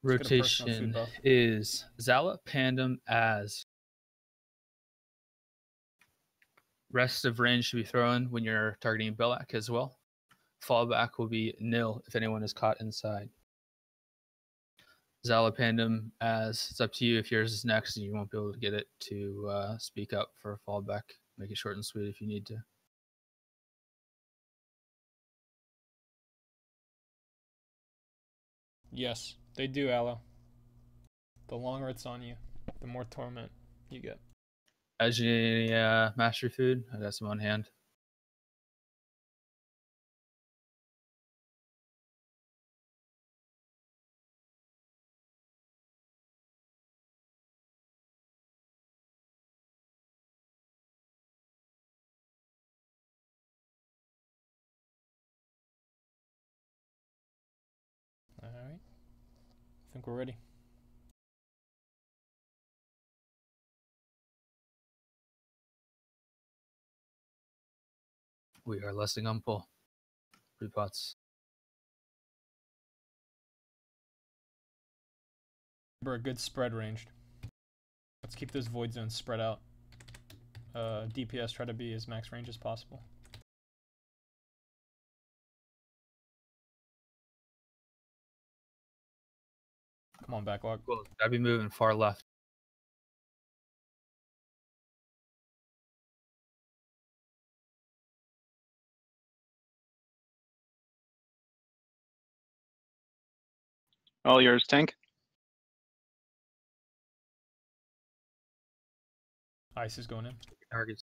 Rotation is Zala, Pandem, Az. Rest of range should be thrown when you're targeting Belak as well. Fallback will be nil if anyone is caught inside. Zala, Pandem, Az. It's up to you if yours is next and you won't be able to get it to speak up for a fallback. Make it short and sweet if you need to. Yes, they do, Aloe. The longer it's on you, the more torment you get. As you need any mastery food, I got some on hand. Alright. I think we're ready. We are lesting on pull. 3 pots. Remember, a good spread ranged. Let's keep those void zones spread out. DPS, try to be as max range as possible. Come on, backlog. Cool. Gotta be moving far left. All yours, tank. Ice is going in. Targets.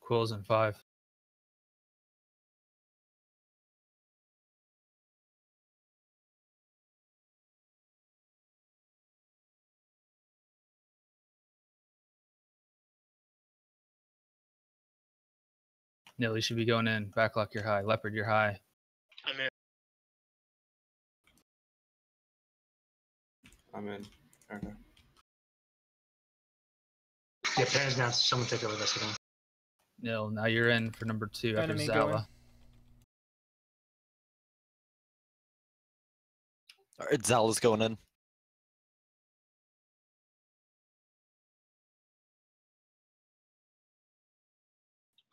Quills in 5. Nilly should be going in. Backlock your high. Leopard your high. I'm in. I'm in. Okay. Yeah, Pan's down. Someone take over this again. Nil. Now you're in for number 2 after Enemy Zala. going. Alright, Zala's going in.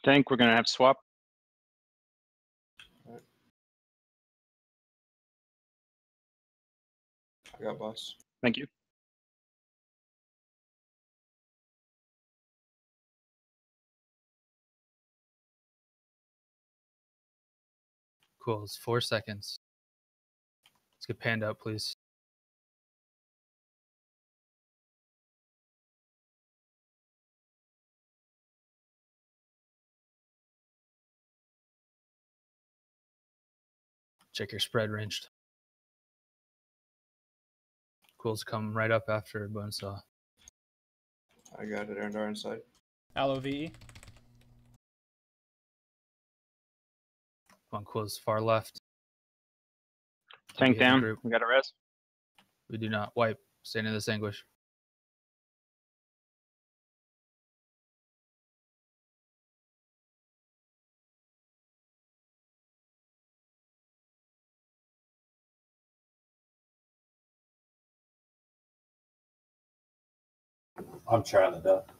Tank, we're gonna have swap. Right. I got boss. Thank you. Cool. It's 4 seconds. Let's get panned out, please. Check your spread ranged. Quills come right up after Bonesaw. I got it on our inside. Aloe VE. Come on, Quills far left. Tank Hit the down. group. We got a res. We do not wipe. Stand in this anguish. I'm trying to duck.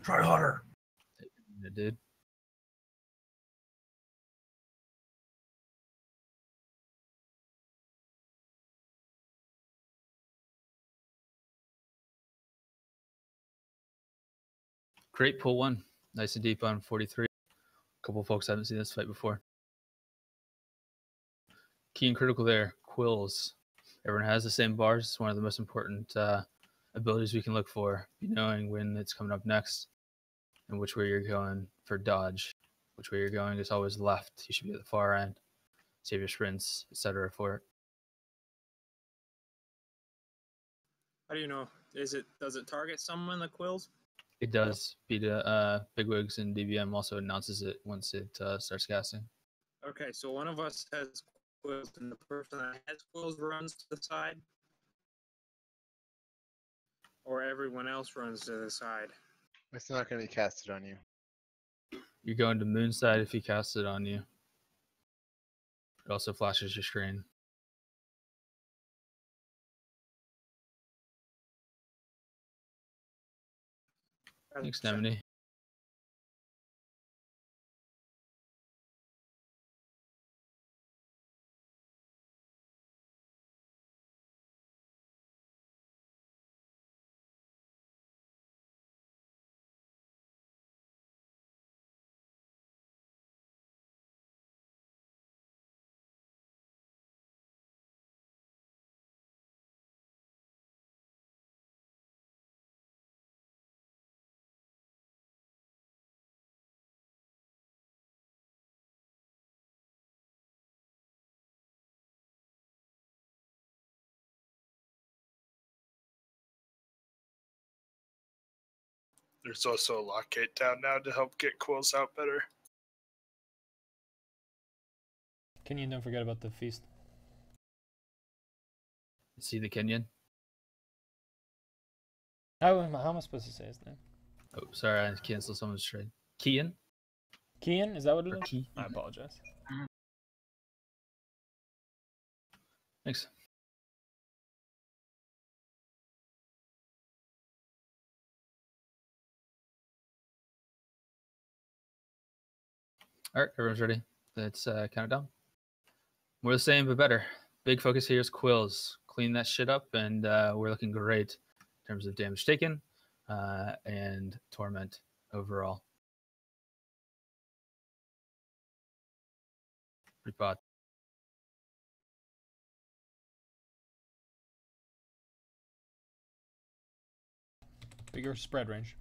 Try harder. It did. Great pull 1. Nice and deep on 43. A couple folks haven't seen this fight before. Key and critical there. Quills. Everyone has the same bars. It's one of the most important abilities we can look for. Be knowing when it's coming up next and which way you're going for dodge. Which way you're going is always left. You should be at the far end. Save your sprints, etc. for it. How do you know? Does it target someone, the quills? It does. Bigwigs and DBM also announces it once it starts casting. Okay, so one of us has quills, and the person that has quills runs to the side. or everyone else runs to the side. It's not going to be casted on you. You're going to moonside if he casts it on you. It also flashes your screen. Thanks, Nemini. There's also a lockgate down now to help get quills out better. Kenyon, don't forget about the feast. See the Kenyan? How am I supposed to say his name? Oh, sorry, I canceled someone's trade. Kian? Kian? Is that what it Or is? Key? I apologize. Thanks. All right, everyone's ready. Let's count it down. More the same, but better. Big focus here is quills. Clean that shit up, and we're looking great in terms of damage taken and torment overall. Repot. Bigger spread range.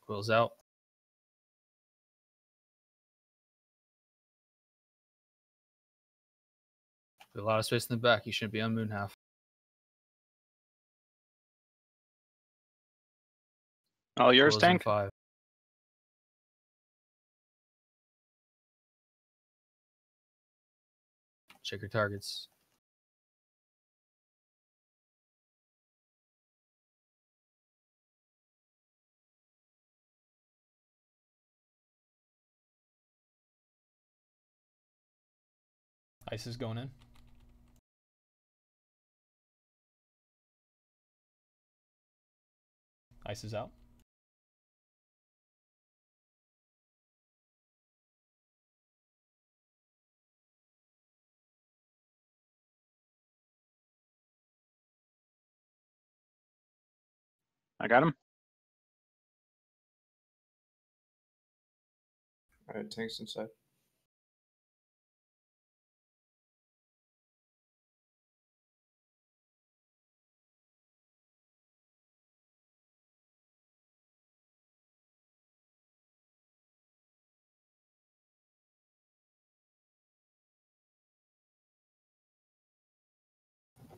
Quills out. A lot of space in the back. You shouldn't be on moon half. All yours, Quills in Tank. 5. Check your targets. Ice is going in. Ice is out. I got him. Alright, Tank's inside.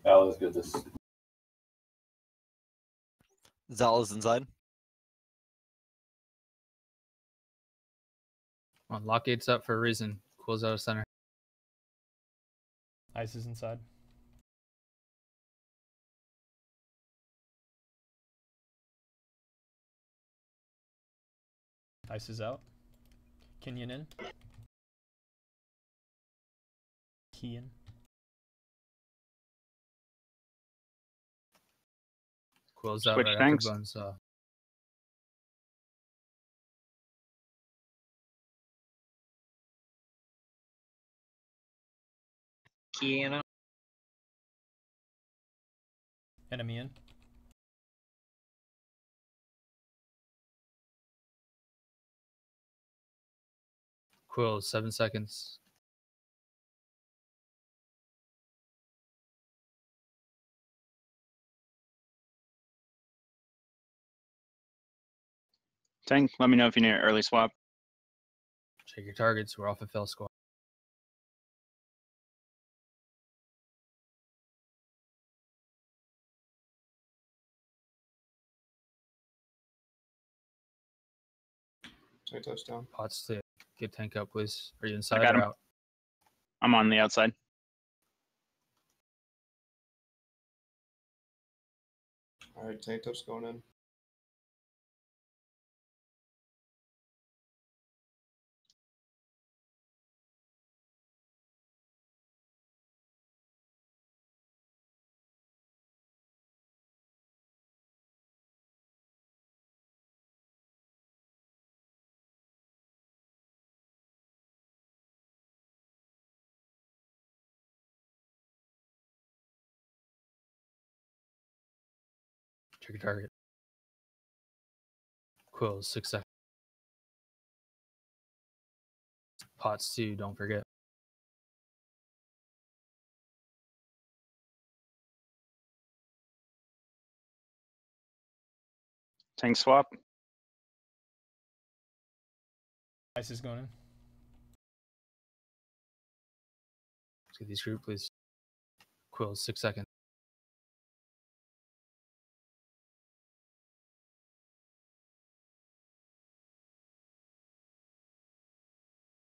Al is good this. Zal is inside. Come on, lock gates up for a reason. Quills out of center. Ice is inside. Ice is out. Kenyon in. Kian. Quills out Switch right tanks. after Bonesaw. Kiana. Enemy in. Quills, 7 seconds. Tank, let me know if you need an early swap. Check your targets. We're off a fail squad. Tank touchdown. Pots to get tank up, please. Are you inside got or him. out? I'm on the outside. Alright, tank top's going in. Check your target. Quills, 6 seconds. Pots too, don't forget. Tank swap. Ice is going in. Let's get these group, please. Quills, 6 seconds.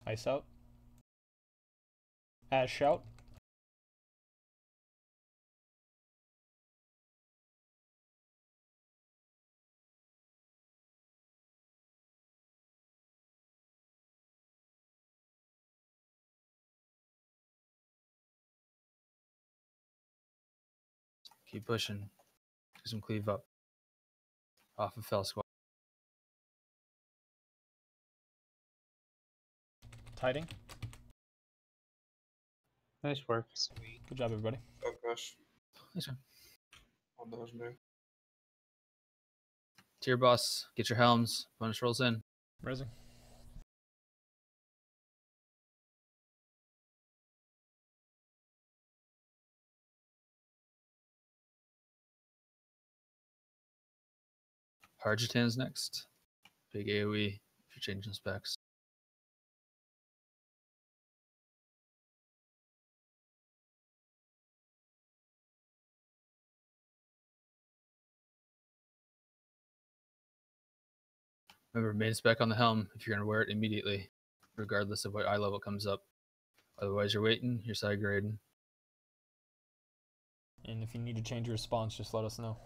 Ice out. Ash out. Keep pushing. Do some cleave up. Off of fell squad. Tiding. Nice work. Good job, everybody. Oh gosh. Nice one. On the legendary. Tier boss, get your helms. Bonus rolls in. Rising. Harjatan's next. Big AoE if you're changing specs. Remember, main spec on the helm if you're going to wear it immediately, regardless of what eye level comes up. Otherwise, you're waiting, you're side grading. And if you need to change your response, just let us know.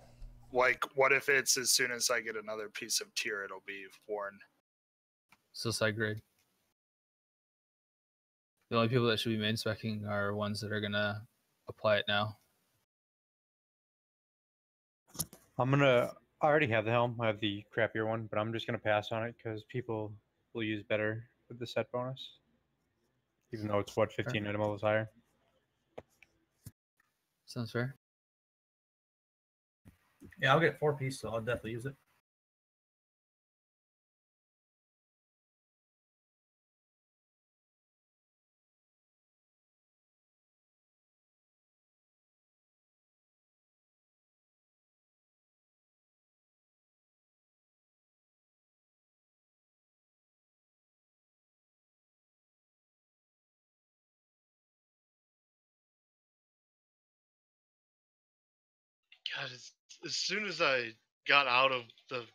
Like, what if it's as soon as I get another piece of tier, it'll be worn? Still side grade. The only people that should be main specking are ones that are going to apply it now. I already have the helm. I have the crappier one, but I'm just gonna pass on it because people will use better with the set bonus. Even though it's what 15 item levels higher. Sounds fair. Yeah, I'll get 4-piece, so I'll definitely use it. God, as soon as I got out of the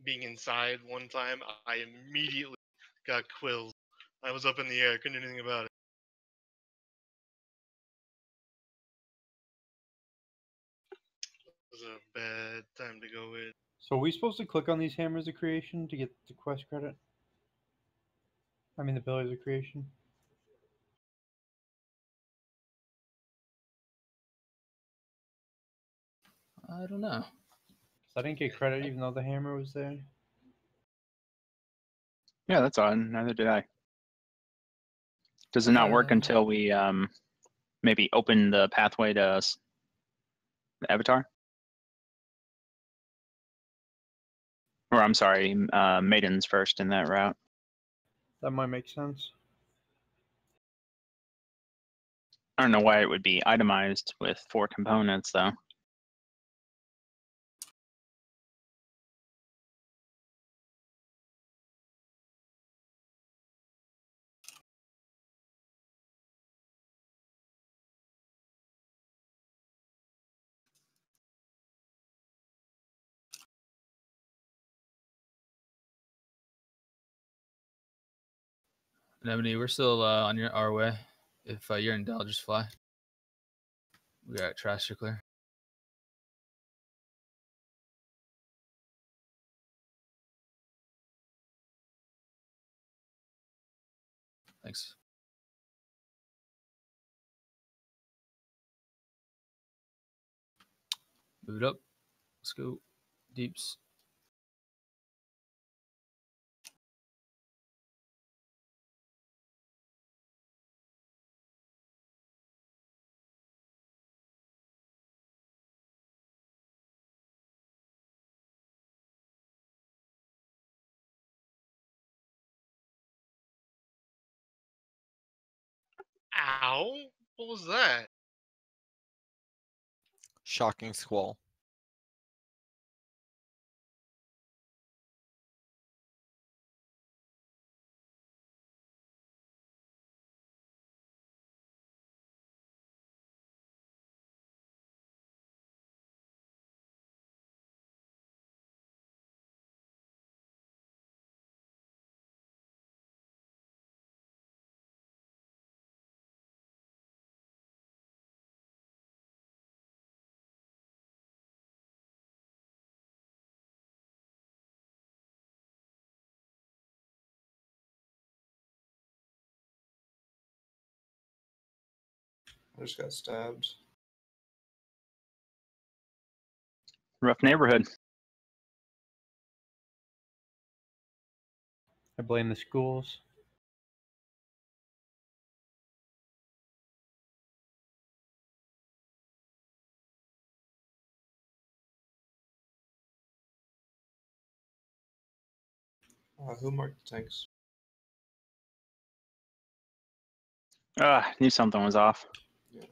being inside one time, I immediately got quills. I was up in the air, couldn't do anything about it. It was a bad time to go in. So are we supposed to click on these hammers of creation to get the quest credit? I mean the pillars of creation. I don't know. 'Cause I didn't get credit even though the hammer was there. Yeah, that's odd. Neither did I. Does it not work until we maybe open the pathway to the avatar? Or I'm sorry, maidens first in that route. That might make sense. I don't know why it would be itemized with 4 components though. Anemone, we're still on our way. If you're in Dell, just fly. We got trash to clear. Thanks. Move it up. Let's go. Deeps. Ow! What was that? Shocking squall. I just got stabbed. Rough neighborhood. I blame the schools. Who marked the tanks? Knew something was off. Yeah.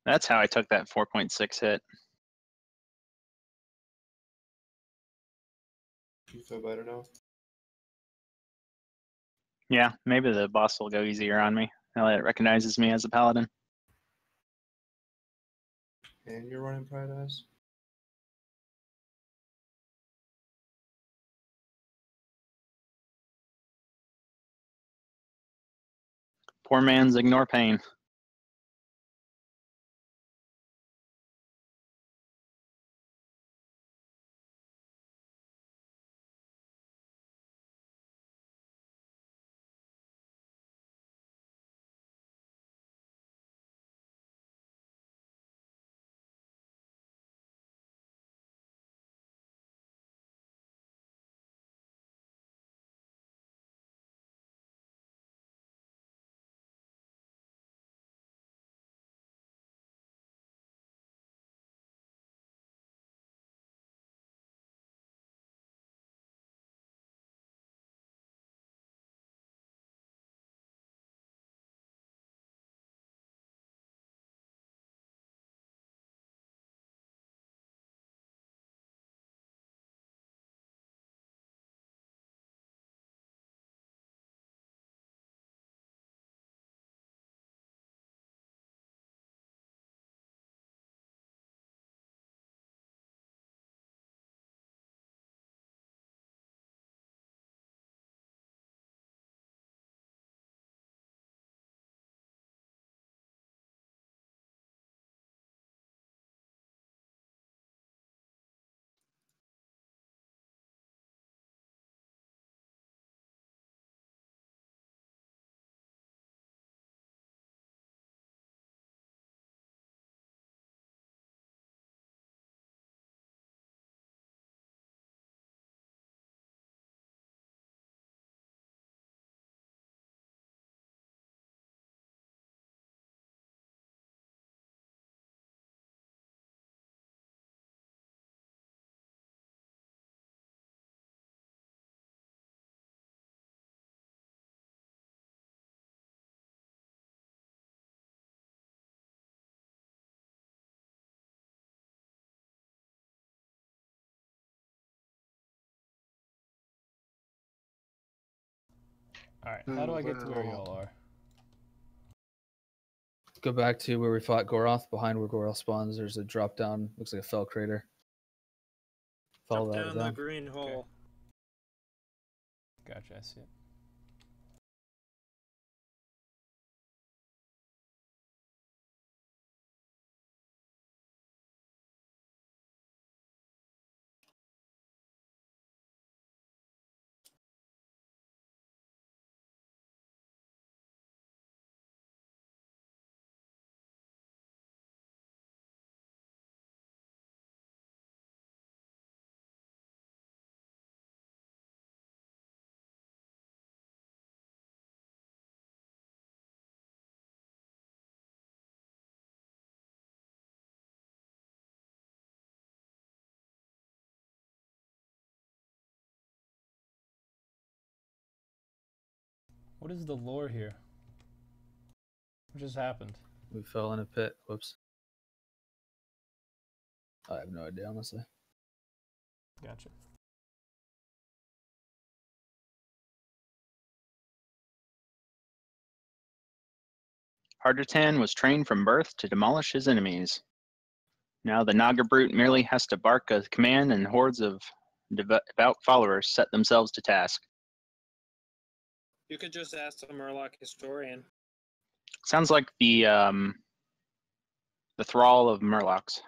That's how I took that 4.6 hit. You feel better now? Yeah, maybe the boss will go easier on me now that it recognizes me as a paladin. And you're running Pride Eyes? Poor man's ignore pain. Alright, how do I get to where y'all are? Go back to where we fought Goroth. Behind where Goroth spawns, there's a drop down. Looks like a fell crater. Follow Jump that down the down. green hole. Gotcha, I see it. What is the lore here? What just happened? We fell in a pit. Whoops. I have no idea, honestly. Gotcha. Hardatan was trained from birth to demolish his enemies. Now the Naga brute merely has to bark a command, and hordes of devout followers set themselves to task. You could just ask the Murloc historian. Sounds like the thrall of Murlocs.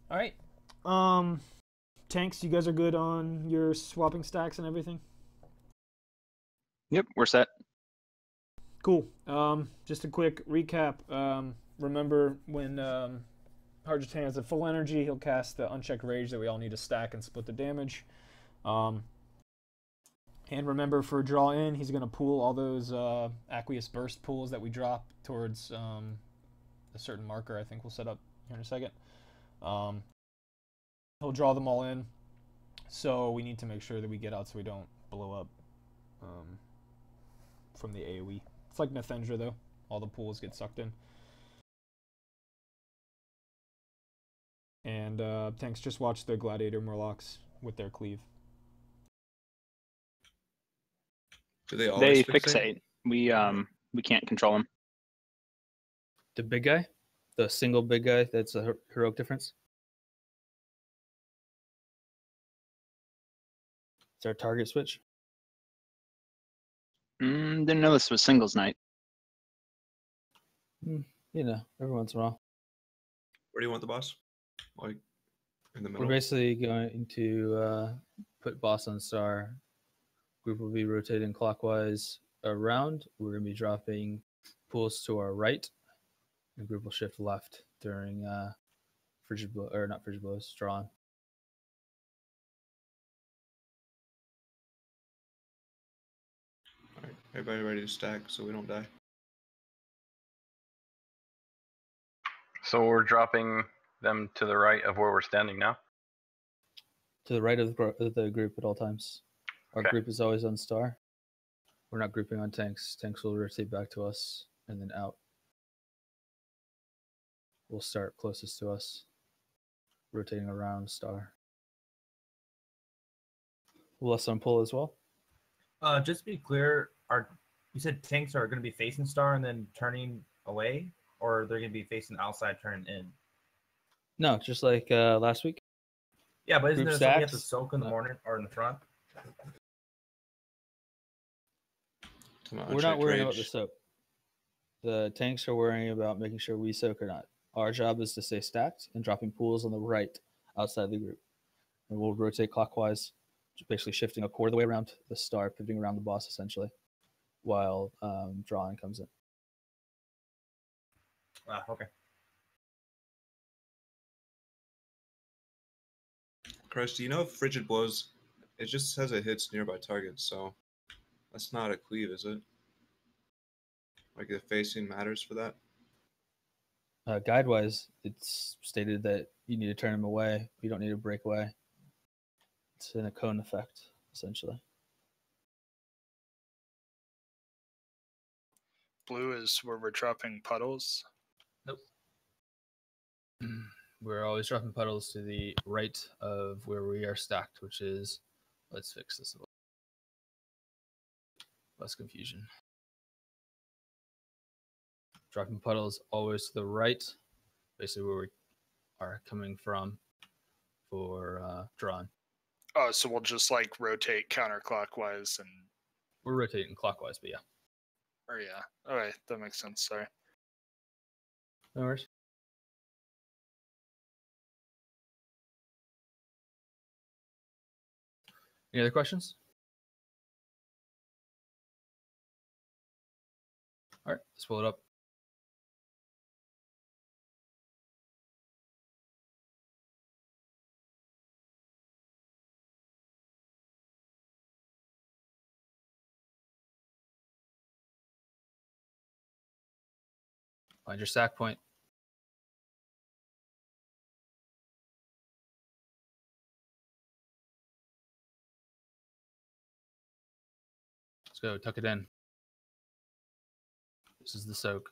All right. Tanks, you guys are good on your swapping stacks and everything? Yep, we're set. Cool. Just a quick recap. Remember when Hardatan has a full energy, he'll cast the unchecked rage that we all need to stack and split the damage. And remember, for draw in, he's going to pool all those aqueous burst pools that we drop towards a certain marker I think we'll set up here in a second. He'll draw them all in, so we need to make sure that we get out so we don't blow up from the AoE. It's like Nathendra, though. All the pools get sucked in. And tanks, just watch the Gladiator Murlocs with their cleave. Do they always They fixate? fixate. We can't control them. The big guy? The single big guy that's a heroic difference? Is our target switch? Didn't know this was singles night. You know, every once in a while. Where do you want the boss? Like in the We're middle? basically going to put boss on star. Group will be rotating clockwise around. We're going to be dropping pools to our right. The group will shift left during frigid blow, or not frigid blows, drawn. Alright, everybody ready to stack so we don't die. So we're dropping them to the right of where we're standing now? To the right of the group at all times. Our Okay. group is always on star. We're not grouping on tanks. Tanks will rotate back to us and then out. We'll start closest to us, rotating around star. Will us on pull as well? Just to be clear, you said tanks are going to be facing star and then turning away, or they're going to be facing outside, turning in? No, just like last week. Yeah, but isn't Group there something you have to stacks? soak in the No. morning or in the front? We're not worrying about the soak. The tanks are worrying about making sure we soak or not. Our job is to stay stacked and dropping pools on the right outside the group. And we'll rotate clockwise, basically shifting a quarter of the way around the star, pivoting around the boss essentially, while drawing comes in. Okay. Chris, do you know if frigid blows? It just says it hits nearby targets, so that's not a cleave, is it? Like the facing matters for that? Guide-wise, it's stated that you need to turn them away. You don't need to break away. It's in a cone effect, essentially. Blue is where we're dropping puddles. Nope. We're always dropping puddles to the right of where we are stacked, which is, let's fix this. Less confusion. Dropping puddles always to the right, basically where we are coming from for drawn. Oh, so we'll just like rotate counterclockwise and. We're rotating clockwise, but yeah. Or yeah. All right, that makes sense. Sorry. No worries. Any other questions? All right, let's pull it up. Find your stack point. Let's go. Tuck it in. This is the soak.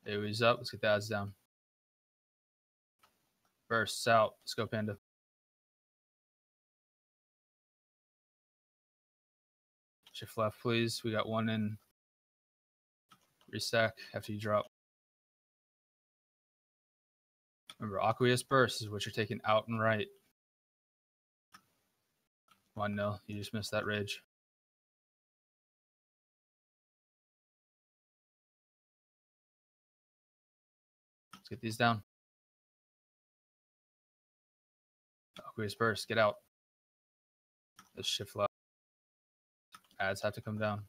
AoE's up. Let's get the ads down. Bursts out. Let's go, Panda. Shift left, please. We got one in. Restack after you drop. Remember, Aqueous Burst is what you're taking out and right. Come on, no. You just missed that rage. Let's get these down. Aqueous Burst, get out. Let's shift left. Ads have to come down.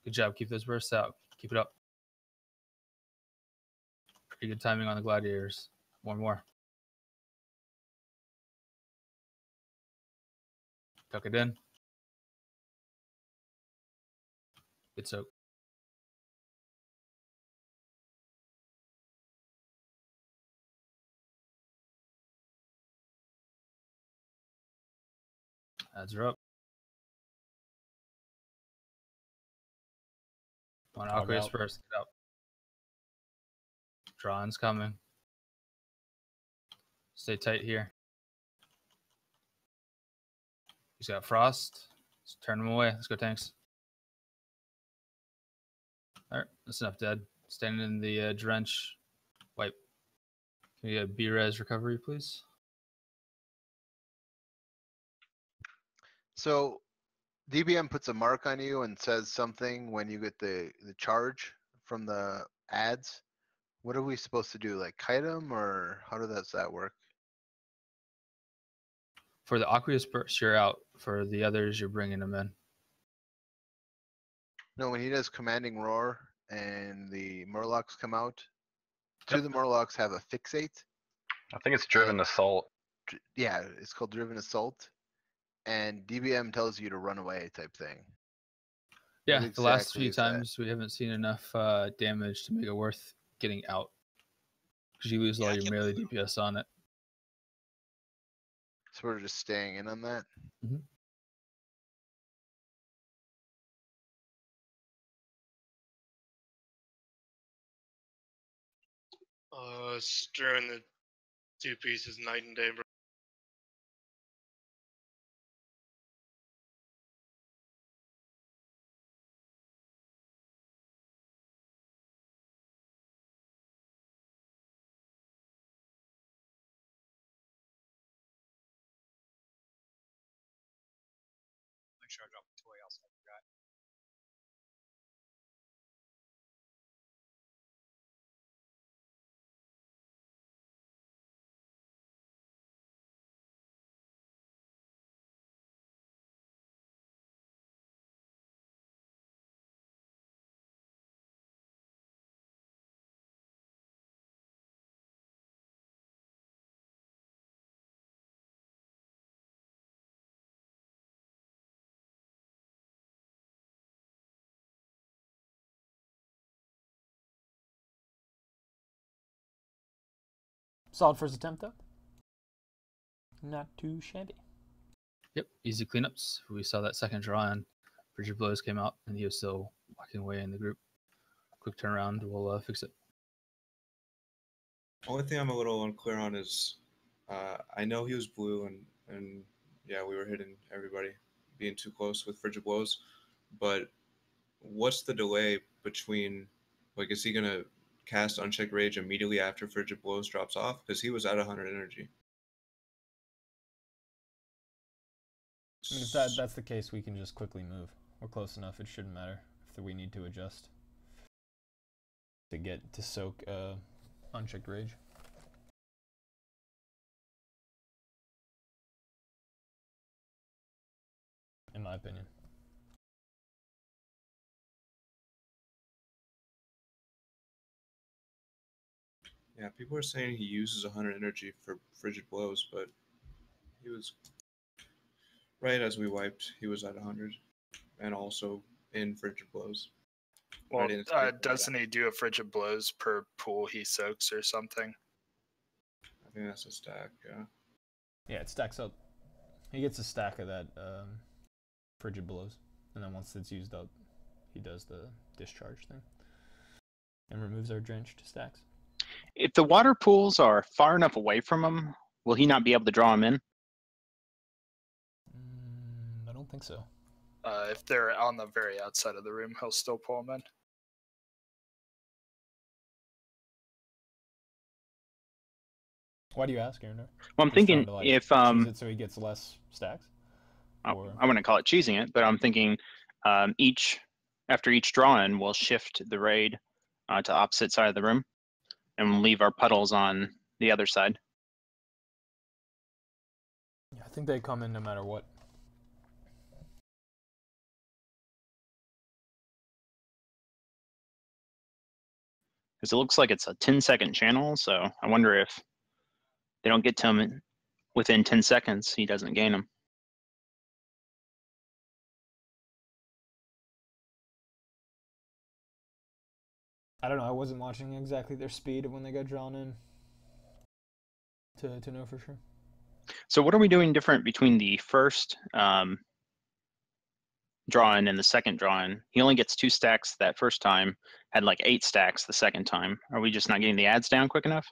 Good job. Keep those bursts out. Keep it up. Pretty good timing on the gladiators. One more. Tuck it in. Good soak. Ads are up. One Aqueous first. Get out. Drawing's coming. Stay tight here. He's got Frost. Let's turn him away. Let's go, tanks. All right, that's enough dead. Standing in the drench. Wipe. Can we get a B-res recovery, please? So DBM puts a mark on you and says something when you get the charge from the ads. What are we supposed to do? Like kite them, or how does that work? For the Aqueous Burst, you're out. For the others, you're bringing them in. No, when he does commanding roar and the Murlocs come out, two of the Murlocs have a fixate. I think it's driven assault. Yeah, it's called driven assault. And DBM tells you to run away type thing. Yeah, What the last exactly few is that? times we haven't seen enough damage to make it worth getting out. Because you lose all your melee DPS on it. So we're just staying in on that. Mhm. Stirring the two pieces night and day, bro. Make sure I drop the toy else I forgot. Solid first attempt, though. Not too shabby. Yep, easy cleanups. We saw that second draw and Frigid Blows came out and he was still walking away in the group. Quick turnaround, we'll fix it. Only thing I'm a little unclear on is I know he was blue and yeah, we were hitting everybody, being too close with Frigid Blows, but what's the delay between, like, is he going to cast Unchecked Rage immediately after Frigid Blows drops off? Because he was at 100 energy. I mean, if that's the case, we can just quickly move. We're close enough. It shouldn't matter if that we need to adjust to get to soak unchecked rage. In my opinion. Yeah, people are saying he uses 100 energy for frigid blows, but he was right as we wiped. He was at 100, and also in frigid blows. Well, Right in his paper. doesn't he do a frigid blows per pool he soaks or something? I think that's a stack. Yeah. Yeah, it stacks up. He gets a stack of that frigid blows, and then once it's used up, he does the discharge thing and removes our drenched stacks. If the water pools are far enough away from him, will he not be able to draw them in? I don't think so. If they're on the very outside of the room, he'll still pull them in. Why do you ask, Aaron? Well, I'm thinking if cheese it so he gets less stacks. I wouldn't call it cheesing it, but I'm thinking after each draw-in, we'll shift the raid to opposite side of the room, and we'll leave our puddles on the other side. Yeah, I think they come in no matter what. Because it looks like it's a 10-second channel, so I wonder if they don't get to him within 10 seconds, he doesn't gain them. I don't know. I wasn't watching exactly their speed when they got drawn in to know for sure. So what are we doing different between the first draw-in and the second draw-in? He only gets 2 stacks that first time, had like 8 stacks the second time. Are we just not getting the ads down quick enough?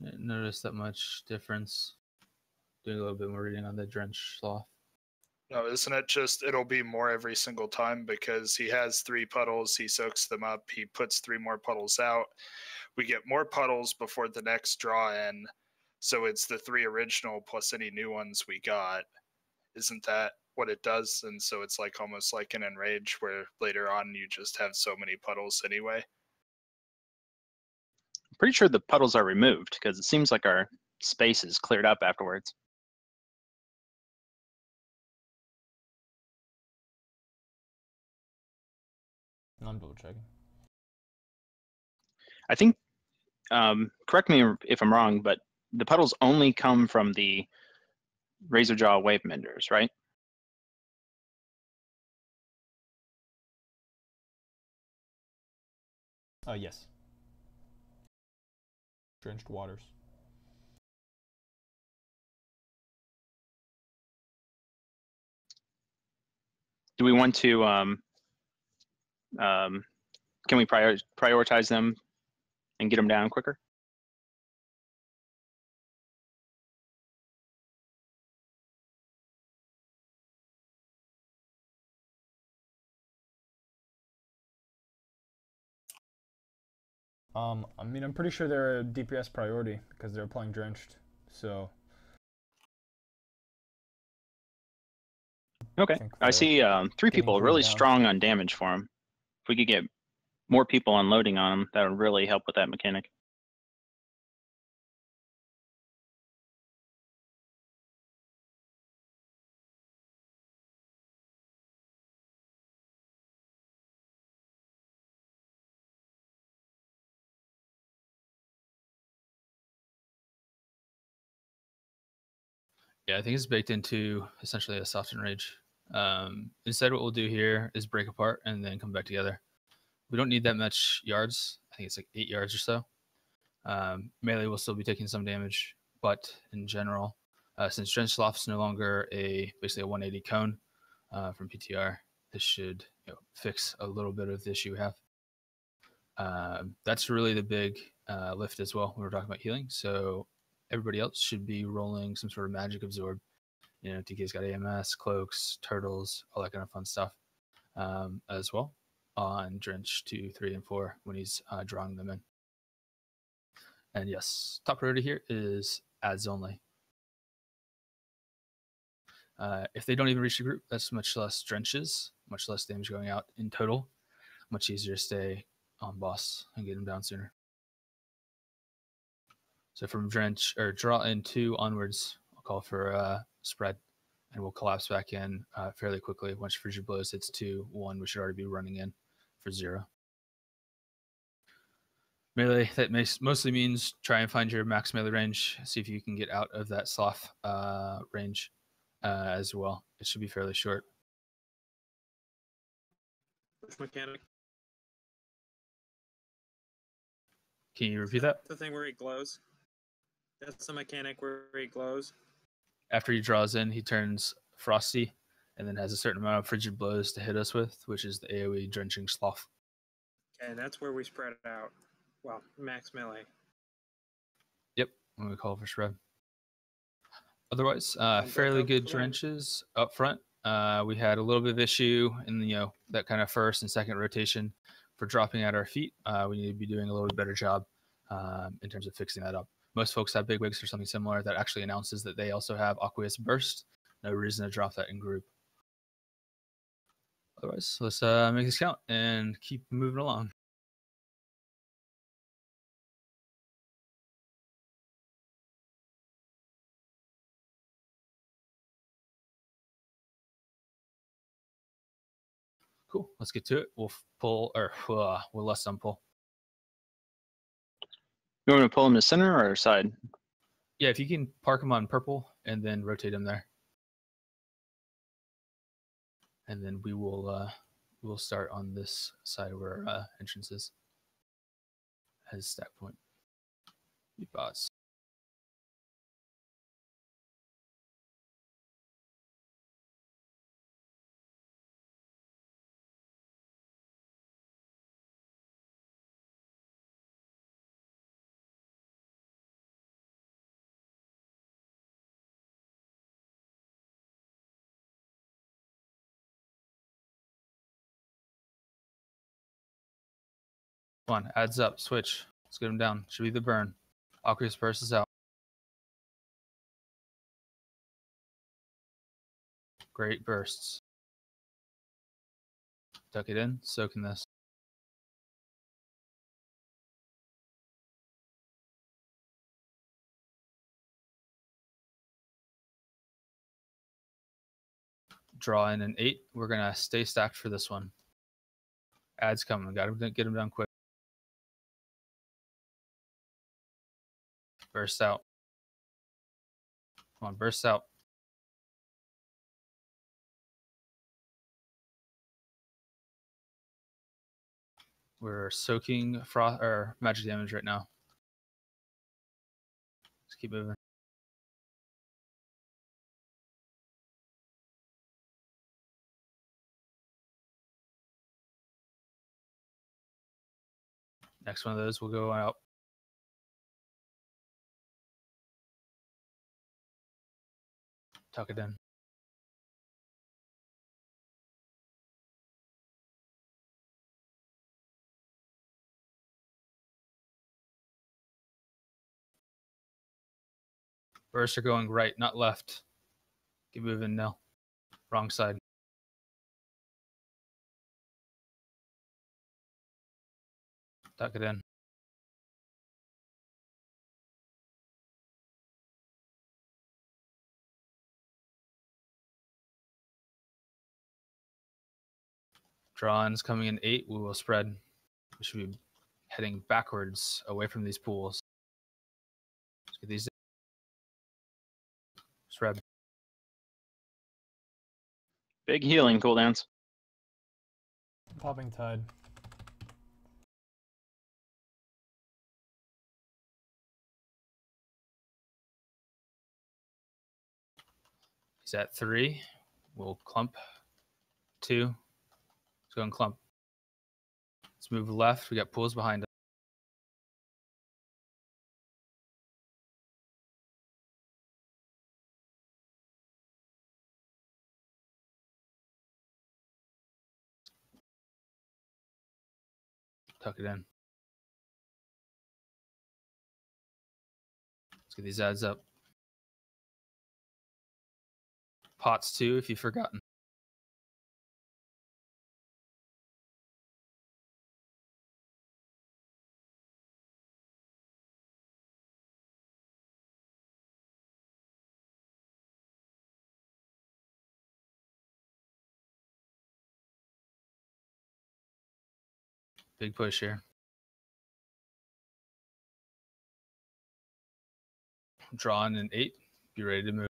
Didn't notice that much difference. Doing a little bit more reading on the drench sloth. No, isn't it just it'll be more every single time because he has 3 puddles, he soaks them up, he puts 3 more puddles out. We get more puddles before the next draw in, so it's the 3 original plus any new ones we got. Isn't that what it does? And so it's like almost like an enrage where later on you just have so many puddles anyway. I'm pretty sure the puddles are removed because it seems like our space is cleared up afterwards. I'm double checking. I think, correct me if I'm wrong, but the puddles only come from the Razorjaw wave menders, right? Yes. Drenched waters. Do we want to, can we prioritize them and get them down quicker? I mean, I'm pretty sure they're a DPS priority because they're applying drenched. So. Okay, I see 3 people really strong on damage for him. If we could get more people unloading on him, that would really help with that mechanic. Yeah, I think it's baked into essentially a soft enrage. Instead, what we'll do here is break apart and then come back together. We don't need that much yards. I think it's like 8 yards or so. Melee will still be taking some damage, but in general, since Drench Sloth is no longer basically a 180 cone from PTR, this should fix a little bit of the issue we have. That's really the big lift as well when we're talking about healing. So everybody else should be rolling some sort of magic absorb. TK's got AMS, cloaks, turtles, all that kind of fun stuff as well on Drench 2, 3, and 4 when he's drawing them in. And yes, top priority here is ads only. If they don't even reach the group, that's much less drenches, much less damage going out in total. Much easier to stay on boss and get him down sooner. So from drench or draw in 2 onwards, I'll call for spread, and we'll collapse back in fairly quickly. Once Frigid Blows hits 2, 1, we should already be running in for 0. Melee, that mostly means try and find your max melee range. See if you can get out of that sloth range as well. It should be fairly short. Which mechanic? Can you repeat that? The thing where he glows. That's the mechanic where he glows. After he draws in, he turns frosty and then has a certain amount of frigid blows to hit us with, which is the AoE drenching sloth. Okay, that's where we spread it out. Well, max melee. Yep, when we call for spread. Otherwise, fairly good drenches up front. We had a little bit of issue in that kind of first and second rotation for dropping at our feet. We need to be doing a little bit better job in terms of fixing that up. Most folks have big wigs or something similar that actually announces that they also have Aqueous Burst. No reason to drop that in group. Otherwise, let's make this count and keep moving along. Cool. Let's get to it. We'll pull, or we'll less pull. You want me to pull him to center or side? Yeah, if you can park him on purple and then rotate him there. And then we'll start on this side where our entrance is. As stack point. You boss. Come on, adds up, switch. Let's get him down. Should be the burn. Aqueous Burst is out. Great bursts. Tuck it in, soak in this. Draw in an 8. We're gonna stay stacked for this one. Ad's coming. Got to get him down quick. Burst out. Come on, burst out. We're soaking frost or magic damage right now. Let's keep moving. Next one of those will go out. Tuck it in. Bursts are going right, not left. Keep moving, Nell. Wrong side. Tuck it in. Draw is coming in 8. We will spread. We should be heading backwards away from these pools. Let's get these. Spread. Big healing cooldowns. Popping Tide. He's at 3. We'll clump. 2. Let's go and clump. Let's move left. We got pools behind us. Tuck it in. Let's get these ads up. pots too, if you've forgotten. Big push here. Drawing an 8. Be ready to move.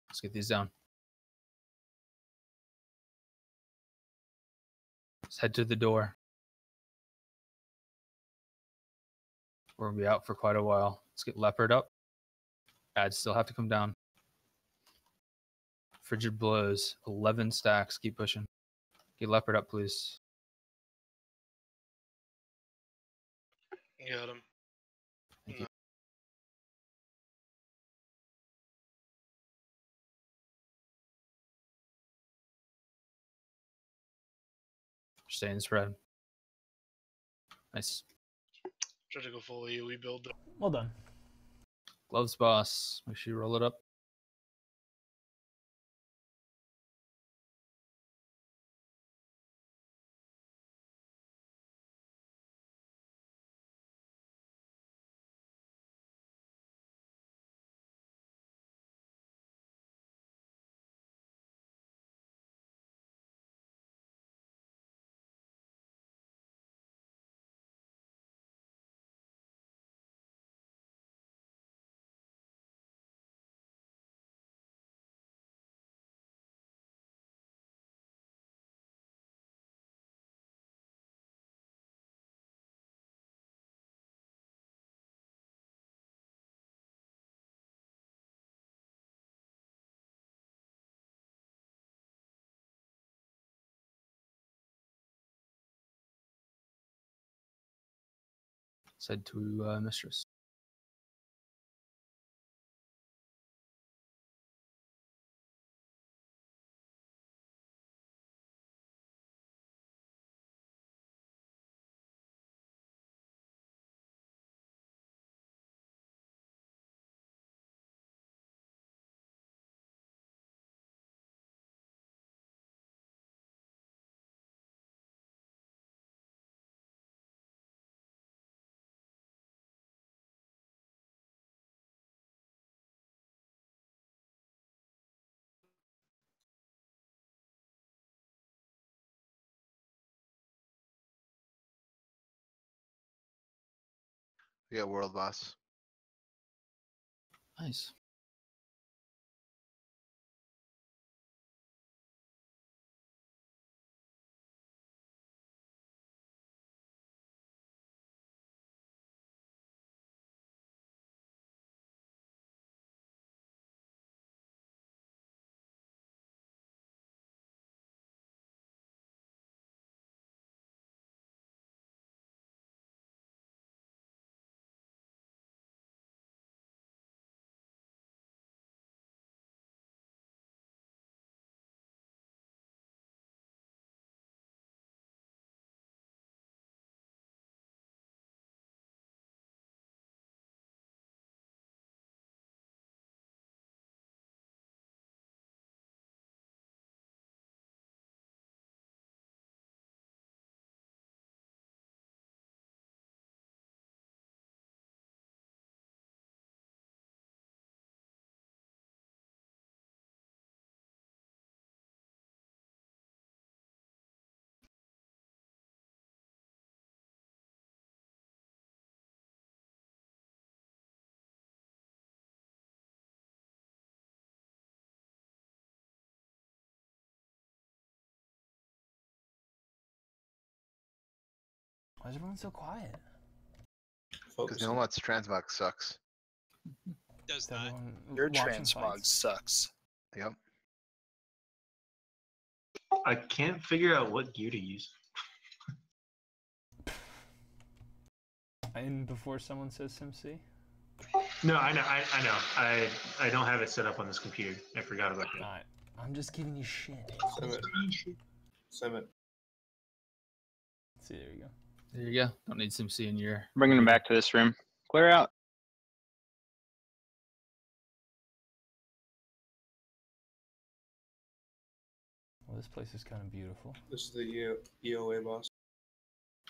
Let's get these down. Let's head to the door. We're going to be out for quite a while. Let's get Leopard up. Ads still have to come down. Frigid Blows. 11 stacks. Keep pushing. Get Leopard up, please. Got him. Thank you. Staying spread. Nice. Try to go full AoE build. Well done. Gloves boss. Make sure you roll it up. Said to Mistress. We got world boss. Nice. Why is everyone so quiet? Because no one wants transmog sucks. Does not. Your Watching transmog fights. sucks. Yep. I can't figure out what gear to use. And before someone says SimC? No, I know. I don't have it set up on this computer. I forgot about that. Alright. I'm just giving you shit. Summit. See, there you go. There you go. Don't need some C in your. Bringing them back to this room. Clear out. Well, this place is kind of beautiful. This is the EOA boss.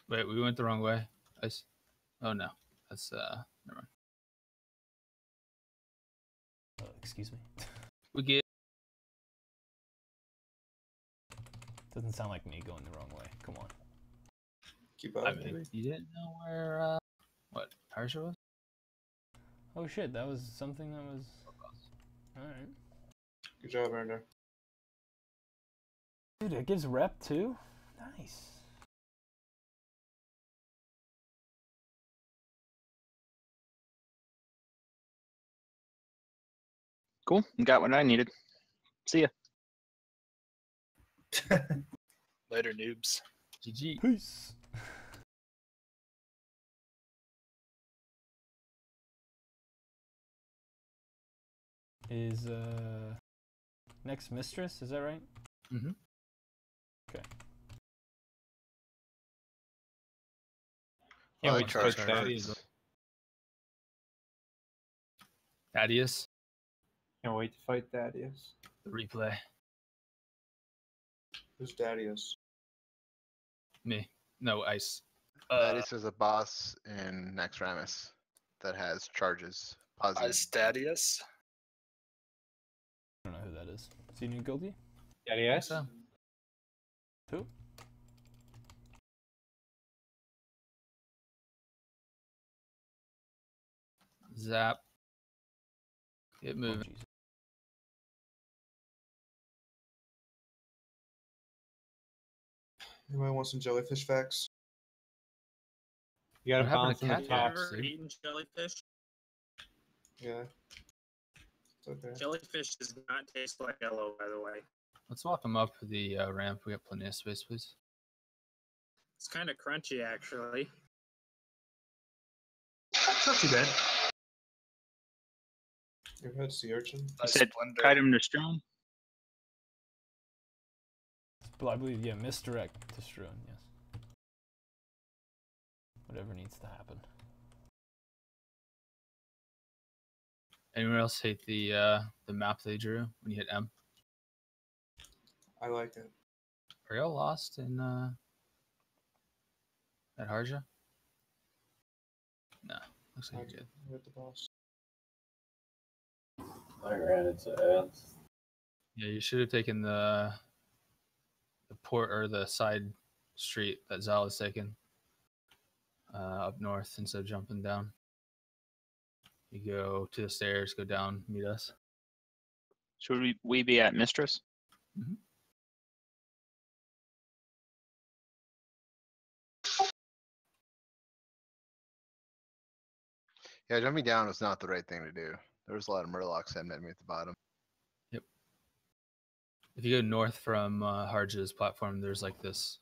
Wait, we went the wrong way. Oh no, that's never mind. Excuse me. We get. Doesn't sound like me going the wrong way. Come on. Keep up. I mean, you didn't know where what Harsha was? Oh shit, that was something that was. All right. Good job, Aaron. Dude, it gives rep too. Nice. Cool. Got what I needed. See ya. Later, noobs. GG. Peace. Is next mistress? Is that right? Mm-hmm. Okay. Can't I wait to charge fight cards. Thaddeus. Can't wait to fight Thaddeus. The replay. Who's Dadius? Me. No ice. Thaddeus is a boss in Naxxramas that has charges. Positive. Stadius. I don't know who that is. Is he new guilty? Thaddeus? So. Who? Zap. Get moving. Jesus. Anybody want some jellyfish facts? You gotta What happened bounce to on the Cat? top. Ever dude. eaten jellyfish? Yeah. It's okay. Jellyfish does not taste like yellow, by the way. Let's walk him up the ramp. We got plenty of space, please. It's kind of crunchy, actually. It's not too bad. You've had sea urchin? You said Chitum to Strong? I believe, yeah, misdirect to Struan, yes. Whatever needs to happen. Anyone else hate the map they drew when you hit M? I like it. Are y'all lost in at Harja? No, looks like you're good. With the boss. I ran into ads. Yeah, you should have taken the port or the side street that Zal has taken up north instead of jumping down. You go to the stairs, go down, meet us. Should we be at Mistress? Mm-hmm. Yeah, jumping down was not the right thing to do. There was a lot of murlocs that met me at the bottom. Yep. If you go north from Harja's platform, there's like this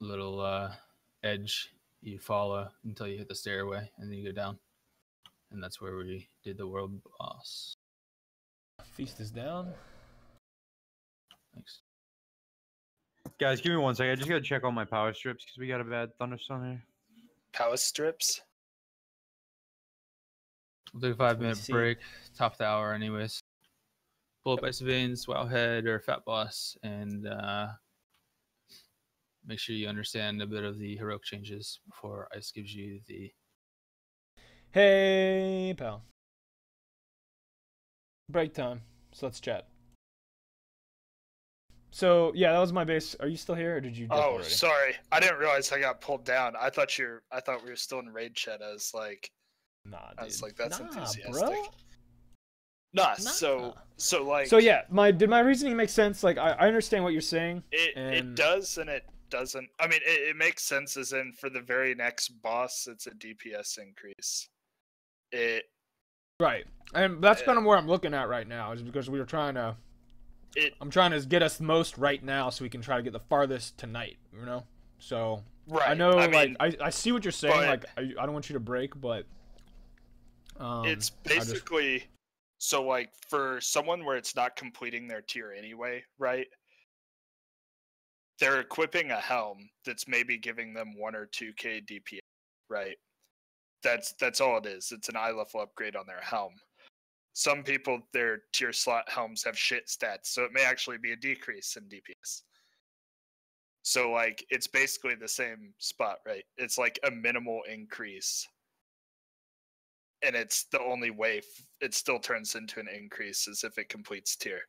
little edge you follow until you hit the stairway, and then you go down. And that's where we did the world boss. Feast is down. Thanks. Guys, give me 1 second. I just gotta check all my power strips because we got a bad thunderstorm here. Power strips. We'll take a 5-minute break, top of the hour anyways. Pull up Ice Veins, Wowhead, or Fat Boss, and make sure you understand a bit of the heroic changes before Ice gives you the... Hey, pal. Break time. So let's chat. So, yeah, that was my base. Are you still here, or did you dip Oh, already? sorry. I didn't realize I got pulled down. I thought we were still in raid chat. I was like, that's enthusiastic. Bro. Nah, so like. So yeah, did my reasoning make sense? Like, I understand what you're saying. It does and it doesn't. I mean, it makes sense as in for the very next boss, it's a DPS increase. Right, and that's kind of where I'm looking at right now, is because we were trying to. I'm trying to get us the most right now, so we can try to get the farthest tonight. You know, so right. I know, I mean, I see what you're saying. Like, I don't want you to break, but it's basically so like for someone where it's not completing their tier anyway, right? They're equipping a helm that's maybe giving them 1 or 2k DPS, right? That's all it is. It's an eye level upgrade on their helm. some people, their tier slot helms have shit stats, so it may actually be a decrease in DPS. So like it's basically the same spot, right? It's like a minimal increase, and it's the only way it still turns into an increase is if it completes tier.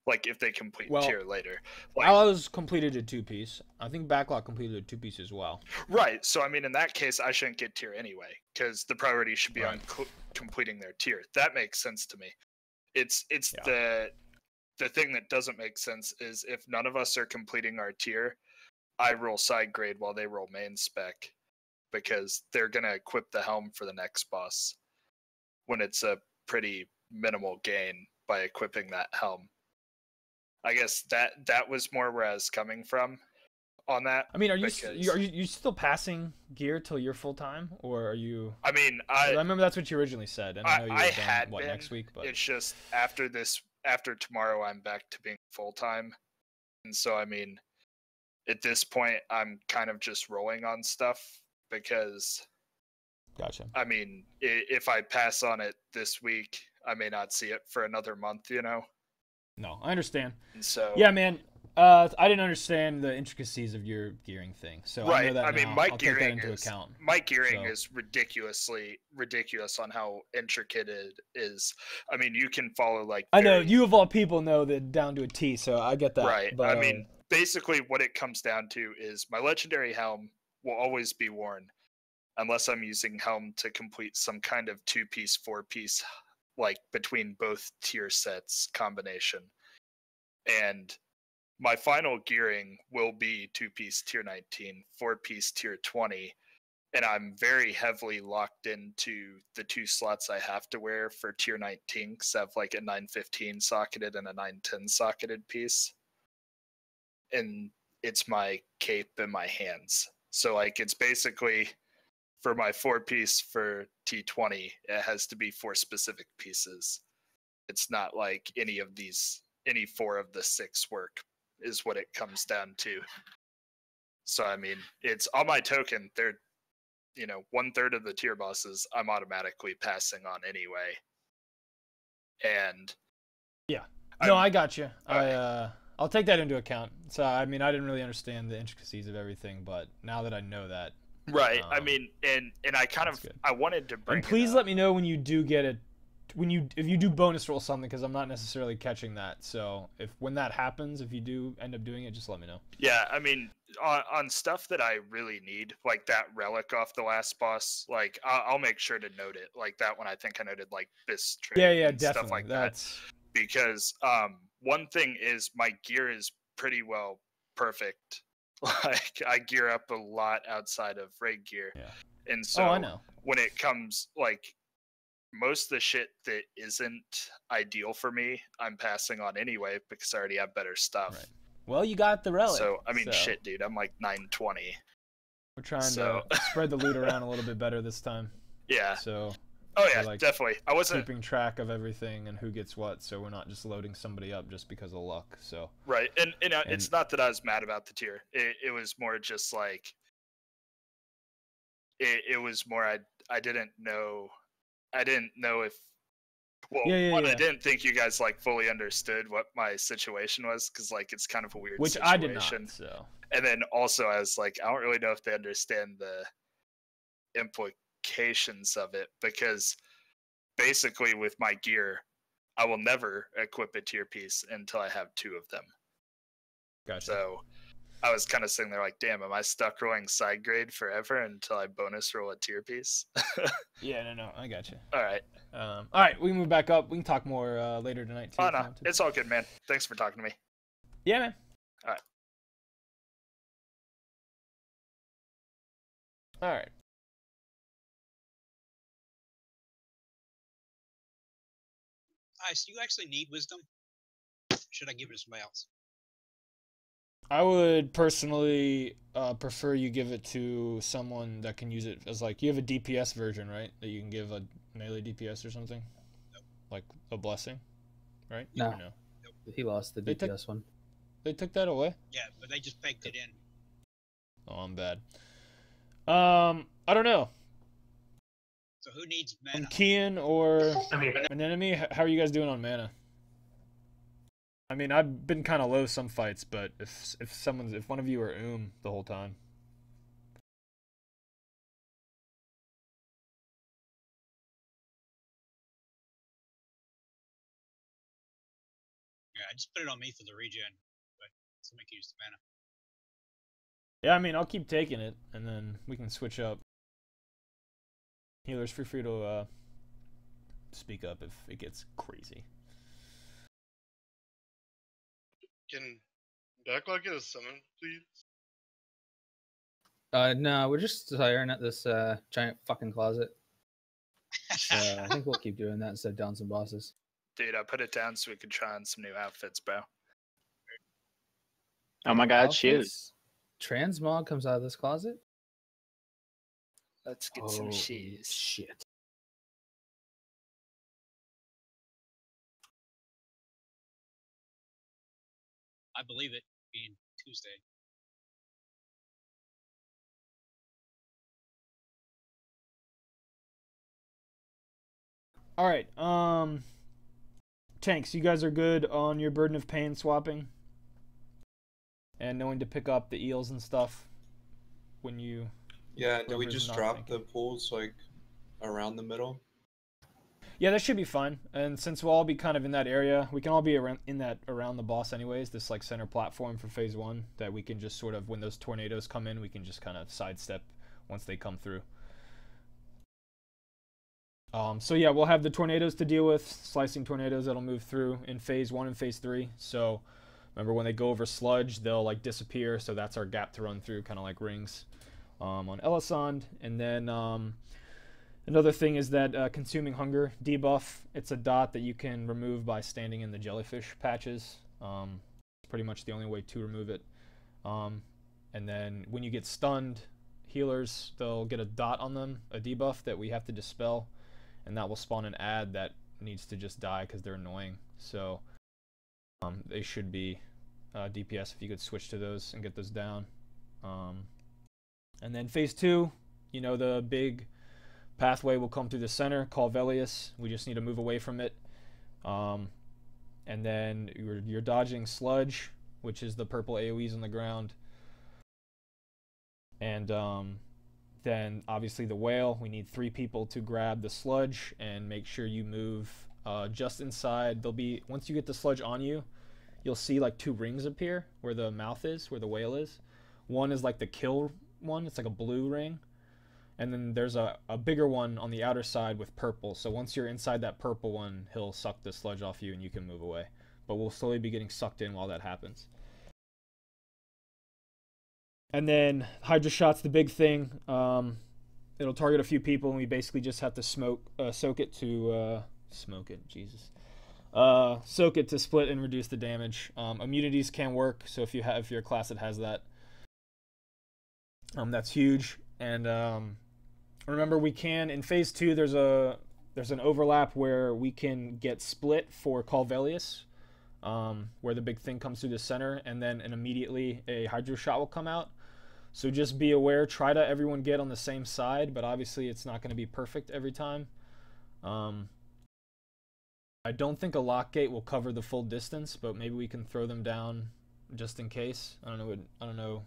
Like if they complete tier later. Like, Allows completed a 2-piece. I think Backlot completed a 2-piece as well. right. So I mean, in that case, I shouldn't get tier anyway, because the priority should be on completing their tier. That makes sense to me. It's the thing that doesn't make sense is if none of us are completing our tier, I roll side grade while they roll main spec, because they're gonna equip the helm for the next boss when it's a pretty minimal gain by equipping that helm. I guess that was more where I was coming from on that. I mean, are you still passing gear till you're full time, or are you? I mean, I remember that's what you originally said, and I know you were had done, been, next week, but it's just after tomorrow, I'm back to being full time, and so I mean, at this point, I'm kind of just rolling on stuff because. Gotcha. I mean, if I pass on it this week, I may not see it for another month, you know? No, I understand. And so yeah, man, I didn't understand the intricacies of your gearing thing, so I know that I mean, now. my I'll gearing take that into account. My gearing is ridiculously ridiculous on how intricate it is. I mean, you can follow like I know you of all people know that down to a T, so I get that. Right. But, I mean, basically, what it comes down to is my legendary helm will always be worn, unless I'm using helm to complete some kind of 2-piece, 4-piece, like between both tier sets combination. And my final gearing will be 2-piece tier 19, 4-piece tier 20, and I'm very heavily locked into the 2 slots I have to wear for tier 19 because I have like a 915 socketed and a 910 socketed piece. And it's my cape and my hands. So like it's basically for my 4-piece for T20, it has to be 4 specific pieces. It's not like any 4 of the 6 work is what it comes down to. So I mean, it's on my token, they're 1/3 of the tier bosses I'm automatically passing on anyway. And yeah. No, I got you. I'll take that into account. So I mean, I didn't really understand the intricacies of everything, but now that I know that. Right. I mean, and I kind of I wanted to bring. And please let me know when you do get it, if you do bonus roll something, because I'm not necessarily catching that. So when that happens, if you do end up doing it, just let me know. Yeah, I mean, on stuff that I really need, like that relic off the last boss, like I'll make sure to note it. Like that one, I think I noted like this trade and definitely. stuff like That's... that. Because one thing is my gear is pretty well perfect. Like I gear up a lot outside of raid gear, and so I know. when it comes like most of the shit that isn't ideal for me, I'm passing on anyway because I already have better stuff. Right. Well, you got the relic. So I mean, shit, dude, I'm like 920. We're trying to spread the loot around a little bit better this time. Yeah. So. Oh yeah, definitely. I wasn't keeping track of everything and who gets what, so we're not just loading somebody up just because of luck. So right, and it's not that I was mad about the tier. It was more just like it was more I didn't know if I didn't think you guys like fully understood what my situation was because like it's kind of a weird situation. I did not. So and then also I was like I don't really know if they understand the implications of it because basically with my gear I will never equip a tier piece until I have 2 of them. Gotcha. So I was kind of sitting there like, damn, am I stuck rolling side grade forever until I bonus roll a tier piece? Yeah, no, I got you. All right. All right, we can move back up. We can talk more later tonight too. Oh no, it's all good, man. Thanks for talking to me. Yeah, man. All right. All right. So you actually need wisdom? Should I give it to somebody else? I would personally prefer you give it to someone that can use it as like you have a DPS version, right? That you can give a melee DPS or something, like a blessing, right? No, or no? He lost the DPS one. They took that away. Yeah, but they just baked it in. Oh, I'm bad. I don't know. So who needs mana? Kian or I mean, an enemy? How are you guys doing on mana? I mean, I've been kind of low some fights, but if one of you are the whole time. Yeah, just put it on me for the regen, but so make use of mana. Yeah, I mean, I'll keep taking it, and then we can switch up. Healers, feel free to speak up if it gets crazy. Can Backlog get a summon, please? No, we're just staring at this giant fucking closet. So I think we'll keep doing that instead of down some bosses. Dude, I put it down so we could try on some new outfits, bro. Oh my god, Outfits? shoes. Transmog comes out of this closet? Let's get some shoes. Shit. I believe it, being Tuesday. All right, Tanks, you guys are good on your Burden of Pain swapping? And knowing to pick up the eels and stuff when you... Yeah, do we whoever's just not drop thinking. the pools like around the middle? Yeah, that should be fine. And since we'll all be kind of in that area, we can all be around the boss anyways, this like center platform for phase 1 that we can just sort of, when those tornadoes come in, we can just kind of sidestep once they come through. So yeah, we'll have the tornadoes to deal with, slicing tornadoes that'll move through in phase 1 and phase 3. So remember when they go over sludge, they'll like disappear, so that's our gap to run through, kind of like rings on Elisand. And then another thing is that consuming hunger debuff. It's a dot that you can remove by standing in the jellyfish patches. It's pretty much the only way to remove it. And then when you get stunned, healers, they'll get a dot on them, a debuff that we have to dispel, and that will spawn an ad that needs to just die because they're annoying. So they should be DPS if you could switch to those and get those down. And then phase 2, you know, the big pathway will come through the center, Cloverfield. We just need to move away from it. And then you're dodging sludge, which is the purple AoEs on the ground. And then obviously the whale, we need 3 people to grab the sludge and make sure you move just inside. There'll be, once you get the sludge on you, you'll see like 2 rings appear where the mouth is, where the whale is. One is like the kill one, it's like a blue ring. And then there's a bigger one on the outer side with purple. So once you're inside that purple one, he'll suck the sludge off you and you can move away. But we'll slowly be getting sucked in while that happens. And then Hydra Shot's the big thing. It'll target a few people, and we basically just have to soak it to soak it to split and reduce the damage. Immunities can work, so if you're a class that has that, that's huge. And remember, we can in phase 2. There's an overlap where we can get split for Cloverfield, where the big thing comes through the center, and then immediately a Hydro Shot will come out. So just be aware, try to everyone get on the same side, but obviously it's not going to be perfect every time. I don't think a lock gate will cover the full distance, but maybe we can throw them down just in case. I don't know,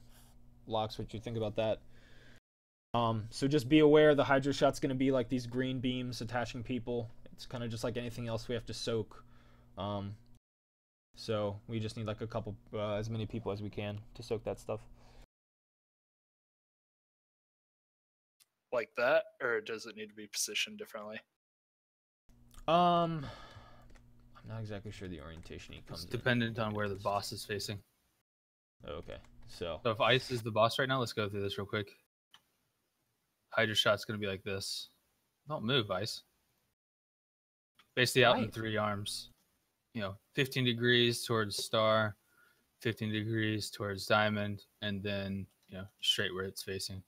Locks, what you think about that. So just be aware the Hydro Shot's going to be like these green beams attaching people. It's kind of just like anything else we have to soak. So we just need like a couple, as many people as we can to soak that stuff. Like that, or does it need to be positioned differently? I'm not exactly sure the orientation he comes It's dependent on where the boss is facing. Okay, so if Ice is the boss right now, let's go through this real quick. Hydra Shot's going to be like this. Don't move, Ice. Basically out in 3 arms. 15 degrees towards star, 15 degrees towards diamond, and then, straight where it's facing.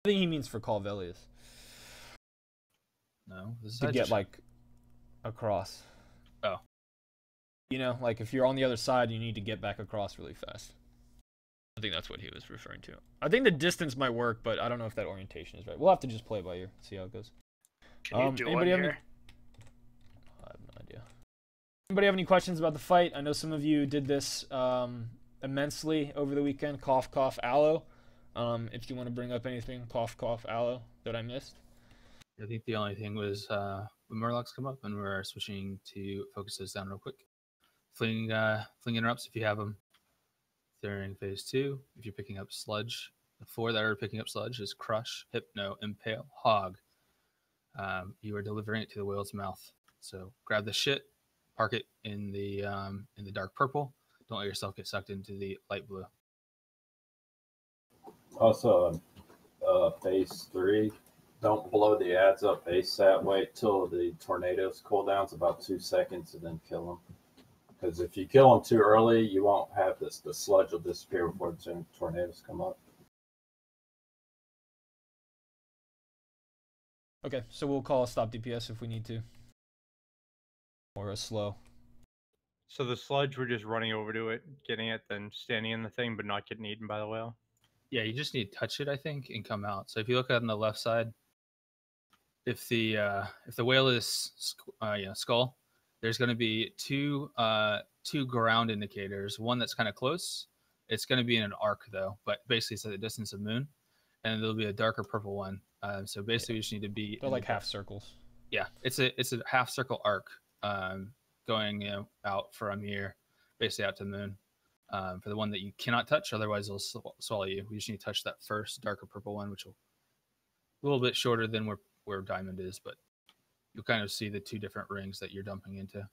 I think he means for Cloverfield. No, this is to get like across. Oh. Like if you're on the other side, you need to get back across really fast. I think that's what he was referring to. I think the distance might work, but I don't know if that orientation is right. We'll have to just play it by ear, see how it goes. Can you do one anybody have any? here? I have no idea. Anybody have any questions about the fight? I know some of you did this immensely over the weekend. Cough, cough, aloe. If you want to bring up anything, cough, cough, aloe that I missed. I think the only thing was when Murlocs come up and we're switching to focus those down real quick. Fling interrupts if you have them. During phase 2, if you're picking up sludge, the 4 that are picking up sludge is Crush, Hypno, Impale, Hog. You are delivering it to the whale's mouth. So grab the shit, park it in the dark purple. Don't let yourself get sucked into the light blue. Also, phase 3, don't blow the ads up ASAP. Wait till the tornadoes cool down. It's about 2 seconds, and then kill them. Because if you kill them too early, you won't have this. The sludge will disappear before the tornadoes come up. Okay, so we'll call a stop DPS if we need to. Or a slow. So the sludge, we're just running over to it, getting it, then standing in the thing, but not getting eaten by the whale. Yeah, you just need to touch it, I think, and come out. So if you look on the left side, if the whale is skull, there's going to be two ground indicators. One that's kind of close. It's going to be in an arc though, but basically it's at the distance of moon, and there'll be a darker purple one. So basically, you just need to be. They're like half circles. Yeah, it's a half circle arc going out from here, basically out to the moon. For the one that you cannot touch, otherwise it'll swallow you. We just need to touch that first darker purple one, which will a little bit shorter than where diamond is, but you'll kind of see the 2 different rings that you're dumping into.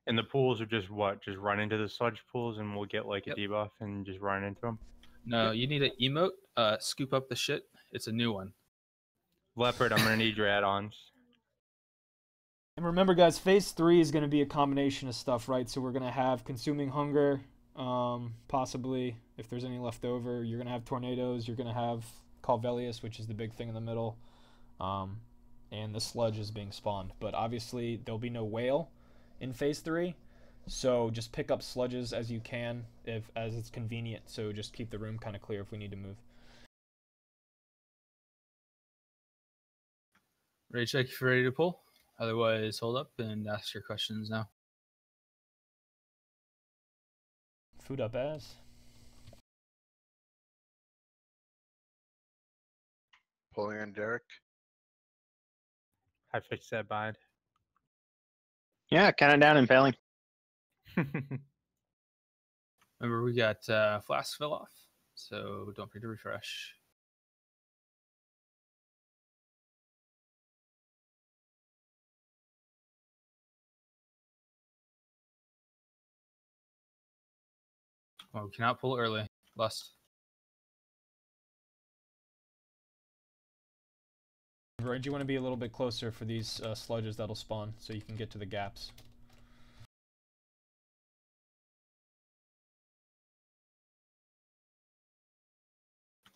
And the pools are just what? Just run into the sludge pools and we'll get like a debuff and just run into them? No, you need an emote. Scoop up the shit. It's a new one. Leopard, I'm going to need your add-ons. And remember, guys, phase 3 is going to be a combination of stuff, right? So we're going to have consuming hunger, possibly, if there's any left over. You're going to have tornadoes. You're going to have Calvelius, which is the big thing in the middle. And the sludge is being spawned. But obviously, there'll be no whale in phase 3. So just pick up sludges as you can, as it's convenient. So just keep the room kind of clear if we need to move. Ready to check if you're ready to pull. Otherwise, hold up and ask your questions now. Food up as. Pulling on Derek. I fixed that bind. Yeah, kind of down and failing. Remember, we got flask fill off, so don't forget to refresh. Well, we cannot pull early. Lust. Roy, do you want to be a little bit closer for these sludges that'll spawn so you can get to the gaps?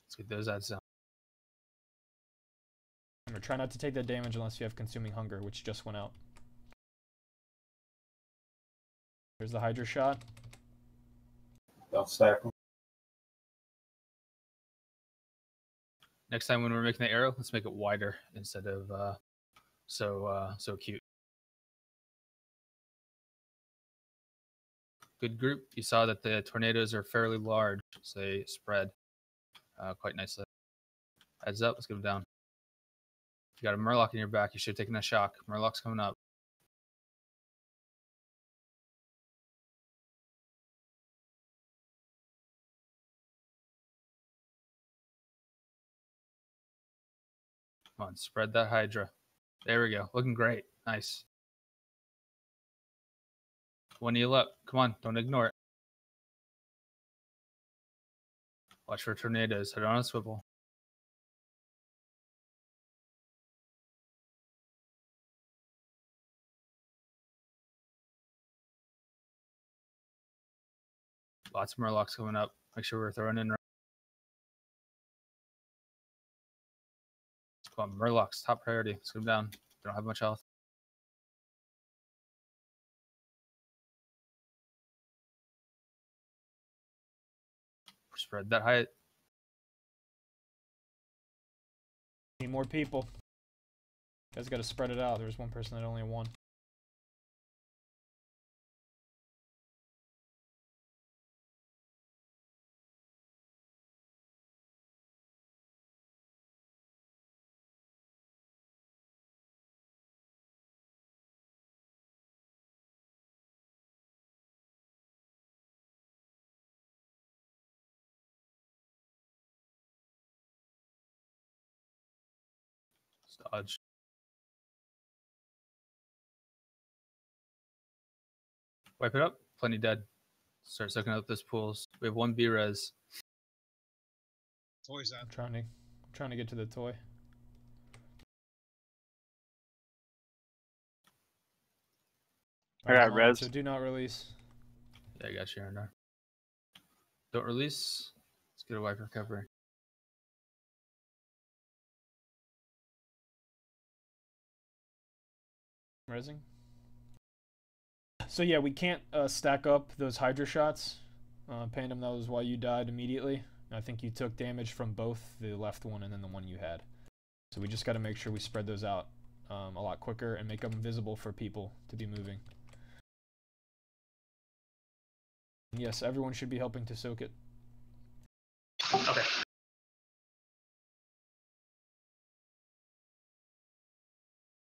Let's get those ads down. Remember, try not to take that damage unless you have consuming hunger, which just went out. There's the Hydra shot. Don't stack them. Next time when we're making the arrow, let's make it wider instead of so cute. Good group. You saw that the tornadoes are fairly large, so they spread quite nicely. Heads up, let's get them down. If you got a Murloc in your back, you should have taken a shock. Murloc's coming up. Come on, spread that Hydra. There we go. Looking great. Nice. One heal up. Come on, don't ignore it. Watch for tornadoes. Head on a swivel. Lots of Murlocs coming up. Make sure we're throwing in. Come on, Murlocs, top priority. Let's get them down. They don't have much health. Spread that height. Need more people. guys got to spread it out. There's one person that only had one. Dodge. Wipe it up. Plenty dead. Start sucking up those pools. We have one B-res. Toys out. I'm trying to get to the toy. I got Alright, res. so do not release. Yeah, I got you, Arndar. Don't release. Let's get a wipe recovery. Resing. So yeah, we can't stack up those Hydra shots. Pandem, that was why you died immediately. I think you took damage from both the left one and then the one you had. So we just got to make sure we spread those out a lot quicker and make them visible for people to be moving. Yes, everyone should be helping to soak it. Okay.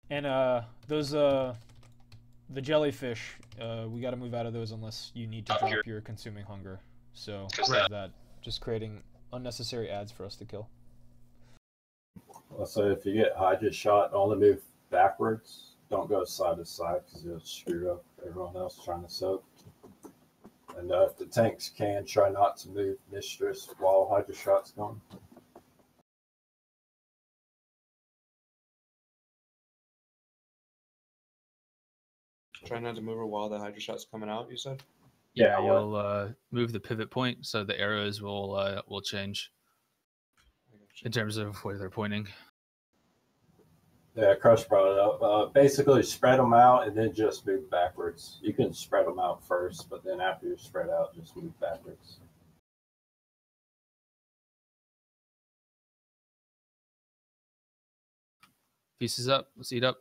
And those the jellyfish, we got to move out of those unless you need to drop your consuming hunger. So there's that, just creating unnecessary ads for us to kill. So if you get Hydra shot, only move backwards. Don't go side to side because you'll screw up everyone else trying to soak. And if the tanks can, try not to move Mistress while Hydra shot's going. Try not to move her while the Hydra shot's coming out, you said? Yeah, you'll move the pivot point so the arrows will change in terms of where they're pointing. Yeah, Crush brought it up. Basically, spread them out and then just move backwards. You can spread them out first, but then after you're spread out, just move backwards. Pieces up. Let's eat up.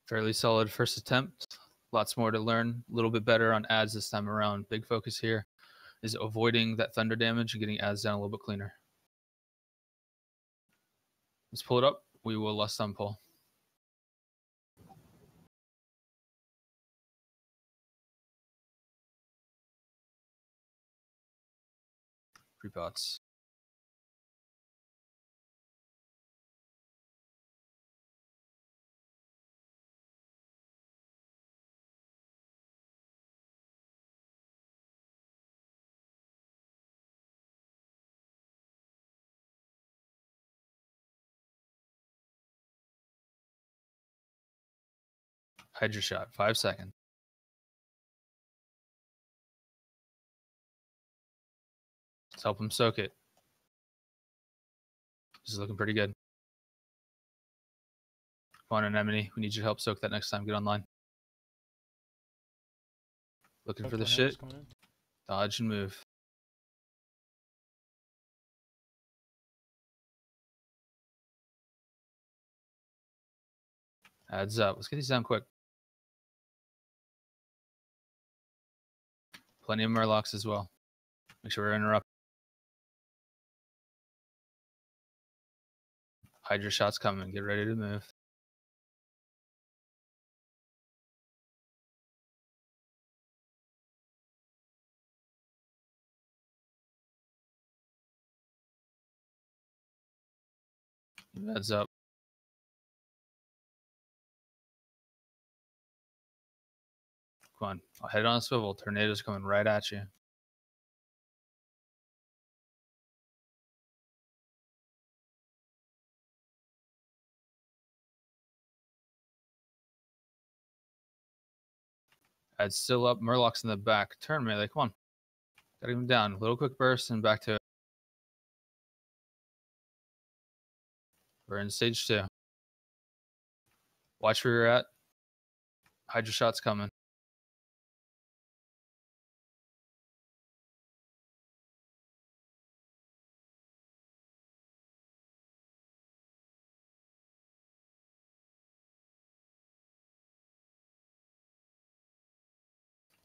Fairly solid first attempt. Lots more to learn. A little bit better on ads this time around. Big focus here is avoiding that thunder damage and getting ads down a little bit cleaner. Let's pull it up. We will less thumb pull. Pre-pots. Hydra shot, 5 seconds. Let's help him soak it. This is looking pretty good. Come on, Anemone. We need your help soak that next time. Get online. Looking for the shit. Dodge and move. Adds up. Let's get these down quick. Plenty of Murlocs as well. Make sure we're interrupted. Hydra shot's coming. Get ready to move. Heads up. Come on. I'll head on a swivel. Tornado's coming right at you. Ad's still up. Murloc's in the back. Turn melee. Come on. Got him down. Little quick burst and back to it. We're in stage 2. Watch where you're at. Hydra shot's coming.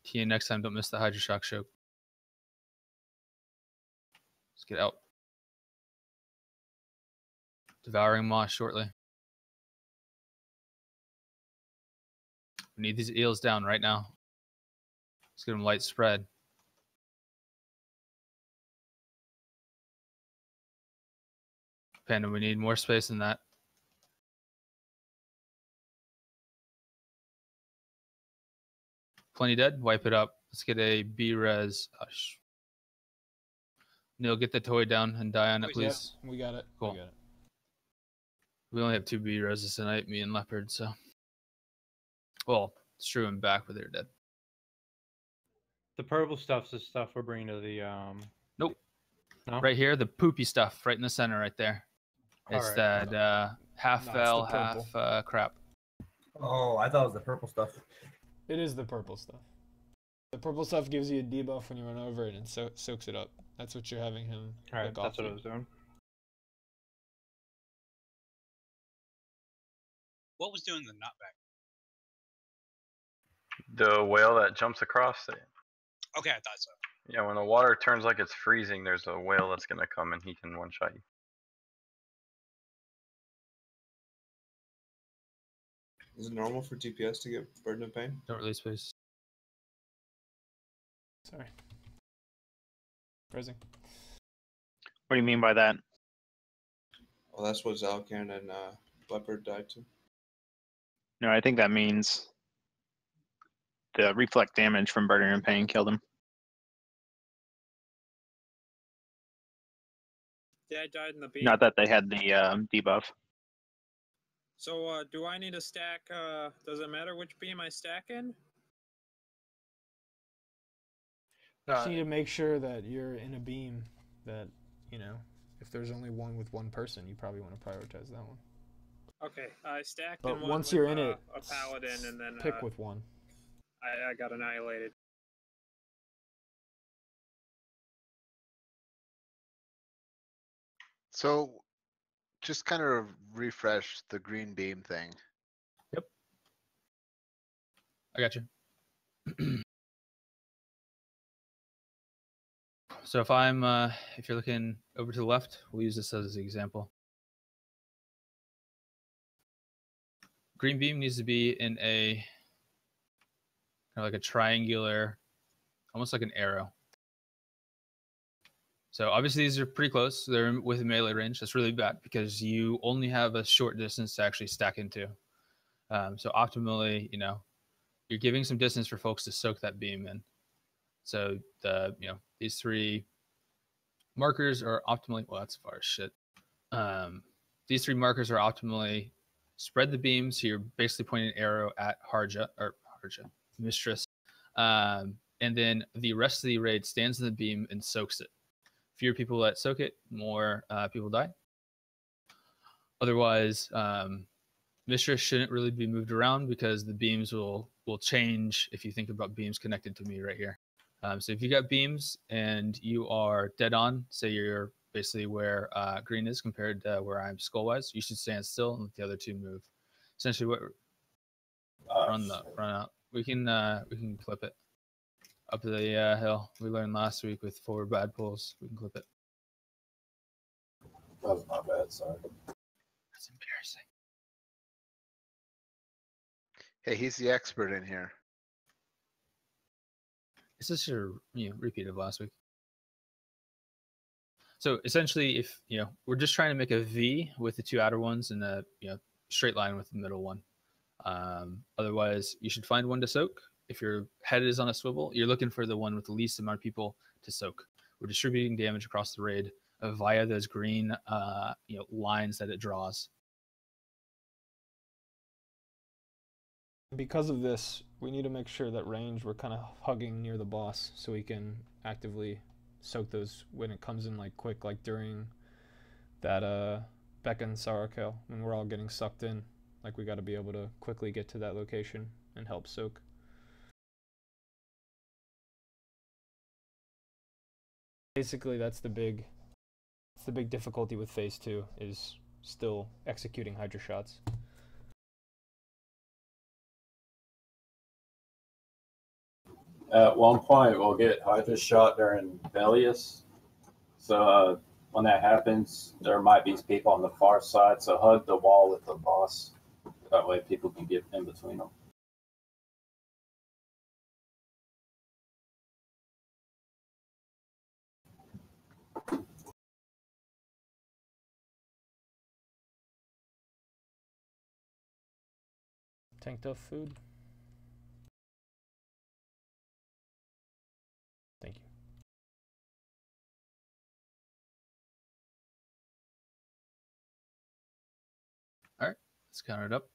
Key in next time, don't miss the Hydra Shock choke. Let's get out. Devouring Moss shortly. We need these eels down right now. Let's get them light spread. Panda, we need more space than that. Plenty dead. Wipe it up. Let's get a B-res. Neil, get the toy down and die on it, please. Yep, we got it. Cool. We got it. We only have 2 B-reses tonight, me and Leopard, so. Well, Shrew and back, but they're dead. The purple stuff's the stuff we're bringing to the Nope. No? Right here, the poopy stuff, right in the center, right there. It's Alright. that half No, it's the Vel, purple. half crap. Oh, I thought it was the purple stuff. It is the purple stuff. The purple stuff gives you a debuff when you run over it and soaks it up. That's what you're having him. Alright, lick off that's what you. I was doing. What was doing the knockback? The whale that jumps across it. Okay, I thought so. Yeah, when the water turns like it's freezing, there's a whale that's gonna come and he can one-shot you. Is it normal for DPS to get Burden of Pain? Don't release space. Sorry. Phrasing. What do you mean by that? Well, that's what Zalcan and Leopard died to. No, I think that means the reflect damage from Burden and Pain killed him. Yeah, I died in the beam. Not that they had the debuff. So, do I need to stack, does it matter which beam I stack in? Just need to make sure that you're in a beam that, you know, if there's only one with one person, you probably want to prioritize that one. Okay, I stacked But in one once with, you're in it, a paladin, and then pick with one. I got annihilated. So, just kind of refresh the green beam thing. I got you. So if I'm, if you're looking over to the left, we'll use this as an example. Green beam needs to be in a kind of like a triangular, almost like an arrow. So obviously these are pretty close. They're within melee range. That's really bad because you only have a short distance to actually stack into. So optimally, you know, you're giving some distance for folks to soak that beam in. So the, you know, these 3 markers are optimally, well, that's far as shit. These 3 markers are optimally spread the beam. So you're basically pointing an arrow at Mistress. And then the rest of the raid stands in the beam and soaks it. Fewer people that soak it, more people die. Otherwise, Mistress shouldn't really be moved around because the beams will change if you think about beams connected to me right here. So if you got beams and you are dead on, say you're basically where green is compared to where I'm skull-wise, you should stand still and let the other 2 move. Essentially, what run out. We can clip it up the hill. We learned last week with 4 bad pulls. We can clip it. That was my bad, sorry. That's embarrassing. Hey, he's the expert in here. This is your repeat of last week. So essentially, if we're just trying to make a V with the 2 outer ones and a straight line with the middle one. Otherwise, you should find one to soak. If your head is on a swivel, you're looking for the one with the least amount of people to soak. We're distributing damage across the raid via those green lines that it draws. Because of this, we need to make sure that range we're kind of hugging near the boss so we can actively soak those when it comes in like quick, like during that Beck and Sarakel when we're all getting sucked in. Like we got to be able to quickly get to that location and help soak. Basically, that's the big difficulty with phase 2 is still executing Hydra shots. At one point, we'll get Hydra shot during Velius. So when that happens, there might be people on the far side. So hug the wall with the boss. That way people can get in between them. Tanked up food. Thank you. All right, let's count it up.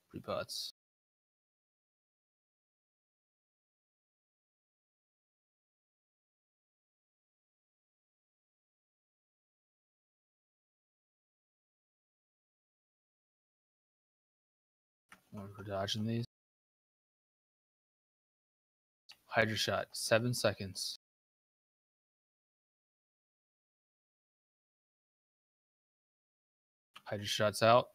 Pre-pots. We're dodging these. Hydra shot, 7 seconds. Hydra shots out.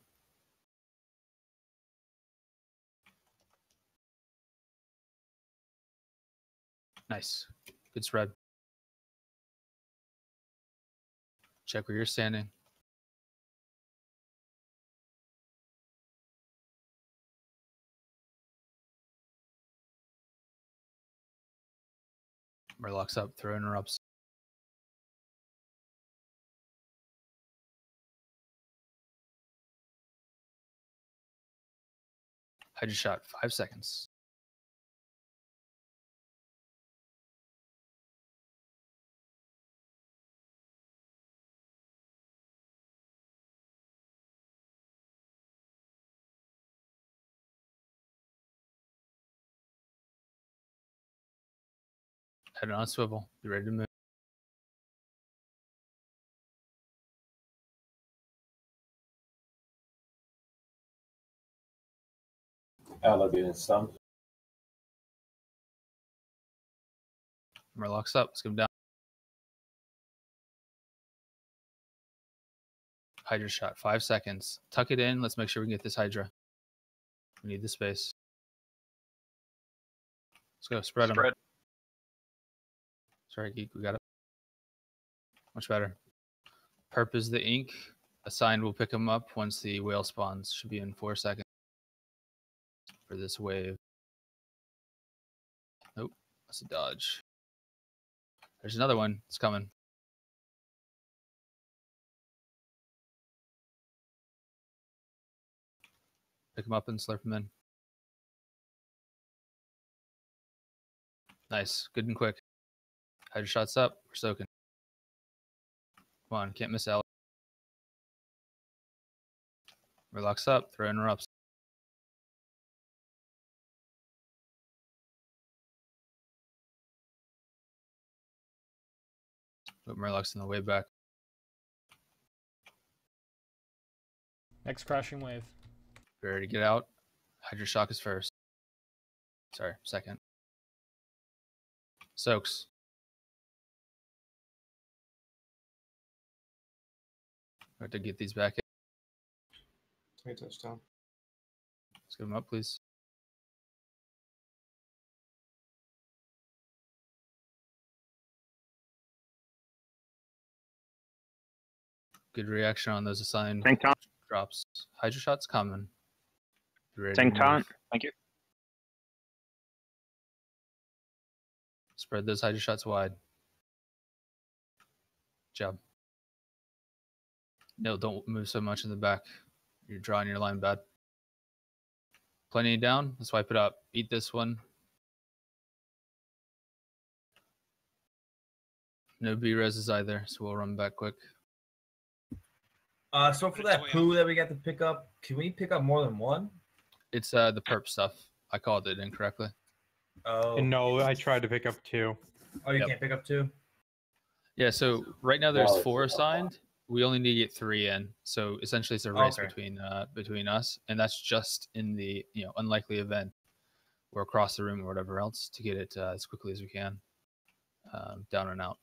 Nice. Good spread. Check where you're standing. Murlocks up, throw interrupts. Hydra shot, 5 seconds. Head on a swivel. Be ready to move. Alligator stun. Murlocks up. Let's go down. Hydra shot, 5 seconds. Tuck it in. Let's make sure we can get this Hydra. We need the space. Let's go. Spread them. Sorry, Geek. We got it. Much better. Perp is the ink. Assigned will pick them up once the whale spawns. Should be in 4 seconds for this wave. Nope. That's a dodge. There's another one. It's coming. Pick them up and slurp them in. Nice. Good and quick. Hydra shots up. We're soaking. Come on. Can't miss Alex. Relax up. Throw interrupts. Put Murloc's on the way back. Next crashing wave. Ready to get out. Hydra shock is first. Sorry, second. Soaks. We have to get these back in. Hey, touchdown. Let's get them up, please. Good reaction on those assigned drops. Hydra shot's coming. Tank taunt. Thank you. Spread those Hydra shots wide. Job. No, don't move so much in the back. You're drawing your line bad. Plenty down. Let's wipe it up. Eat this one. No B-reses either, so we'll run back quick. So for that poo that we got to pick up, can we pick up more than one? It's the perp stuff. I called it incorrectly. Oh. And no, I tried to pick up 2. Oh, you can't pick up 2? Yeah, so right now there's 4 assigned. we only need to get 3 in, so essentially it's a race Okay. between us, and that's just in the unlikely event we're across the room or whatever else to get it as quickly as we can down and out.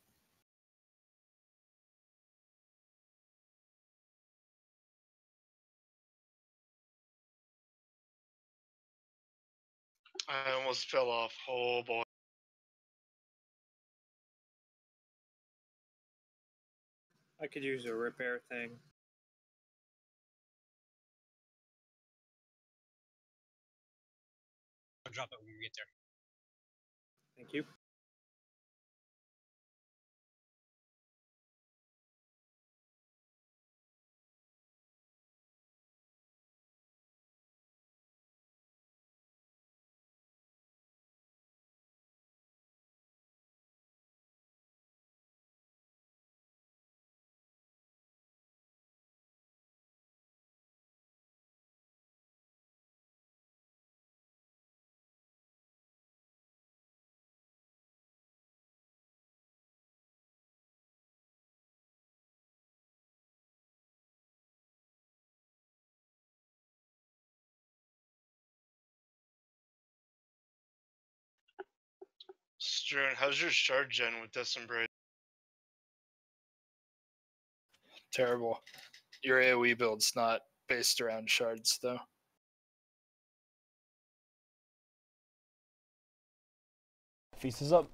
I almost fell off. Oh boy. I could use a repair thing. I'll drop it when we get there. Thank you. Struan, how's your shard gen with this embrace? Terrible. Your AoE build's not based around shards, though. Feast is up.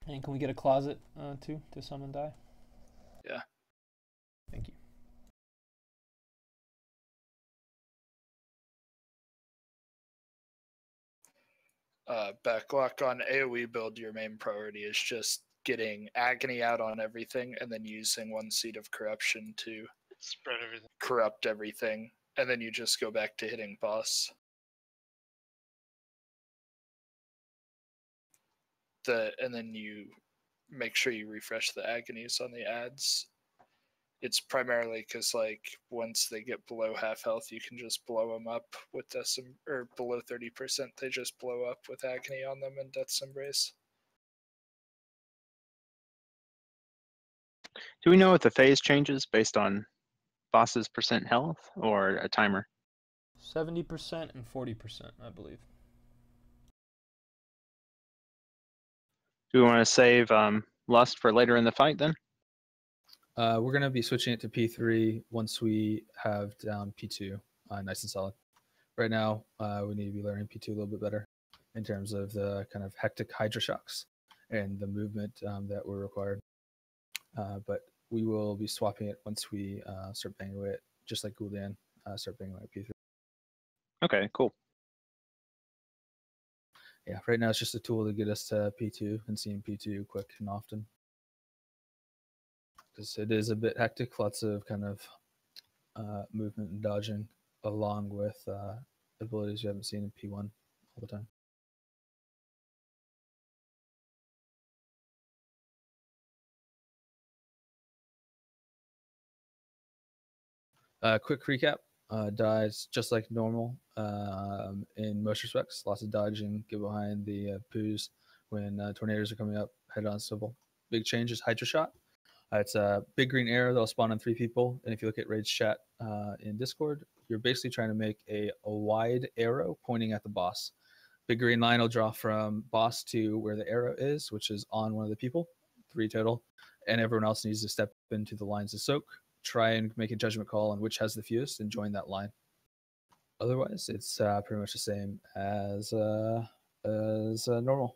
And can we get a closet too to summon die? Yeah. Thank you. Backlock on AoE build, your main priority is just getting Agony out on everything and then using 1 seed of corruption to Spread everything. corrupt everything, and then you just go back to hitting boss. And then you make sure you refresh the agonies on the ads. It's primarily because, like, once they get below half health, you can just blow them up with or below 30%, they just blow up with agony on them and Death's Embrace. Do we know if the phase changes based on boss's percent health or a timer? 70% and 40%, I believe. Do we want to save Lust for later in the fight then? We're going to be switching it to P3 once we have down P2 nice and solid. Right now, we need to be learning P2 a little bit better in terms of the kind of hectic Hydra shocks and the movement that were required. But we will be swapping it once we start banging away it, just like Gul'dan start banging away at P3. Okay, cool. Yeah, right now it's just a tool to get us to P2 and seeing P2 quick and often. Because it is a bit hectic, lots of kind of movement and dodging, along with abilities you haven't seen in P1 all the time. Quick recap. Dies just like normal in most respects. Lots of dodging, get behind the poos when tornadoes are coming up, head on swivel. Big change is Hydra Shot. It's a big green arrow that'll spawn on 3 people. And if you look at Raid's chat in Discord, you're basically trying to make a wide arrow pointing at the boss. Big green line will draw from boss to where the arrow is, which is on one of the people, 3 total. And everyone else needs to step into the lines to soak. Try and make a judgment call on which has the fewest and join that line. Otherwise, it's pretty much the same as normal.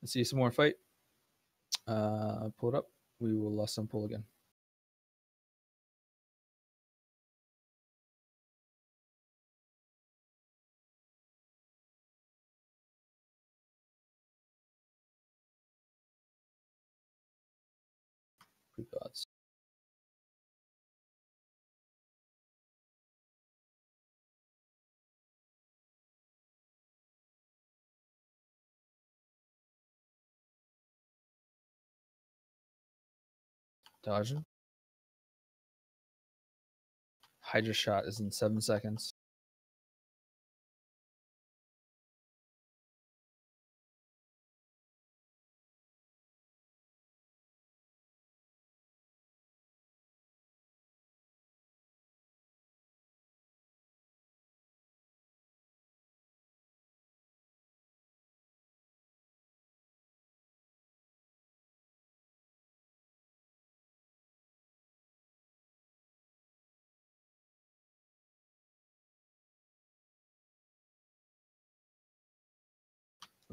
Let's see some more fight. Pull it up. We will lost some pull again. Good gods. Dodging. Hydra Shot is in 7 seconds.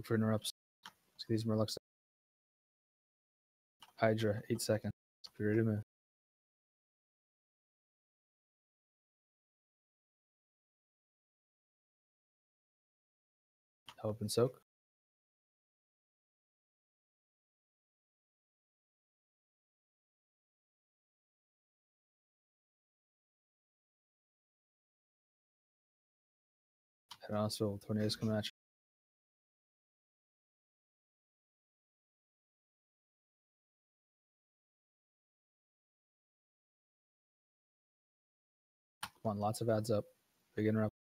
Look for interrupts. Let's get these Murlocs. Hydra, 8 seconds. Be ready to move. Help and soak. Head on swivel. Tornadoes coming at you. Come on, lots of ads up. Big interrupt.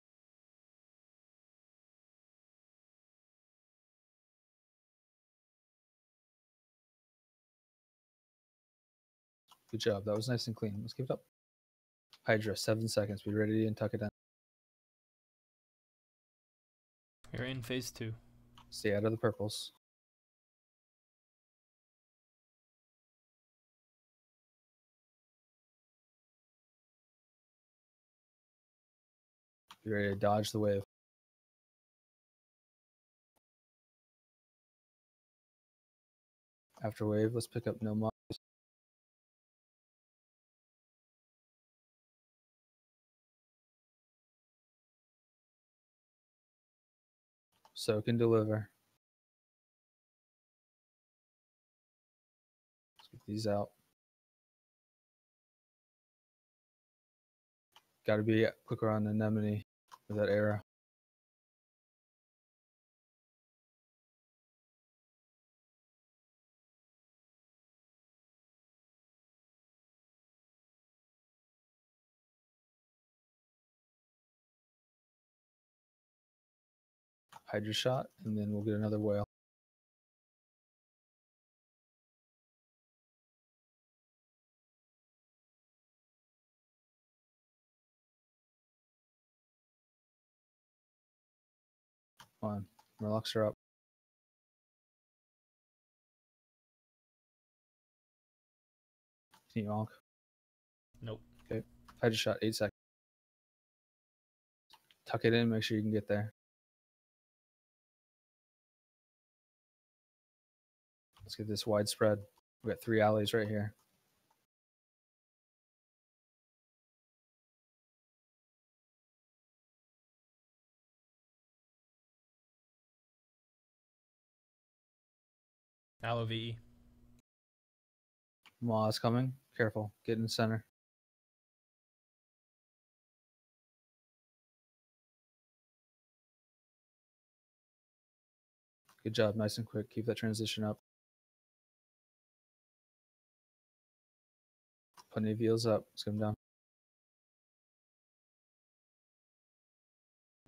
Good job. That was nice and clean. Let's keep it up. Hydra, 7 seconds. Be ready and tuck it down. You're in phase 2. Stay out of the purples. Be ready to dodge the wave. After wave, let's pick up no mobs. Soak and deliver. Let's get these out. Got to be quicker on anemone with that arrow. Hydra shot, and then we'll get another whale. Come on, Murlocs are up. Can you honk? Nope. Okay. Hydra shot, 8 seconds. Tuck it in, make sure you can get there. Let's get this widespread. We got 3 alleys right here. Allo VE. Maw's coming. Careful. Get in the center. Good job. Nice and quick. Keep that transition up. Plenty of heals up. Let's get them down.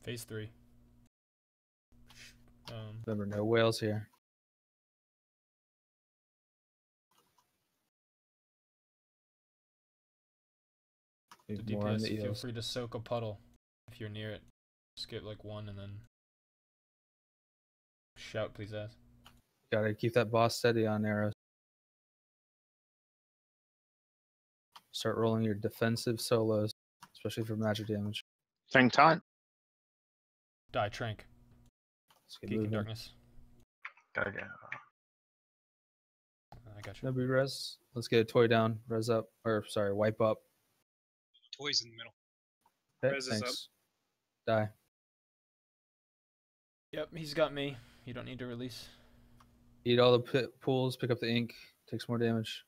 Phase 3. Remember, no whales here. The Need more on DPS, the feel eels. free to soak a puddle if you're near it. Just get like 1 and then shout, please ask. Gotta keep that boss steady on arrows. Start rolling your defensive solos, especially for magic damage. Fang taunt. Die Trank. Let's get Geek in moving. Darkness. Gotta go. I got you. Nobody res. Let's get a toy down. Res up. Or, sorry, wipe up. Toys in the middle. Okay, Res is up. thanks. Die. Yep, he's got me. You don't need to release. Eat all the pools, pick up the ink. Takes more damage.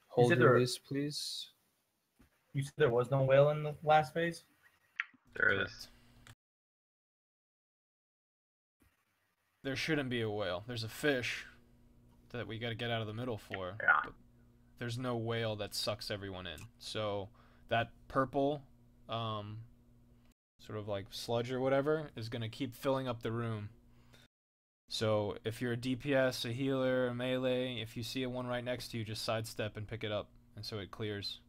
Hold said your there- release, please. You said there was no whale in the last phase? There is. There shouldn't be a whale. There's a fish that we got to get out of the middle for. Yeah. But there's no whale that sucks everyone in. So that purple, sort of like sludge or whatever, is going to keep filling up the room. So if you're a DPS, a healer, a melee, if you see a one right next to you, just sidestep and pick it up, and so it clears.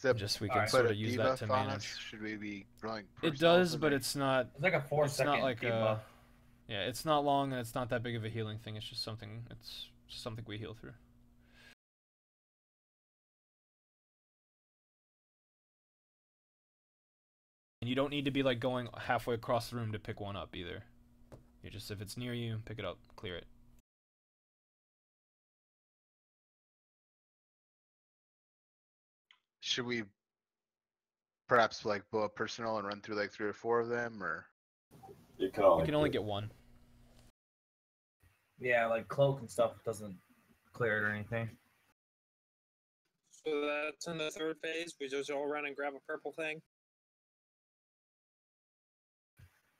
that Just we can put sort a of use that to debuff on manage. us? Should we be throwing It personals does, in but there? it's not. It's like a 4 It's not second like debuff. yeah, it's not long and it's not that big of a healing thing. It's just something. It's just something we heal through. And you don't need to be like going halfway across the room to pick one up either. You just, if it's near you, pick it up, clear it. Should we perhaps like blow up personal and run through like 3 or 4 of them, or? You can You can only get one. Yeah, like cloak and stuff doesn't clear it or anything. So that's in the third phase. We just all run and grab a purple thing.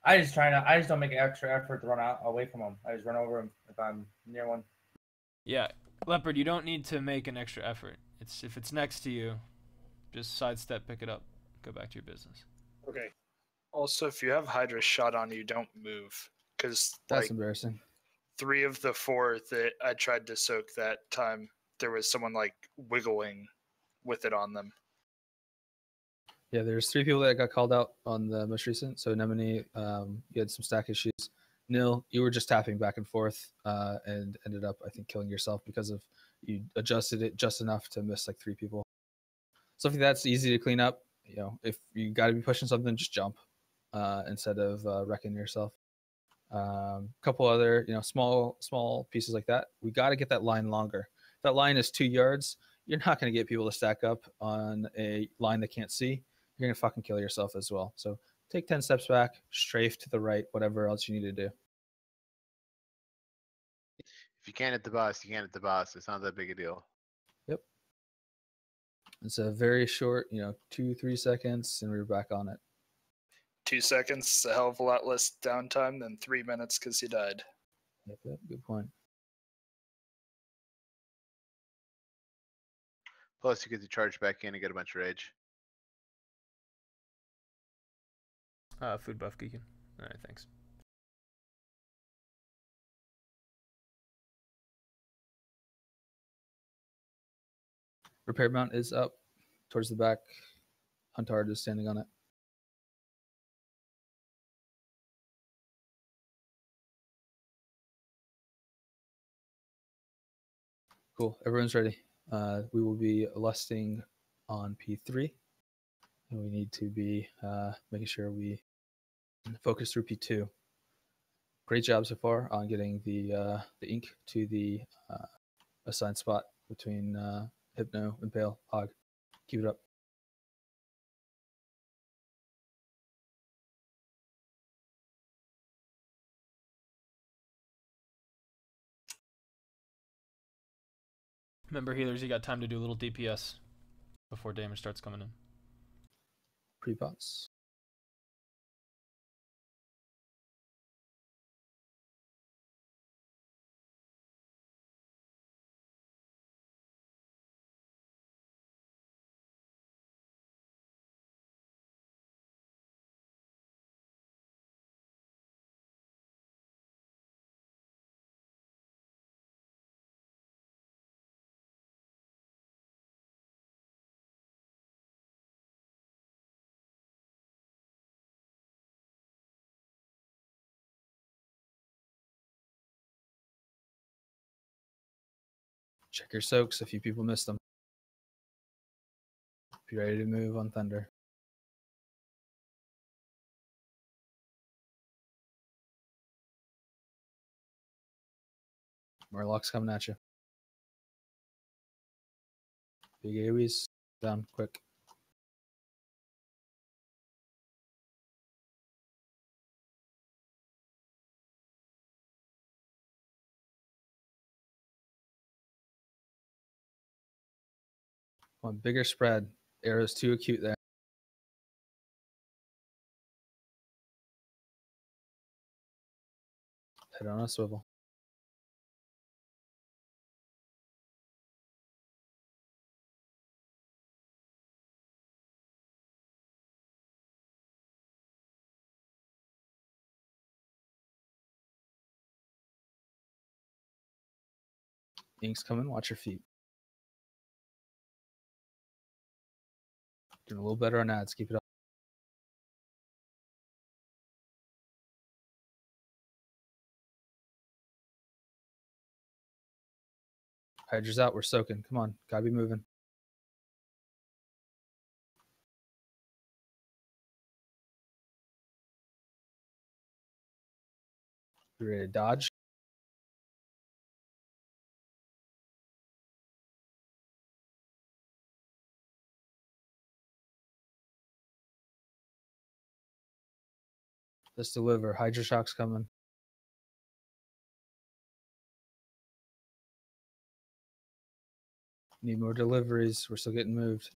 I just don't make an extra effort to run out away from them. I just run over them if I'm near one. Yeah, Leopard, you don't need to make an extra effort. It's if it's next to you, just sidestep, pick it up, go back to your business. Okay. Also, if you have Hydra shot on you, don't move. Because That's like embarrassing. 3 of the 4 that I tried to soak that time, there was someone like wiggling with it on them. Yeah, there's 3 people that got called out on the most recent. So Nemini, you had some stack issues. Nil, you were just tapping back and forth and ended up, I think, killing yourself because of you adjusted it just enough to miss like 3 people. Something that's easy to clean up. You know, if you got to be pushing something, just jump instead of wrecking yourself. Couple other, small pieces like that. We got to get that line longer. If that line is 2 yards, you're not going to get people to stack up on a line they can't see. You're going to fucking kill yourself as well. So take 10 steps back, strafe to the right, whatever else you need to do. If you can't hit the boss, you can't hit the boss. It's not that big a deal. Yep. It's a very short, 2-3 seconds, and we're back on it. 2 seconds is a hell of a lot less downtime than 3 minutes because you died. Yep, good point. Plus, you get to charge back in and get a bunch of rage. Food buff, Geekin. Alright, thanks. Repair mount is up towards the back. Huntard is standing on it. Cool. Everyone's ready. We will be lusting on P3. And we need to be making sure we focus through P2. Great job so far on getting the ink to the assigned spot between Hypno, Impale, Hog. Keep it up. Remember, healers, you got time to do a little DPS before damage starts coming in. Pre-pots. Check your soaks. A few people missed them. Be ready to move on Thunder. Murloc's coming at you. Big AoEs. Down quick. One bigger spread. Arrow's too acute there. Head on a swivel. Ink's coming. Watch your feet. Doing a little better on ads. Keep it up. Hydra's out. We're soaking. Come on. Gotta be moving. You ready to dodge? Let's deliver. Hydra Shock's coming. Need more deliveries. We're still getting moved.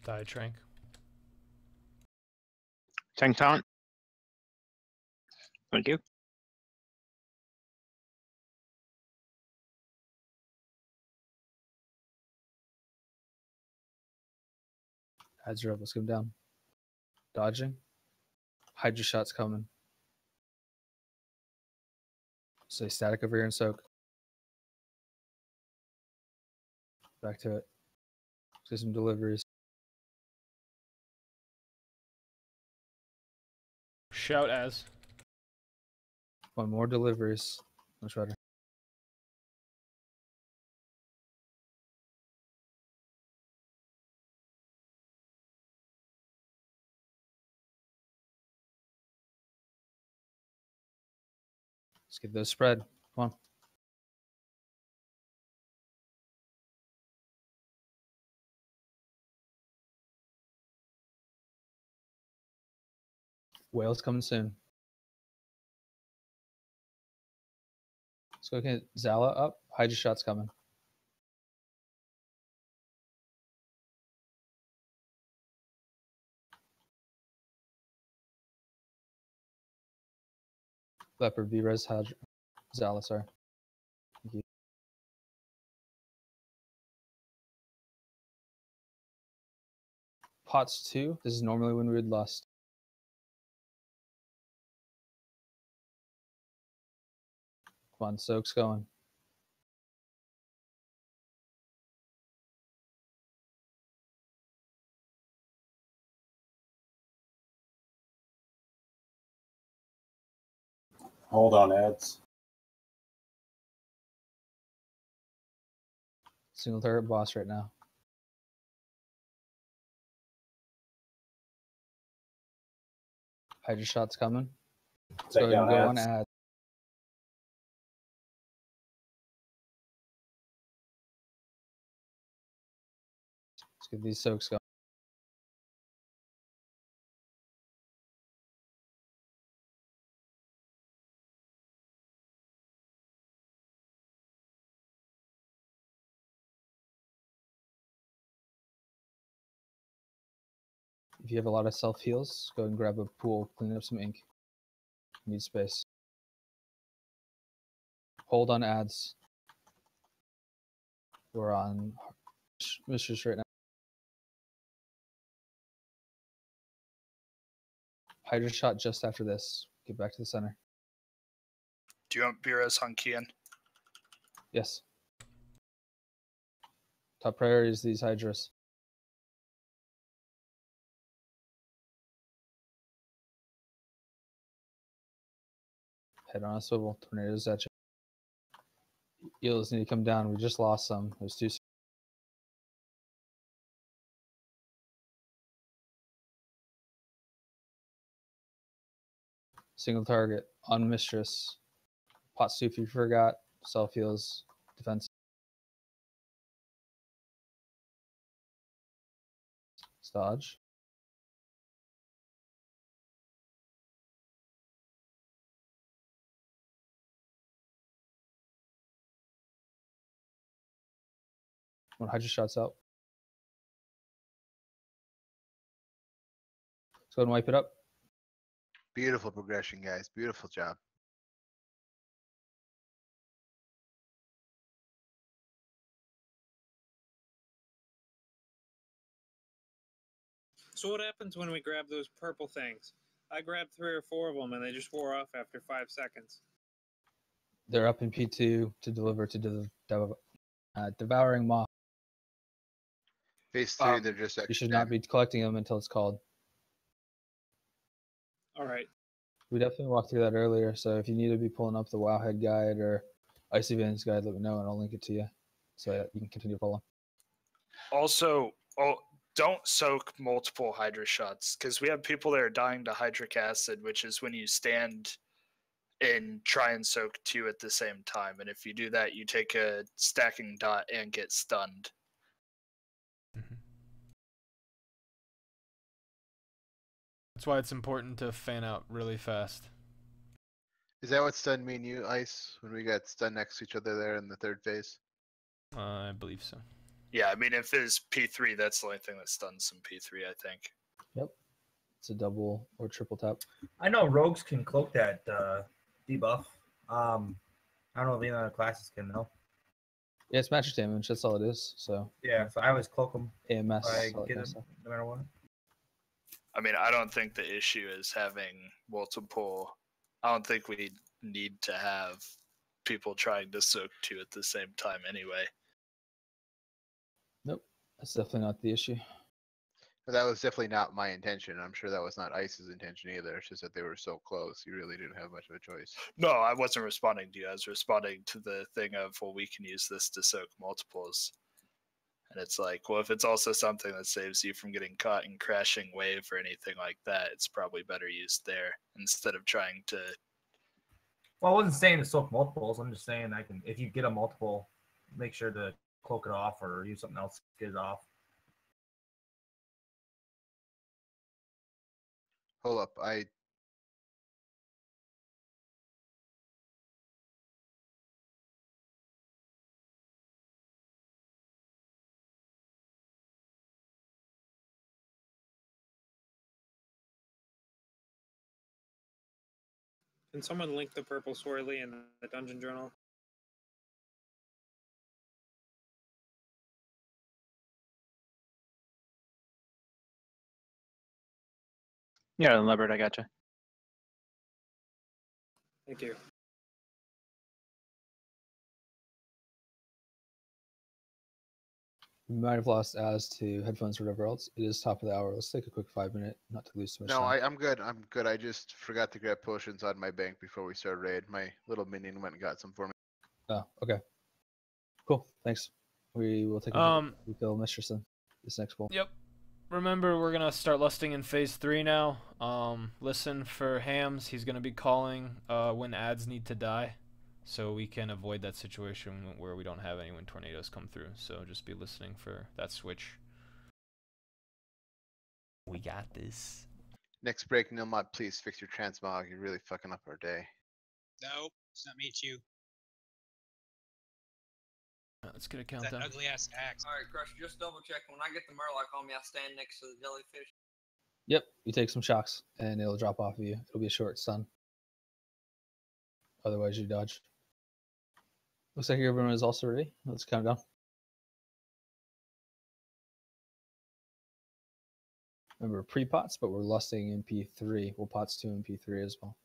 Die Trank. Tank taunt. Thank you. Ads are up. Let's come down. Dodging. Hydra Shot's coming. Stay static over here and soak. Back to it. See some deliveries. Shout as. One more deliveries. Much better. Let's get those spread. Come on. Whale's coming soon. Let's go get Zala up. Hydra Shot's coming. Leopard, V-Res, Hydra. Zala, sorry. Thank you. Pots 2. This is normally when we would lust. Come on, soak's going. Hold on, ads. Single target boss right now. Hydra Shot's coming. Let's go ahead and go on ad. Let's get these soaks going. If you have a lot of self heals, go and grab a pool, clean up some ink. Need space. Hold on ads. We're on Mistress right now. Hydra Shot just after this. Get back to the center. Do you want Virus on Kian? Yes. Top priority is these Hydras. Head on a swivel. Tornadoes at you. Eels need to come down. We just lost some. There's 2. Single target on Mistress. Pot soup if you forgot. Self heals. Defense. Dodge. When Hydra Shot's out. Let's go ahead and wipe it up. Beautiful progression, guys. Beautiful job. So what happens when we grab those purple things? I grabbed 3 or 4 of them and they just wore off after 5 seconds. They're up in P2 to deliver to Devouring Moth. Phase 3, they're just You extra should not be collecting them until it's called. All right. We definitely walked through that earlier, so if you need to be pulling up the Wowhead guide or Icy Veins guide, let me know and I'll link it to you so that you can continue to follow. Also, don't soak multiple Hydra shots because we have people that are dying to hydric acid, which is when you stand and try and soak 2 at the same time. And if you do that, you take a stacking dot and get stunned. That's why it's important to fan out really fast. Is that what stunned me and you, Ice, when we got stunned next to each other there in the 3rd phase? I believe so. Yeah, I mean, if it's P3, that's the only thing that stuns some P3, I think. Yep. It's a double or triple tap. I know rogues can cloak that debuff. I don't know if any other classes can though. Yeah, it's magic damage. That's all it is. So Yeah, so I always cloak them. AMS. I all that get kind of them stuff. no matter what. I mean, I don't think the issue is having multiple. I don't think we need to have people trying to soak 2 at the same time anyway. Nope. That's definitely not the issue. But that was definitely not my intention. I'm sure that was not Ice's intention either. It's just that they were so close. You really didn't have much of a choice. No, I wasn't responding to you. I was responding to the thing of, well, we can use this to soak multiples. And it's like, well, if it's also something that saves you from getting caught in crashing wave or anything like that, it's probably better used there instead of trying to. Well, I wasn't saying to soak multiples. I'm just saying if you get a multiple, make sure to cloak it off or use something else to get it off. Hold up, Can someone link the purple swirly in the dungeon journal? Yeah, Leopard, I gotcha. Thank you. You might have lost as to headphones or whatever else. It is top of the hour. Let's take a quick 5-minute, not to lose too much No, time. I'm good. I'm good. I just forgot to grab potions out of my bank before we started raid. My little minion went and got some for me. Oh, okay. Cool. Thanks. We will take a refill Mistress then this next poll. Yep. Remember, we're gonna start lusting in phase 3 now. Listen for hams. He's gonna be calling when ads need to die, so we can avoid that situation where we don't have any when tornadoes come through. So just be listening for that switch. We got this. Next break, Nilmot, please fix your transmog. You're really fucking up our day. Nope, it's not me, it's you. Let's get a That countdown. ugly ass axe. All right, Crush, just double check. When I get the Murloc on me, I stand next to the jellyfish. Yep. You take some shocks and it'll drop off of you. It'll be a short stun. Otherwise, you dodge. Looks like everyone is also ready. Let's count down. Remember, pre-pots, but we're lusting in P3. Well, pots 2 and P3 as well.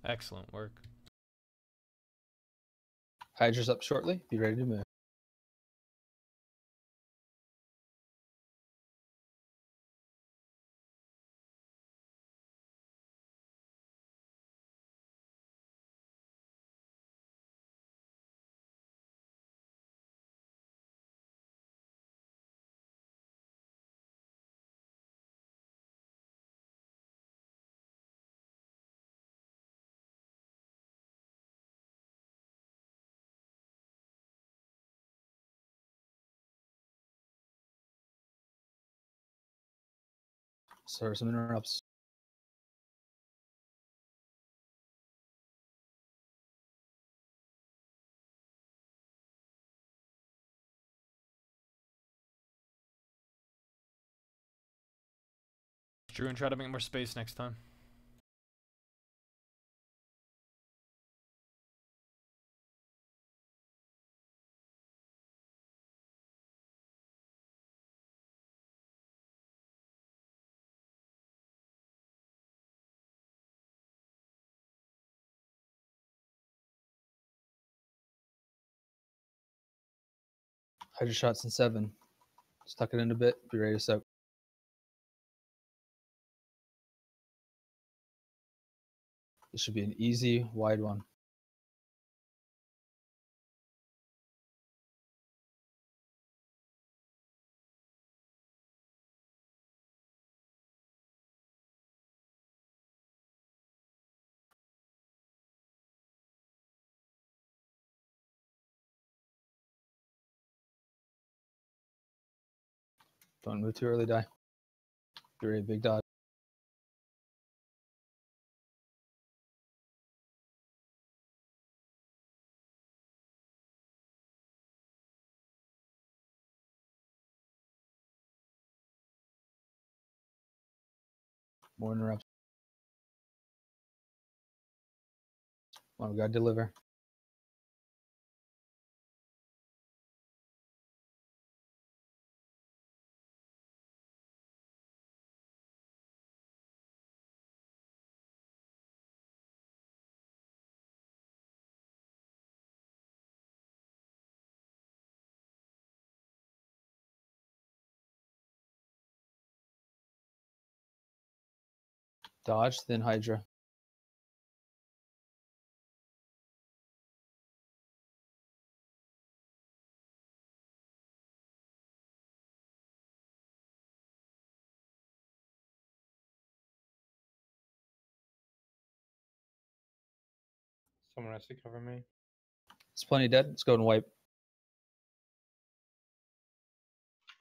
Excellent work. Hydra's up shortly. Be ready to move. Sorry, some interrupts. Drew, and try to make more space next time. Hydra shots in 7. Just tuck it in a bit. Be ready to soak. This should be an easy, wide one. Don't move too early, die. Be ready, big dodge. More interrupts. Come on, we gotta deliver. Dodge, then Hydra. Someone has to cover me. It's plenty dead. Let's go and wipe.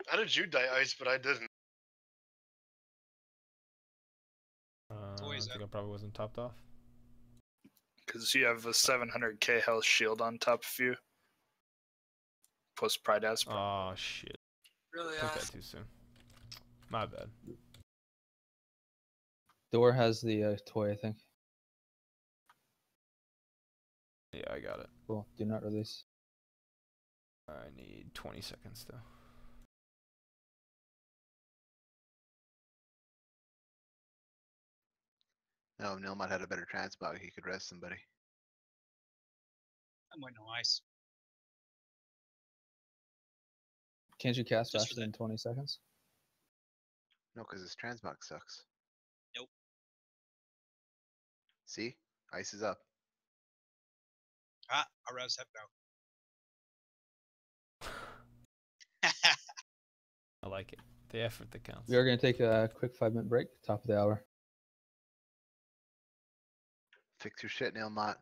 How did you die, Ice, but I didn't? I think I probably wasn't topped off. Because you have a 700k health shield on top of you. Plus Pride Asp. Oh, shit. Really Took that too soon. My bad. Door has the toy, I think. Yeah, I got it. Cool. Do not release. I need 20 seconds still. No, Nilmot had a better transmog. He could rest somebody. I'm waiting on Ice. Can't you cast Just for faster than 20 seconds? No, because his transmog sucks. Nope. See? Ice is up. Ah, I res have now. I like it. The effort that counts. We are going to take a quick 5-minute break, top of the hour. Fix your shit, Nilmot.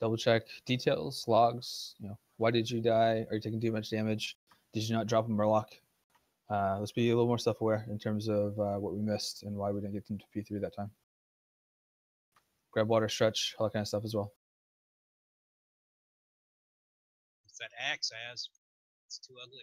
Double check details, logs. Why did you die? Are you taking too much damage? Did you not drop a Murloc? Let's be a little more self-aware in terms of what we missed and why we didn't get them to P3 that time. Grab water, stretch, all that kind of stuff as well. It's that axe has. It's too ugly.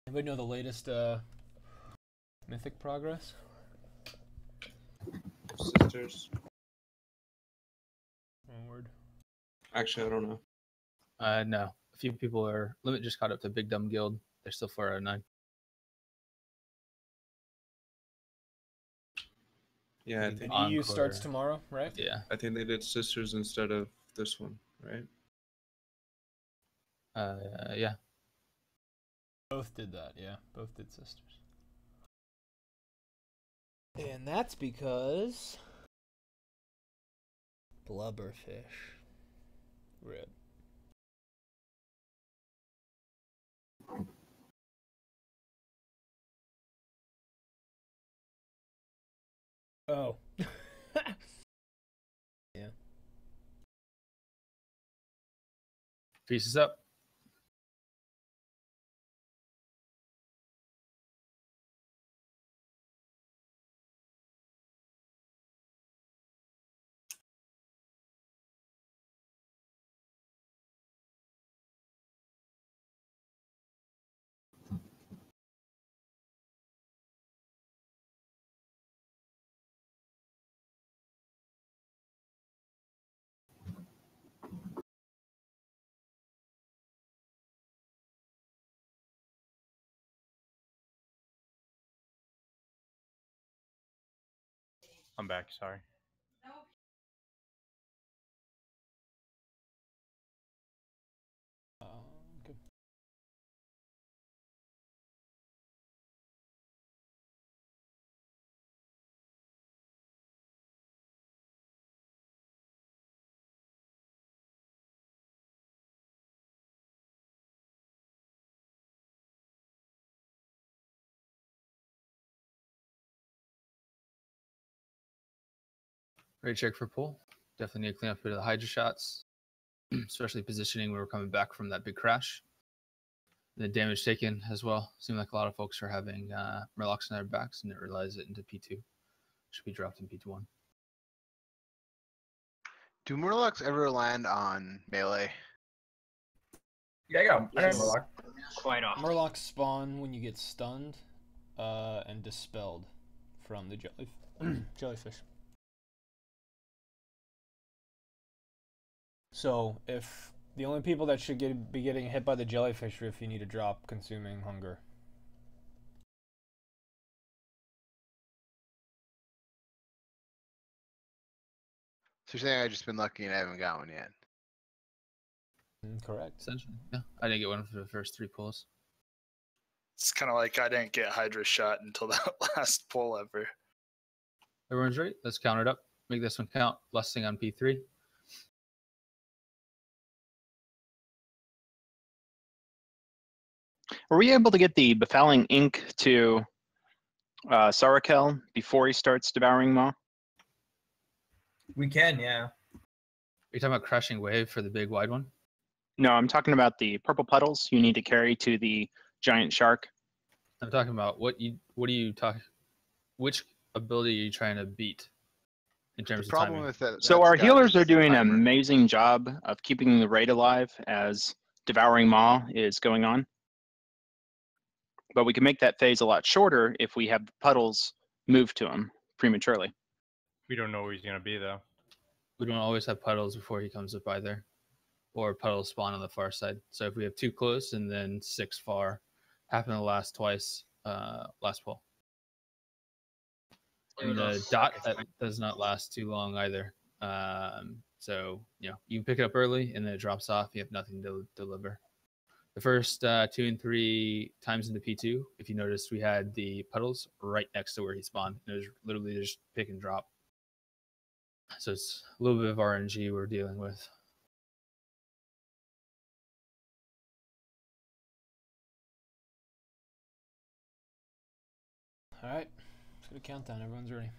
Anybody know the latest Mythic progress? Sisters. Onward. Actually, I don't know. No. A few people are. Limit just caught up to Big Dumb Guild. They're still 4 out of 9. Yeah, I And think EU starts tomorrow, right? Yeah. I think they did Sisters instead of this one, right? Yeah. Both did that, yeah. Both did Sisters. And that's because blubberfish. Rip. Oh. Yeah. Pieces up. I'm back. Sorry. Okay. Ready to check for pull. Definitely need to clean up a bit of the Hydra shots, especially positioning when we're coming back from that big crash. The damage taken as well. Seemed like a lot of folks are having Murlocs on their backs and didn't realize it into P2. Should be dropped in P1. Do Murlocs ever land on melee? Yeah, I got Yes. Murloc. Quite often. Murlocs spawn when you get stunned and dispelled from the jellyfish. So if the only people that should be getting hit by the jellyfish are if you need to drop consuming hunger. So you're saying I've just been lucky and I haven't got one yet? Correct. Essentially, yeah. I didn't get one for the first 3 pulls. It's kind of like I didn't get Hydra shot until that last pull ever. Everyone's ready? Let's count it up. Make this one count. Lusting on P3. Were we able to get the befouling ink to Sarakel before he starts devouring Maw? We can, yeah. Are you talking about Crashing Wave for the big wide one? No, I'm talking about the purple puddles you need to carry to the giant shark. I'm talking about what are you talking? Which ability are you trying to beat in terms The of problem timing? with that. So our healers are doing an amazing job of keeping the raid alive as devouring Maw is going on. But we can make that phase a lot shorter if we have the puddles move to him prematurely. We don't know where he's gonna be though. We don't always have puddles before he comes up either, or puddles spawn on the far side. So if we have 2 close and then 6 far, happened the last twice, last pull. And the dot that does not last too long either. So you can pick it up early and then it drops off. You have nothing to deliver. The first 2 and 3 times into P2, if you noticed, we had the puddles right next to where he spawned. It was literally just pick and drop. So it's a little bit of RNG we're dealing with. All right, let's get a countdown. Everyone's ready.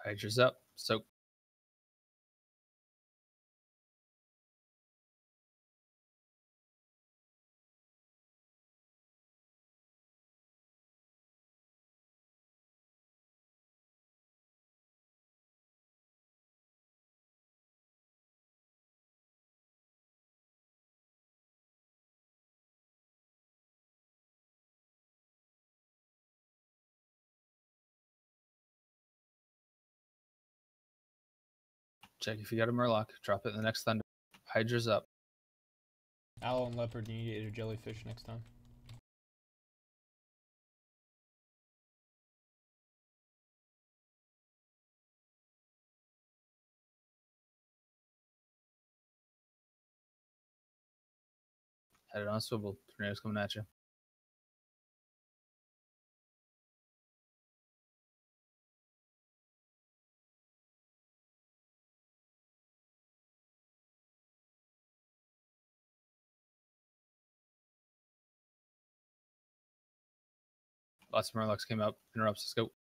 Hydra's up. Soak. Check if you got a Murloc. Drop it in the next Thunder. Hydra's up. Owl and Leopard, you need to eat a jellyfish next time. Head it on swivel. Tornado's coming at you. Lots of Murlocs came up. Interrupts. Let's go.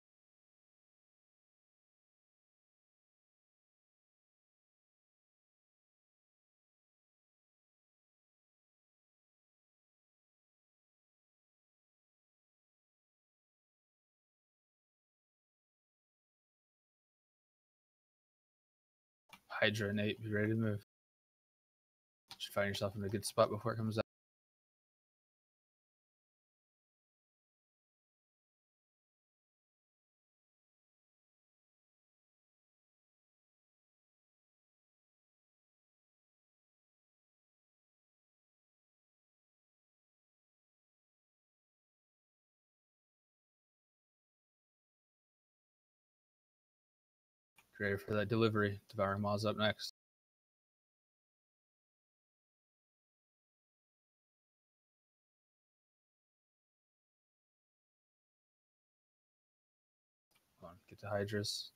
Hydra and 8. Be ready to move. Should find yourself in a good spot before it comes out. Get ready for that delivery. Devouring Maw's up next. Come on, get to Hydras.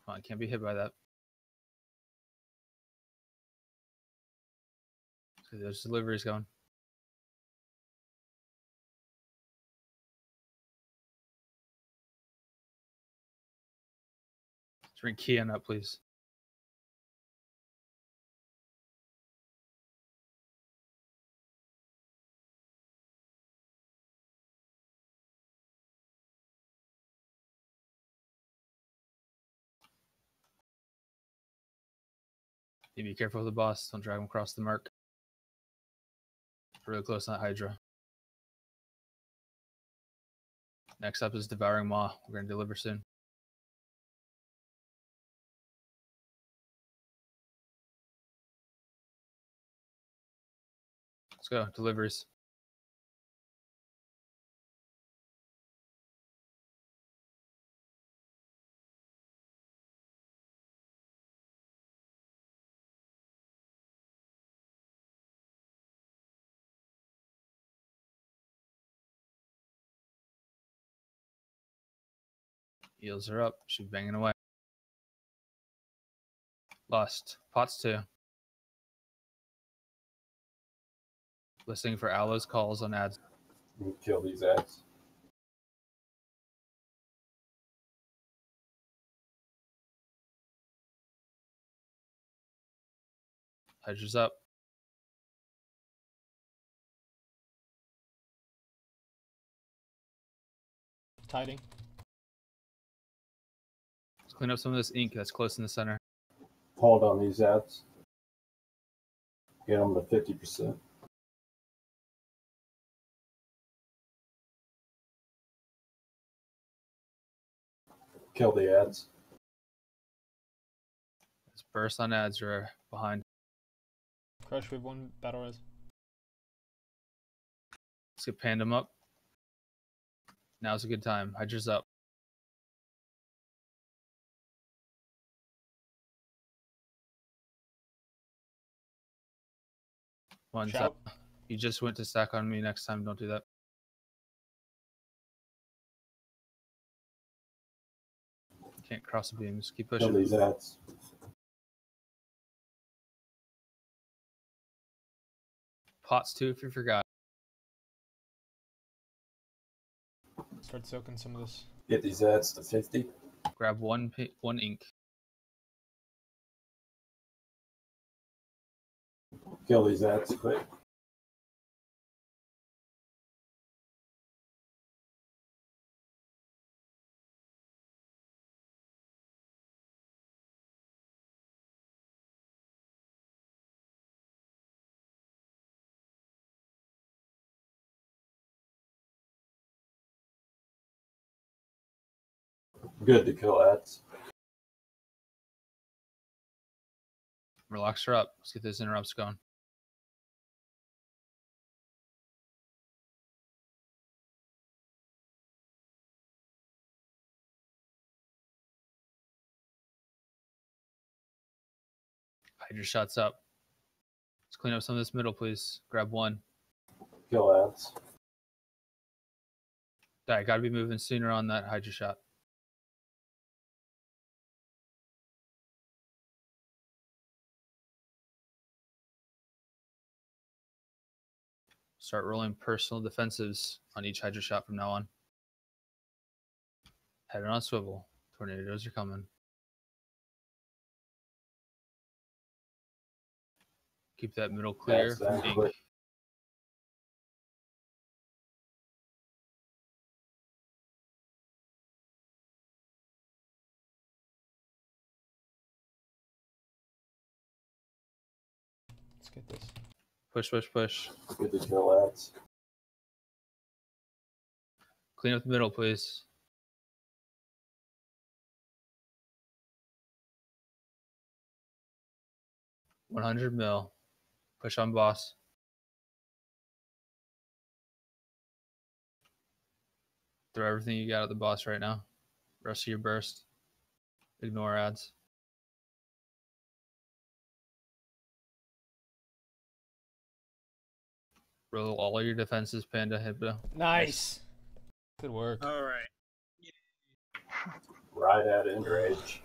Come on, can't be hit by that. So there's deliveries going. Let's bring Kian up, please. You be careful with the boss. Don't drag him across the mark. Really close on that Hydra. Next up is Devouring Maw. We're going to deliver soon. Let's go. Deliveries. Eels are up. She's banging away. Lost. Pots 2. Listening for Aloe's calls on ads. Kill these ads. Hydra's up. Tiding. Let's clean up some of this ink that's close in the center. Hold on these ads. Get them to 50%. Kill the ads. This burst on ads are behind. Crush, we have 1 battle res. Let's get Pandem up. Now's a good time. Hydra's up. One's Shout. up. You just went to stack on me. Next time, don't do that. Can't cross the beams. Keep Kill pushing. these ads. Pots too, if you forgot. Start soaking some of this. Get these ads to 50. Grab one ink. Kill these ads quick. Good to kill ads. Relax her up. Let's get those interrupts going. Hydra shots up. Let's clean up some of this middle, please. Grab one. Kill ads. Die. Gotta be moving sooner on that Hydra shot. Start rolling personal defensives on each Hydra shot from now on. Head on swivel. Tornadoes are coming. Keep that middle clear. That's Ink. quick. Let's get this. Push, push, push. Good to kill ads. Clean up the middle, please. $100 mil. Push on boss. Throw everything you got at the boss right now. Rest of your burst. Ignore ads. Roll all your defenses, Panda Hippo. Nice. Good work. All right. Right at enrage.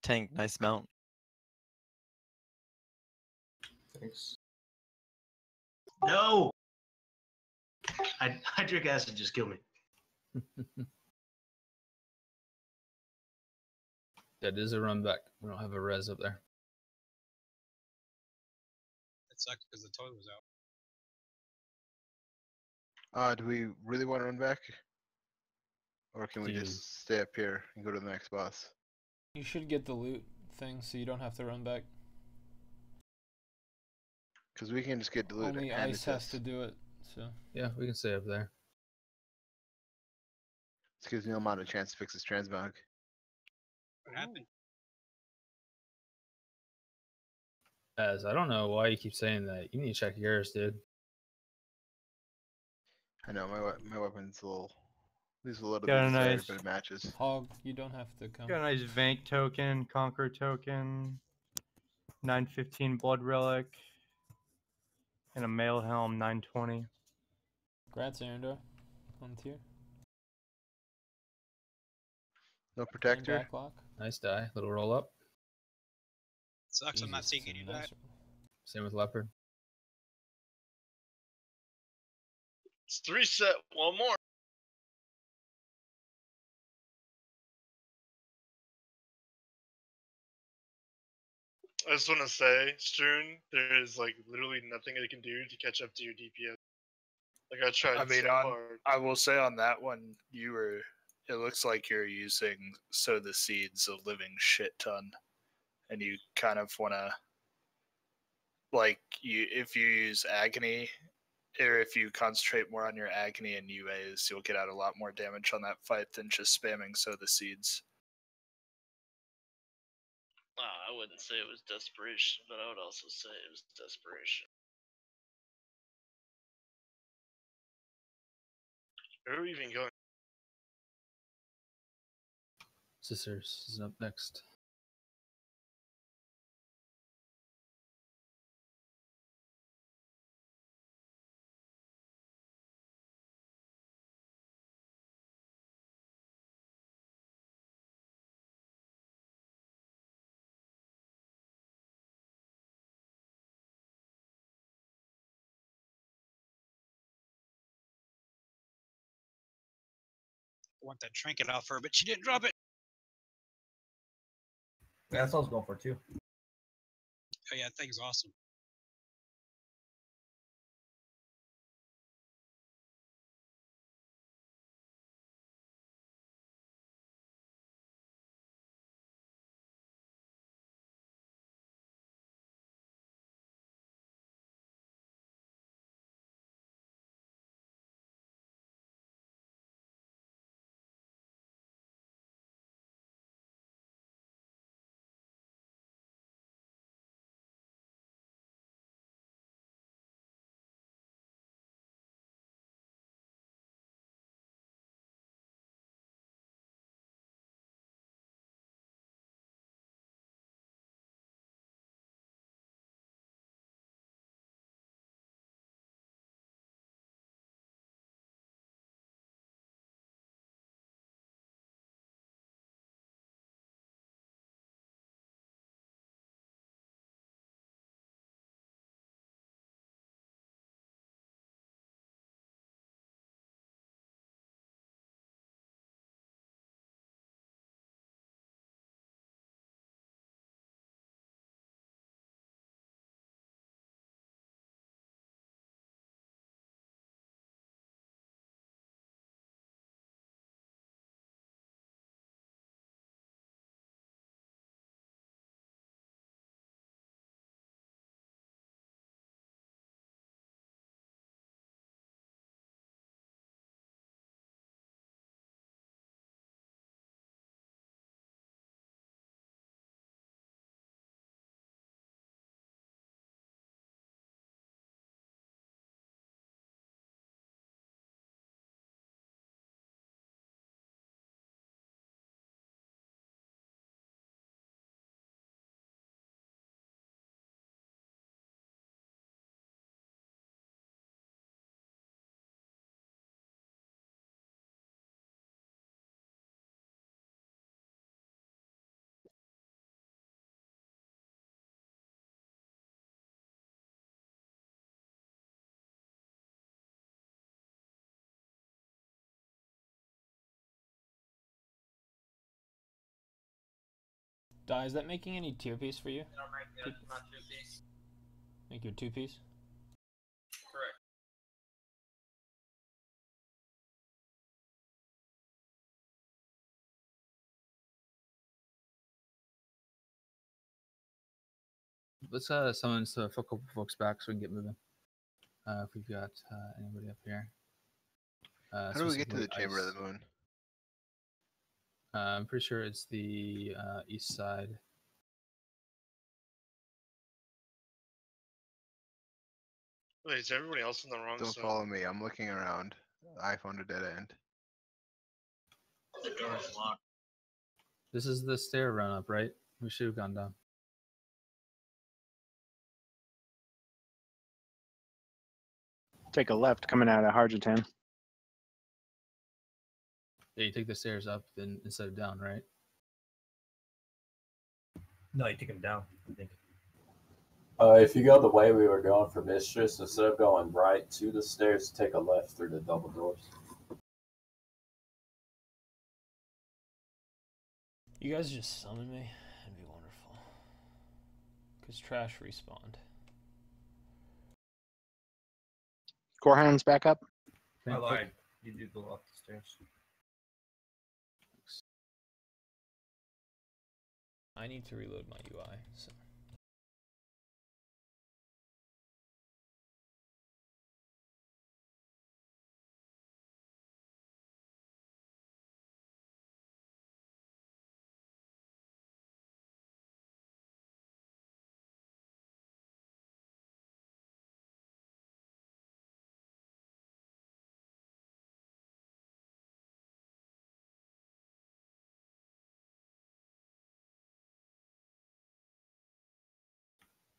Tank, nice mount. Thanks. No. Hydric acid just killed me. That is a run back. We don't have a res up there. That sucked because the toy was out. Do we really want to run back? Or can we Dude. just stay up here and go to the next boss? You should get the loot thing so you don't have to run back. Because we can just get the loot. Only and Ice has to do it. So Yeah, we can stay up there. This gives me a lot of chance to fix this transmog. What happened? As I don't know why you keep saying that. You need to check yours, dude. I know my weapon's a little. These a little bit Got a desired, nice but it matches. Hog, you don't have to come. Got a nice Vank token, Conquer token, 915 Blood Relic, and a Mail Helm 920. Congrats, Arendar. On tier. No protector. Backlock. Nice die. Little roll up. Sucks. I'm not seeing any of that. Same with Leopard. It's 3 set. One more. I just want to say, Stern, there is like literally nothing I can do to catch up to your DPS. Like I tried I mean, so hard. I will say on that one, you were. It looks like you're using Sow the Seeds a living shit ton, and you kind of want to, like, if you use Agony, or if you concentrate more on your Agony and UAs, you'll get out a lot more damage on that fight than just spamming Sow the Seeds. I wouldn't say it was desperation, but I would also say it was desperation. Where are we even going? Sisters is up next. want that trinket off her, but she didn't drop it. Yeah, that's what I was going for too. Oh yeah, that thing's awesome. Die, is that making any tier piece for you? Not two-piece. Make your 2-piece? Correct. Let's summon a couple folks back so we can get moving. If we've got anybody up here. How do we get to the Chamber Ice. of the Moon? I'm pretty sure it's the east side. Wait, is everybody else in the wrong Don't zone? follow me. I'm looking around. I found a dead end. The door is locked. This is the stair run up, right? We should have gone down. Take a left coming out of Harjatan. Yeah, you take the stairs up then instead of down, right? No, you take him down, I think. If you go the way we were going for Mistress, instead of going right to the stairs, take a left through the double doors. You guys just summon me? That'd be wonderful. Because trash respawned. Gorehound's back up. I lied. You did go up the stairs. I need to reload my UI, so.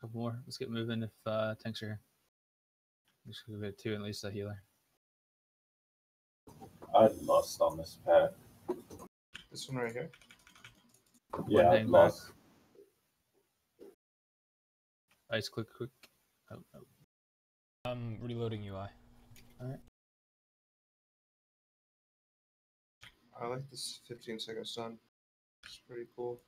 Couple more. Let's get moving if tanks are here. Just go get 2 at least a healer. I'd lust on this pack. This one right here? Yeah, I'd lust. Ice, quick. Oh. I'm reloading UI. Alright. I like this 15-second stun. It's pretty cool.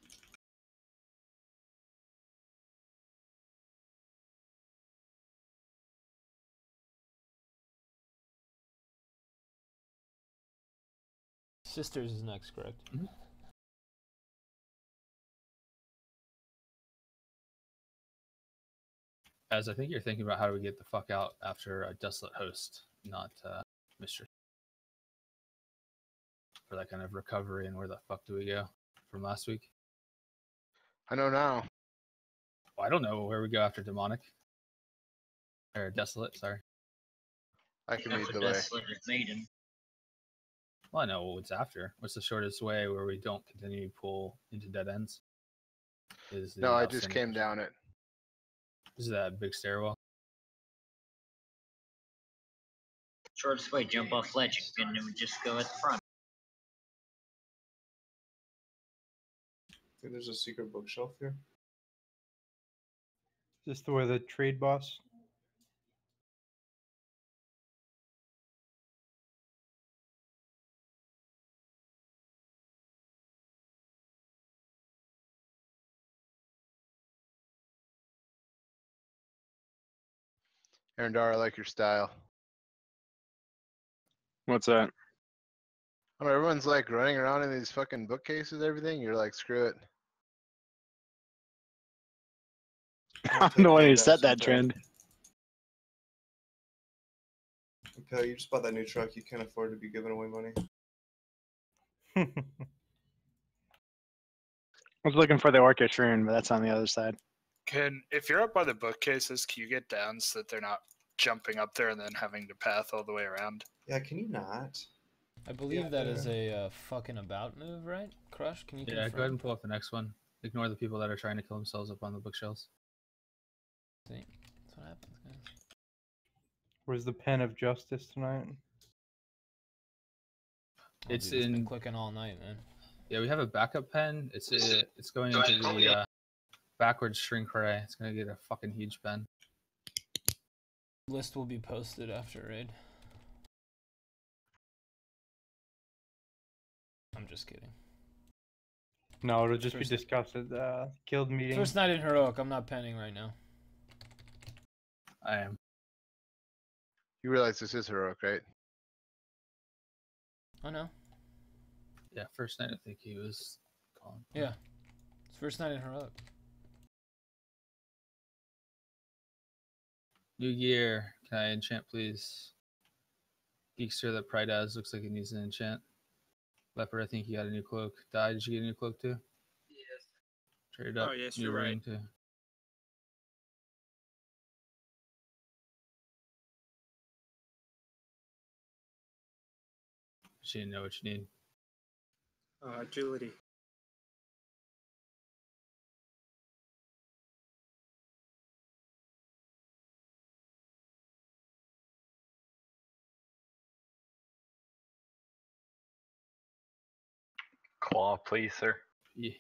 Sisters is next, correct? Mm-hmm. As I think you're thinking about how do we get the fuck out after a Desolate Host, not Mistress. For that kind of recovery, and where the fuck do we go from last week? I know now. Well, I don't know where we go after Demonic. Or Desolate, sorry. I can After lead the way. Desolate is Maiden. Well, I know what's after. What's the shortest way where we don't continue to pull into dead ends? Is the No, I just Outstanding came Pursuit. down it. Is that big stairwell? Shortest way, jump off ledge and then we just go at the front. I think there's a secret bookshelf here. Is this the way the trade boss? Arendar, I like your style. What's that? I mean, everyone's like running around in these fucking bookcases, everything. You're like, screw it. I'm the one who set that trend. Okay, you just bought that new truck. You can't afford to be giving away money. I was looking for the Orcish rune, but that's on the other side. If you're up by the bookcases, can you get down so that they're not jumping up there and then having to path all the way around? Yeah, can you not? I believe that is a fucking about move, right? Crush, can you Yeah, confirm? go ahead and pull up the next one. Ignore the people that are trying to kill themselves up on the bookshelves. See, that's what happens, guys. Where's the pen of justice tonight? It's Dude, been in clicking all night, man. Yeah, we have a backup pen. It's going into the backwards shrink ray. It's gonna get a fucking huge pen. List will be posted after raid. I'm just kidding. No, it'll just be discussed at the guild meeting. First night in heroic. I'm not penning right now. I am. You realize this is heroic, right? I know. Yeah, first night I think he was calling. Yeah. It's first night in heroic. New gear. Can I enchant, please? Geekster that Pride has looks like it needs an enchant. Leopard, I think you got a new cloak. Did you get a new cloak too? Yes. Trade up. Oh, yes, new you're ring right. too. She didn't know what you need. Agility. Claw, please, sir. Yeah.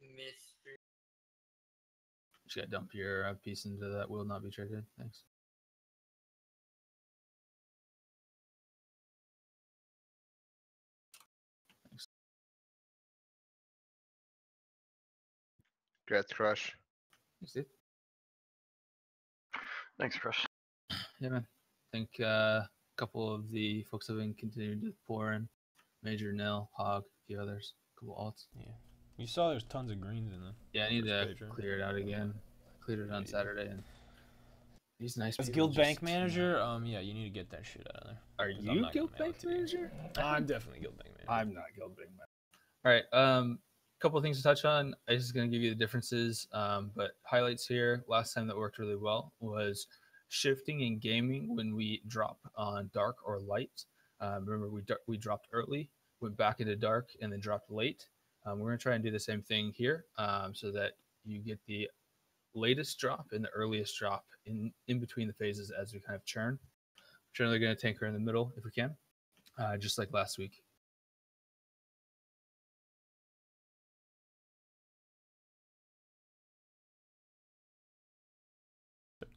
Mystery. Just gotta dump your piece into that will not be traded. Thanks. Thanks. Congrats, Crush. Thanks, dude. Thanks, Crush. Yeah, man. I think a couple of the folks have been continuing to pour in. Major, Nil, Hog, a few others. A couple alts. Yeah. You saw there's tons of greens in them. Yeah, I need to clear it out again. Cleared it on Saturday, and these nice As people guild just- bank manager, yeah, you need to get that shit out of there. Are 'Cause I'm you not guild gonna mail it bank to you. manager? I'm definitely guild bank manager. I'm not guild bank manager. All right. Couple of things to touch on. I'm just going to give you the differences, but highlights here. Last time that worked really well was shifting in gaming when we drop on dark or light. Remember, we dropped early, went back into dark, and then dropped late. We're going to try and do the same thing here so that you get the latest drop and the earliest drop in between the phases as we kind of churn. Generally going to tank her in the middle if we can, just like last week.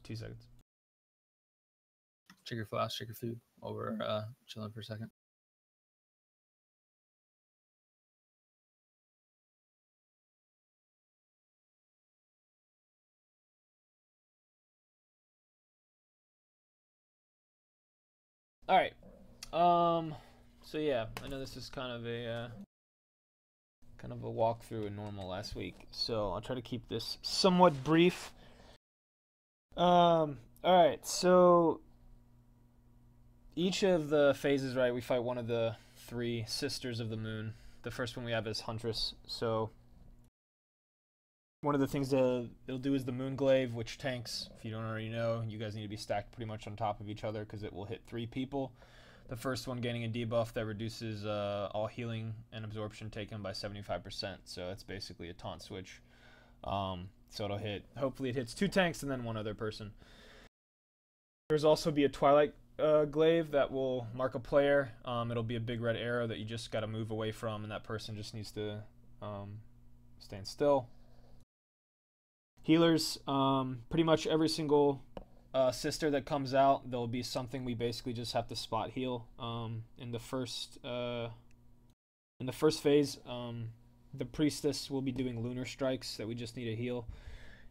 2 seconds. Check your flask, check your food while we're chilling for a second. All right. So yeah, I know this is kind of a walkthrough in normal last week, so I'll try to keep this somewhat brief. All right. So each of the phases, right? We fight one of the 3 sisters of the moon. The first one we have is Huntress. So one of the things that it'll do is the Moon Glaive, which tanks. If you don't already know, you guys need to be stacked pretty much on top of each other because it will hit 3 people. The first one gaining a debuff that reduces all healing and absorption taken by 75%. So that's basically a taunt switch. So it'll hit. Hopefully it hits 2 tanks and then 1 other person. There's also be a Twilight glaive that will mark a player. It'll be a big red arrow that you just got to move away from, and that person just needs to stand still. Healers, pretty much every single sister that comes out, there'll be something we basically just have to spot heal. In the first phase, the priestess will be doing lunar strikes that we just need to heal.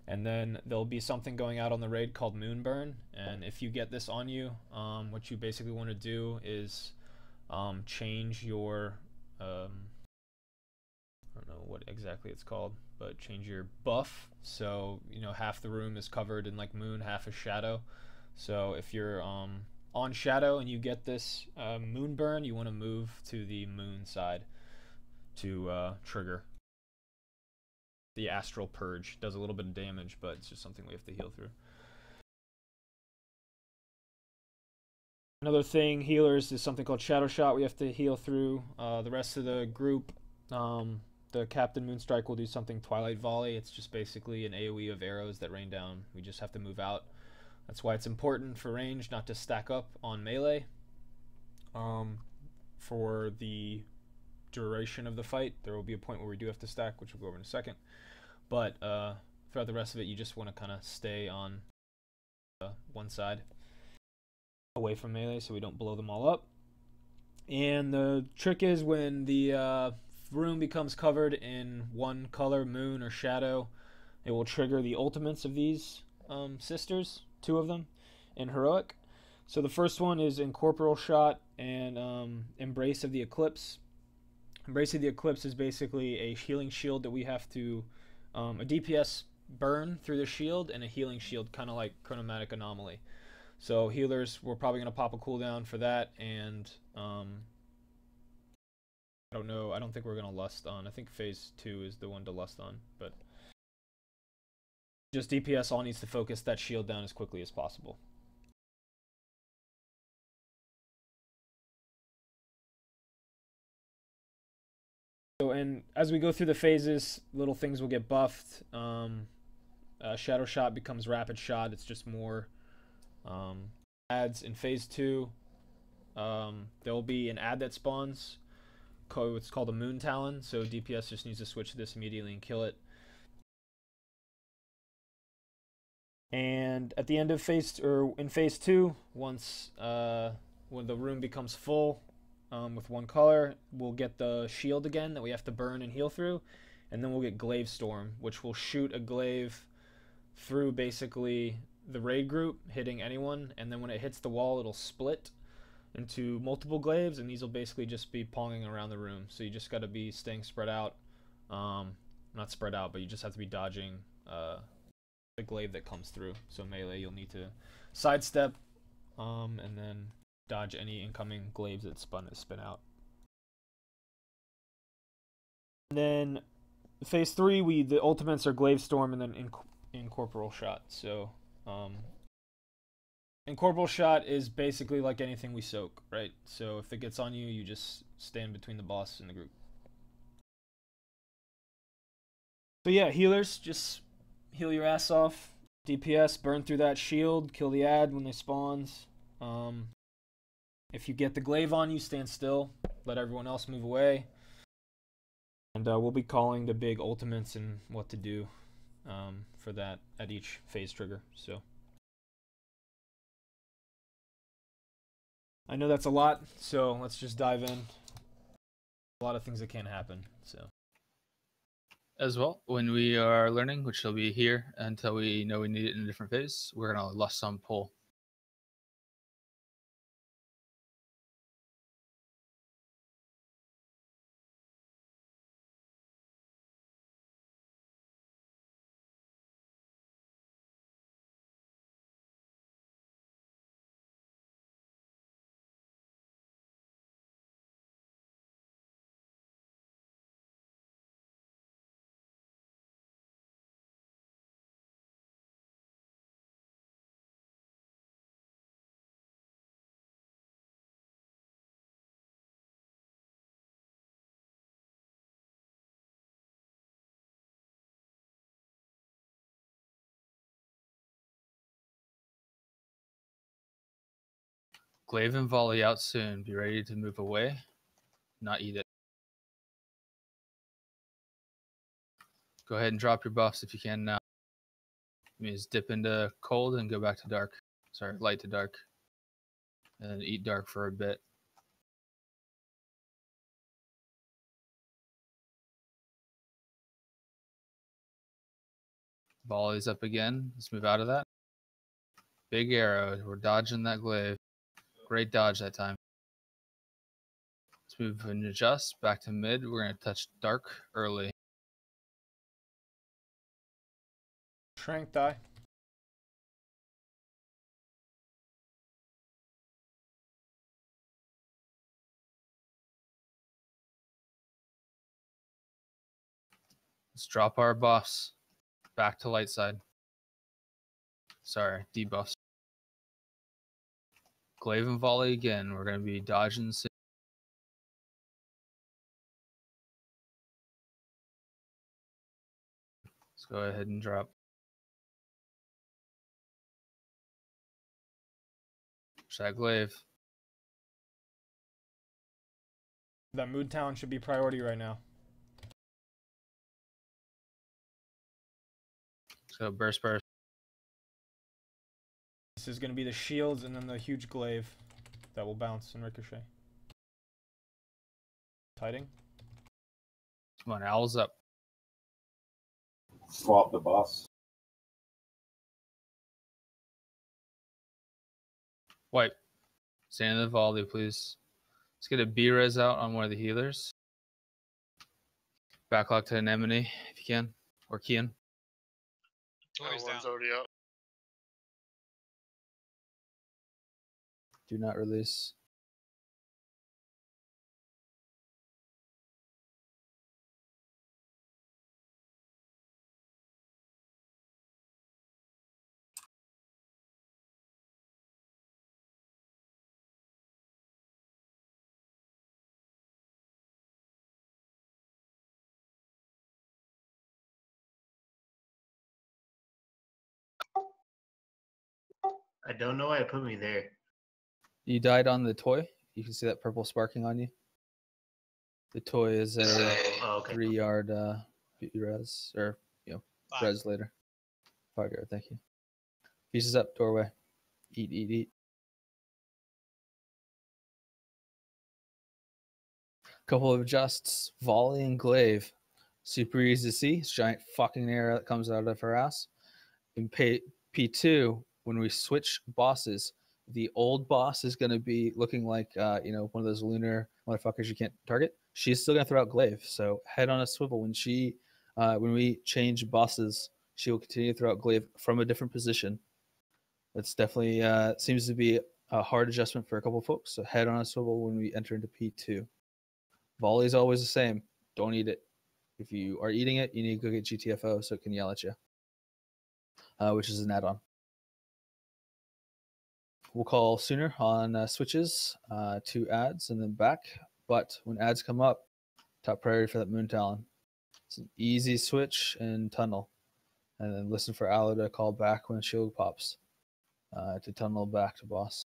And then there'll be something going out on the raid called Moonburn. And if you get this on you, what you basically want to do is change your, I don't know what exactly it's called, but change your buff. So, you know, half the room is covered in like moon, half is shadow. So if you're on shadow and you get this Moonburn, you want to move to the moon side to trigger. The Astral Purge does a little bit of damage, but it's just something we have to heal through. Another thing, healers, is something called Shadow Shot we have to heal through. The rest of the group, the Captain Moonstrike will do something Twilight Volley. It's just basically an AoE of arrows that rain down. We just have to move out. That's why it's important for range not to stack up on melee. For the duration of the fight, there will be a point where we do have to stack, which we'll go over in a second. But throughout the rest of it, you just want to kind of stay on one side away from melee so we don't blow them all up. And the trick is when the room becomes covered in one color, moon or shadow, it will trigger the ultimates of these sisters, 2 of them, in Heroic. So the first one is Incorporeal Shot and Embrace of the Eclipse. Embrace of the Eclipse is basically a healing shield that we have to, a DPS burn through the shield and a healing shield, kind of like Chronomatic Anomaly. So healers, we're probably going to pop a cooldown for that, and I don't know, I don't think we're going to lust on. I think phase 2 is the one to lust on, but just DPS all needs to focus that shield down as quickly as possible. So, and as we go through the phases, little things will get buffed. Shadow Shot becomes Rapid Shot. It's just more ads. In phase 2, there'll be an ad that spawns. It's called a Moon Talon. So DPS just needs to switch to this immediately and kill it. And at the end of in phase 2, once when the room becomes full, with one color, we'll get the shield again that we have to burn and heal through, and then we'll get Glaive Storm, which will shoot a glaive through basically the raid group, hitting anyone, and then when it hits the wall, it'll split into multiple glaives, and these will basically just be ponging around the room. So you just got to be staying spread out, not spread out, but you just have to be dodging the glaive that comes through. So melee, you'll need to sidestep, and then dodge any incoming glaives that spin out. And then phase 3, the ultimates are Glaive Storm and then Incorporeal Shot. So Incorporeal Shot is basically like anything we soak, right? So if it gets on you, you just stand between the boss and the group. So yeah, healers, just heal your ass off. DPS, burn through that shield, kill the ad when they spawns. If you get the glaive on you, stand still. Let everyone else move away. And we'll be calling the big ultimates and what to do for that at each phase trigger. So I know that's a lot, so let's just dive in. A lot of things that can happen, so. As well, when we are learning, which will be here until we know we need it in a different phase, we're going to lust some pull. Glaive and volley out soon. Be ready to move away, not eat it. Go ahead and drop your buffs if you can now. It means dip into cold and go back to dark. Sorry, light to dark. And then eat dark for a bit. Volley's up again. Let's move out of that. Big arrow. We're dodging that glaive. Great dodge that time. Let's move and adjust. Back to mid. We're going to touch dark early. Strength die. Let's drop our buffs back to light side. Sorry, debuffs. Glaive and volley again. We're going to be dodging. Let's go ahead and drop. That glaive. That Mood Town should be priority right now. So burst. This is going to be the shields and then the huge glaive that will bounce and ricochet. Tiding. Come on, owls up. Swap the boss. Wipe. Stand in the volley, please. Let's get a B-res out on one of the healers. Backlock to Anemone if you can. Or Kian. That one's already up. Do not release. I don't know why it put me there. You died on the toy. You can see that purple sparking on you. The toy is a 3-yard res, or res later. 5-yard, thank you. Pieces up, doorway. Eat. Couple of adjusts, volley and glaive. Super easy to see. It's a giant fucking arrow that comes out of her ass. In P2, when we switch bosses, the old boss is going to be looking like one of those lunar motherfuckers you can't target. She's still going to throw out glaive. So head on a swivel. When we change bosses, she will continue to throw out glaive from a different position. That's definitely seems to be a hard adjustment for a couple folks. So head on a swivel when we enter into P2. Volley is always the same. Don't eat it. If you are eating it, you need to go get GTFO so it can yell at you, which is an add-on. We'll call sooner on switches to ads and then back. But when ads come up, top priority for that Moon Talon. It's an easy switch and tunnel. And then listen for Aloe to call back when shield pops to tunnel back to boss.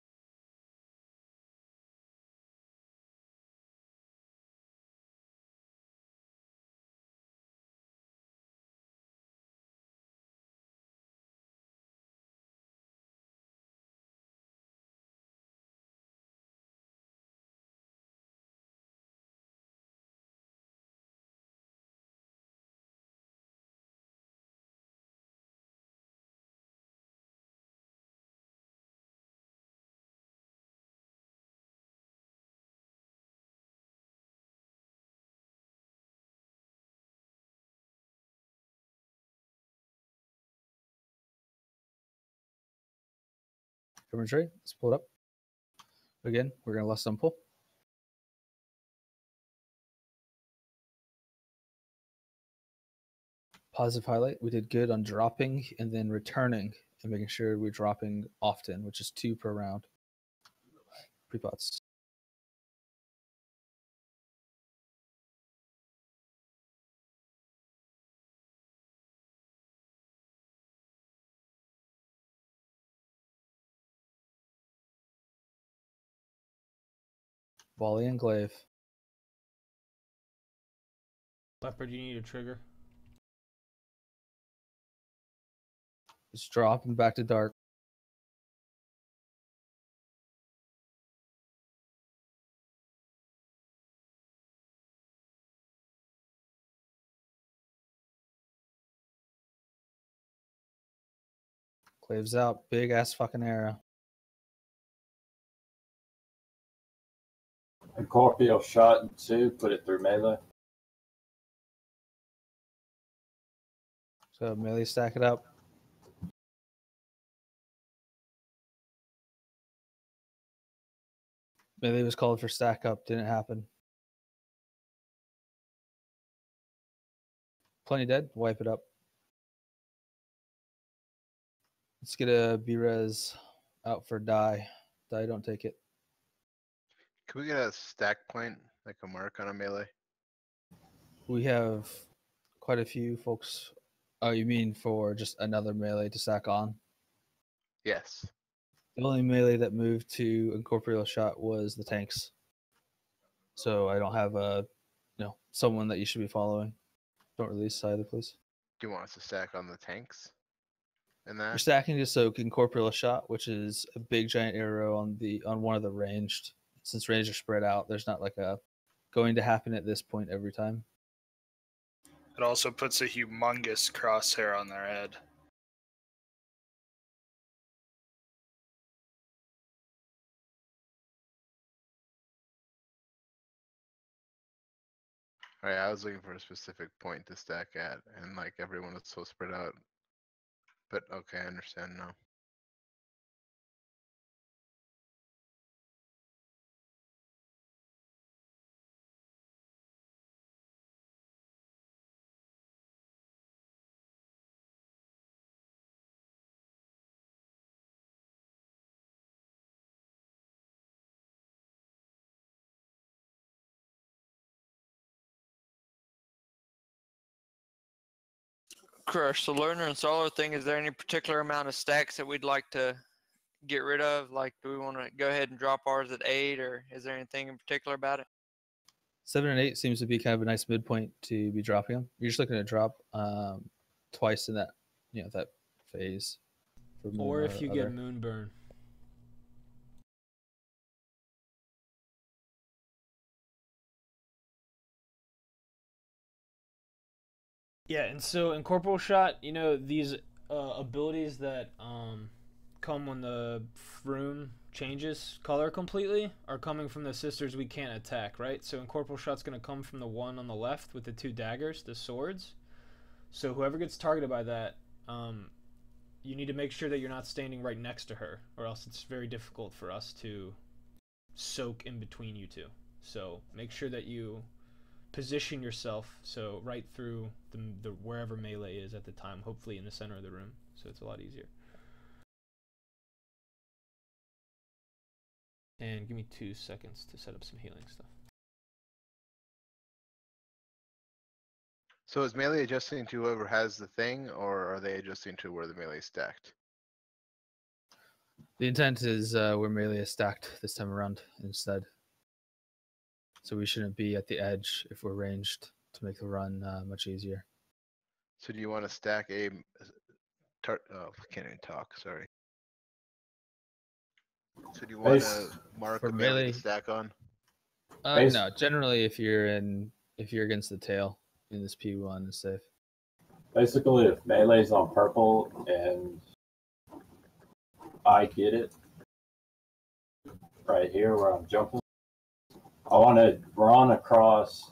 Everyone's ready? Let's pull it up. Again, we're going to less simple. Positive highlight. We did good on dropping and then returning and making sure we're dropping often, which is 2 per round. Pre-pots. Volley and glaive. Leopard, you need a trigger. Just drop and back to dark. Glaives out. Big ass fucking arrow. Incorporeal shot in 2, put it through melee. So melee stack it up. Melee was called for stack up. Didn't happen. Plenty dead. Wipe it up. Let's get a B-res out for die. Die, don't take it. Can we get a stack point, like a mark on a melee? We have quite a few folks. Oh, you mean for just another melee to stack on? Yes. The only melee that moved to incorporeal shot was the tanks. So I don't have a, someone that you should be following. Don't release either, please. Do you want us to stack on the tanks? And You're that? stacking to soak incorporeal shot, which is a big giant arrow on one of the ranged. Since ranged are spread out, there's not like a going to happen at this point every time. It also puts a humongous crosshair on their head. Alright, I was looking for a specific point to stack at, and like everyone is so spread out. But okay, I understand now. Crush, the Lunar and Solar thing, is there any particular amount of stacks that we'd like to get rid of? Like, do we want to go ahead and drop ours at 8, or is there anything in particular about it? 7 and 8 seems to be kind of a nice midpoint to be dropping them. You're just looking to drop twice in that that phase. Or if you get Moonburn. Yeah, and so incorporeal shot, these abilities that come when the room changes color completely are coming from the sisters we can't attack, right? So incorporeal shot's going to come from the one on the left with the 2 daggers, the swords. So whoever gets targeted by that, you need to make sure that you're not standing right next to her, or else it's very difficult for us to soak in between you two. So make sure that you position yourself so right through the wherever melee is at the time, hopefully in the center of the room, so it's a lot easier. And give me 2 seconds to set up some healing stuff. So is melee adjusting to whoever has the thing, or are they adjusting to where the melee is stacked? The intent is where melee is stacked this time around instead. So we shouldn't be at the edge if we're ranged to make the run much easier. So do you want to stack a I can't even talk, sorry. So do you want to mark for a melee melee to stack on? No, generally if you're against the tail in this P1 is safe. Basically, if melee's on purple and I get it right here where I'm jumping, I want to run across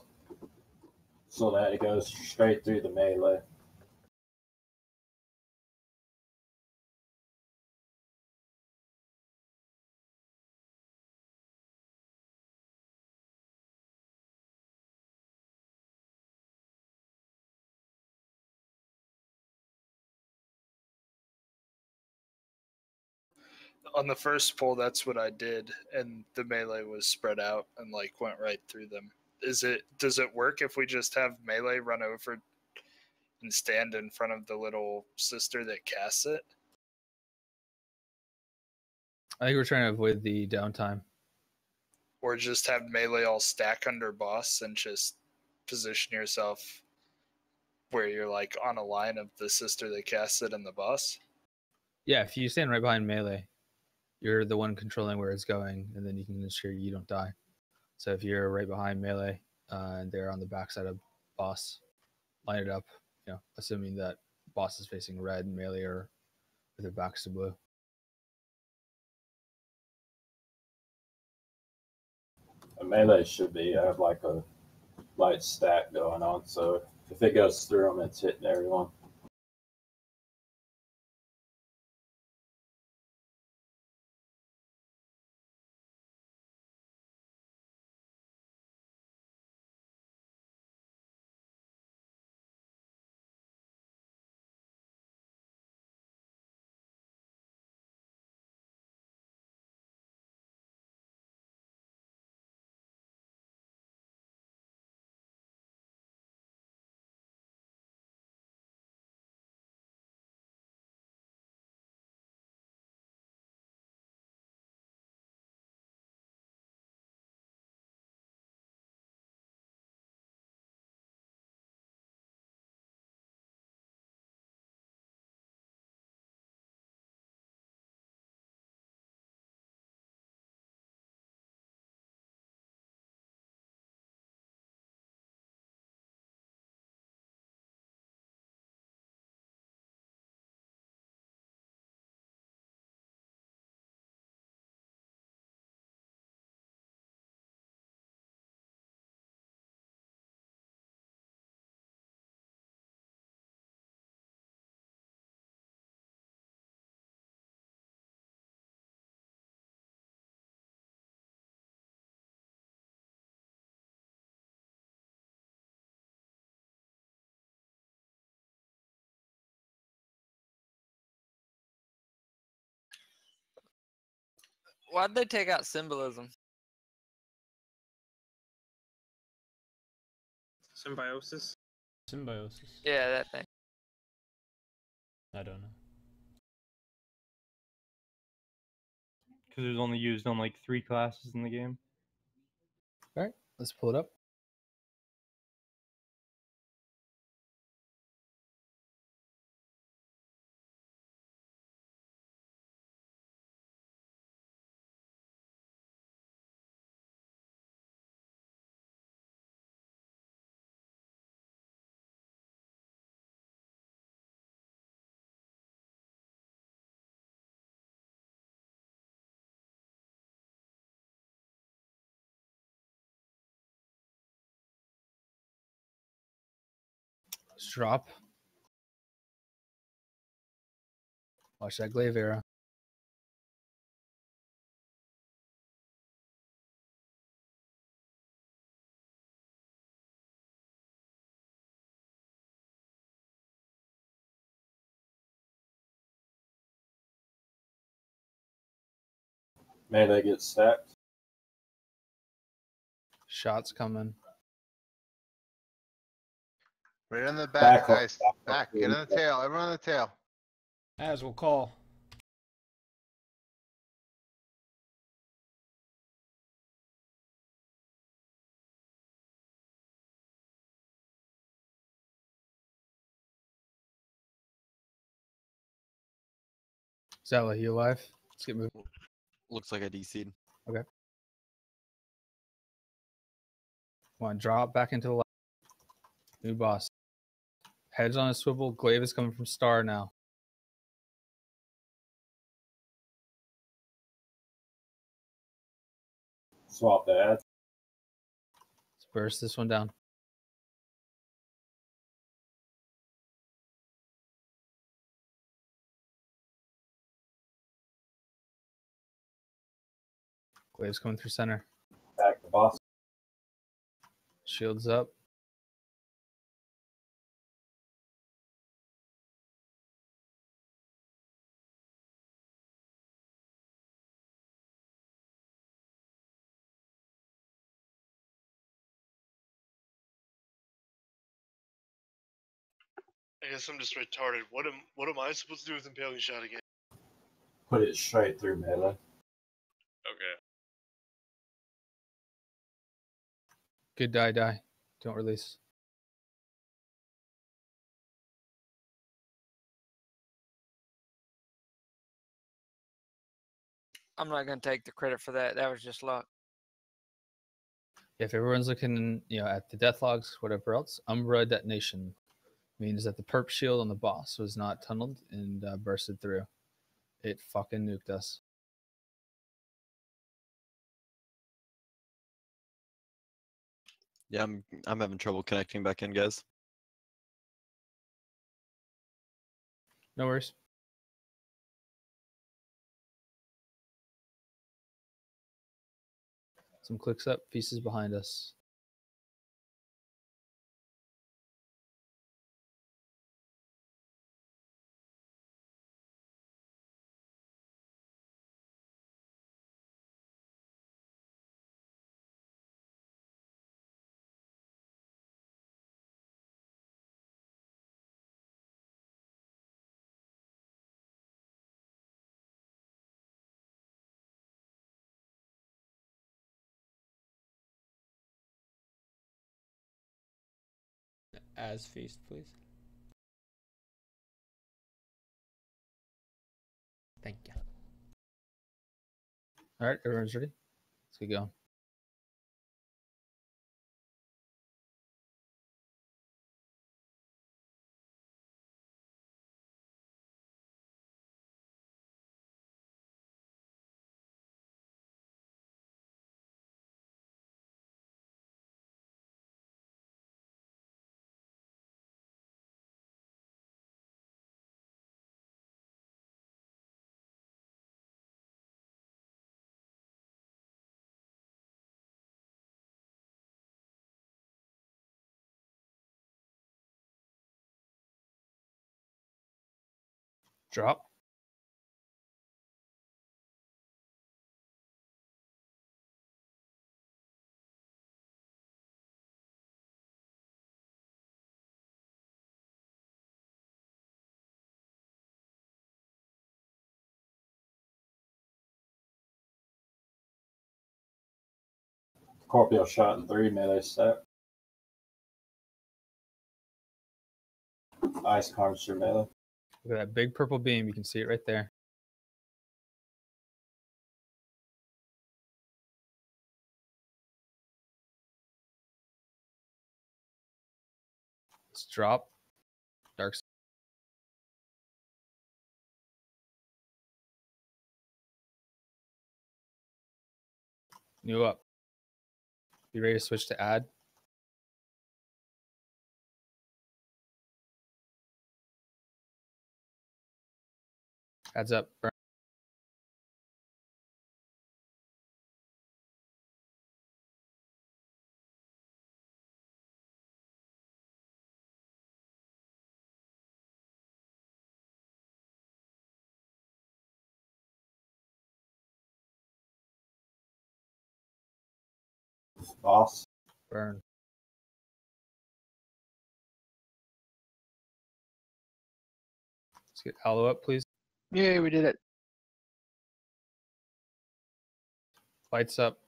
so that it goes straight through the melee. On the first pull, that's what I did, and the melee was spread out and like went right through them. Does it work if we just have melee run over and stand in front of the little sister that casts it? I think we're trying to avoid the downtime. Or just have melee all stack under boss and just position yourself where you're like on a line of the sister that casts it and the boss? Yeah, if you stand right behind melee, you're the one controlling where it's going, and then you can ensure you don't die. So if you're right behind melee and they're on the backside of boss, line it up, assuming that boss is facing red and melee are with their backs to blue. A melee should have like a light stack going on, so if it goes through them, it's hitting everyone. Why'd they take out symbolism? Symbiosis. Symbiosis. Yeah, that thing. I don't know. Because it was only used on like 3 classes in the game. All right, let's pull it up. Let's drop. Watch that glaive arrow. Melee gets stacked. Shots coming. Right on the back, Back, guys. back. Back. Get on the tail. Everyone on the tail. As we'll call. Zala, you alive? Let's get moving. Looks like I DC'd. Okay. Come on, drop back into the left. New boss. Heads on a swivel. Glaive is coming from Star now. Swap the ads. Let's burst this one down. Glaive's coming through center. Back the boss. Shields up. I guess I'm just retarded. What am I supposed to do with impaling shot again? Put it straight through melee. Okay. Good die. Don't release. I'm not gonna take the credit for that. That was just luck. If everyone's looking, at the death logs, whatever else, Umbra detonation means that the perp shield on the boss was not tunneled and bursted through. It fucking nuked us. Yeah, I'm having trouble connecting back in, guys. No worries. Some clicks up, pieces behind us. As feast, please. Thank you. All right, everyone's ready. Let's get going. Drop. Scorpio shot in 3 melee step. Ice cards through melee. Look at that big purple beam. You can see it right there. Let's drop. Dark. New up. Be ready to switch to add. Adds up. Burn. Boss. Burn. Let's get Aloe up, please. Yay, we did it. Lights up.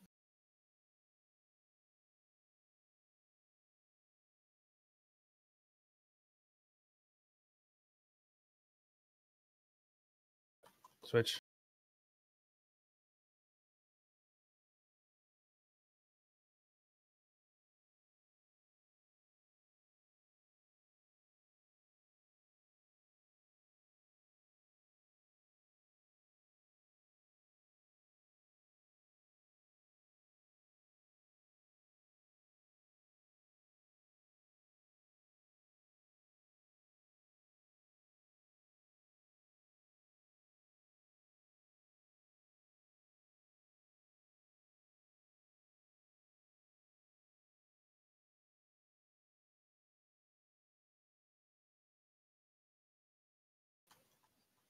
Switch.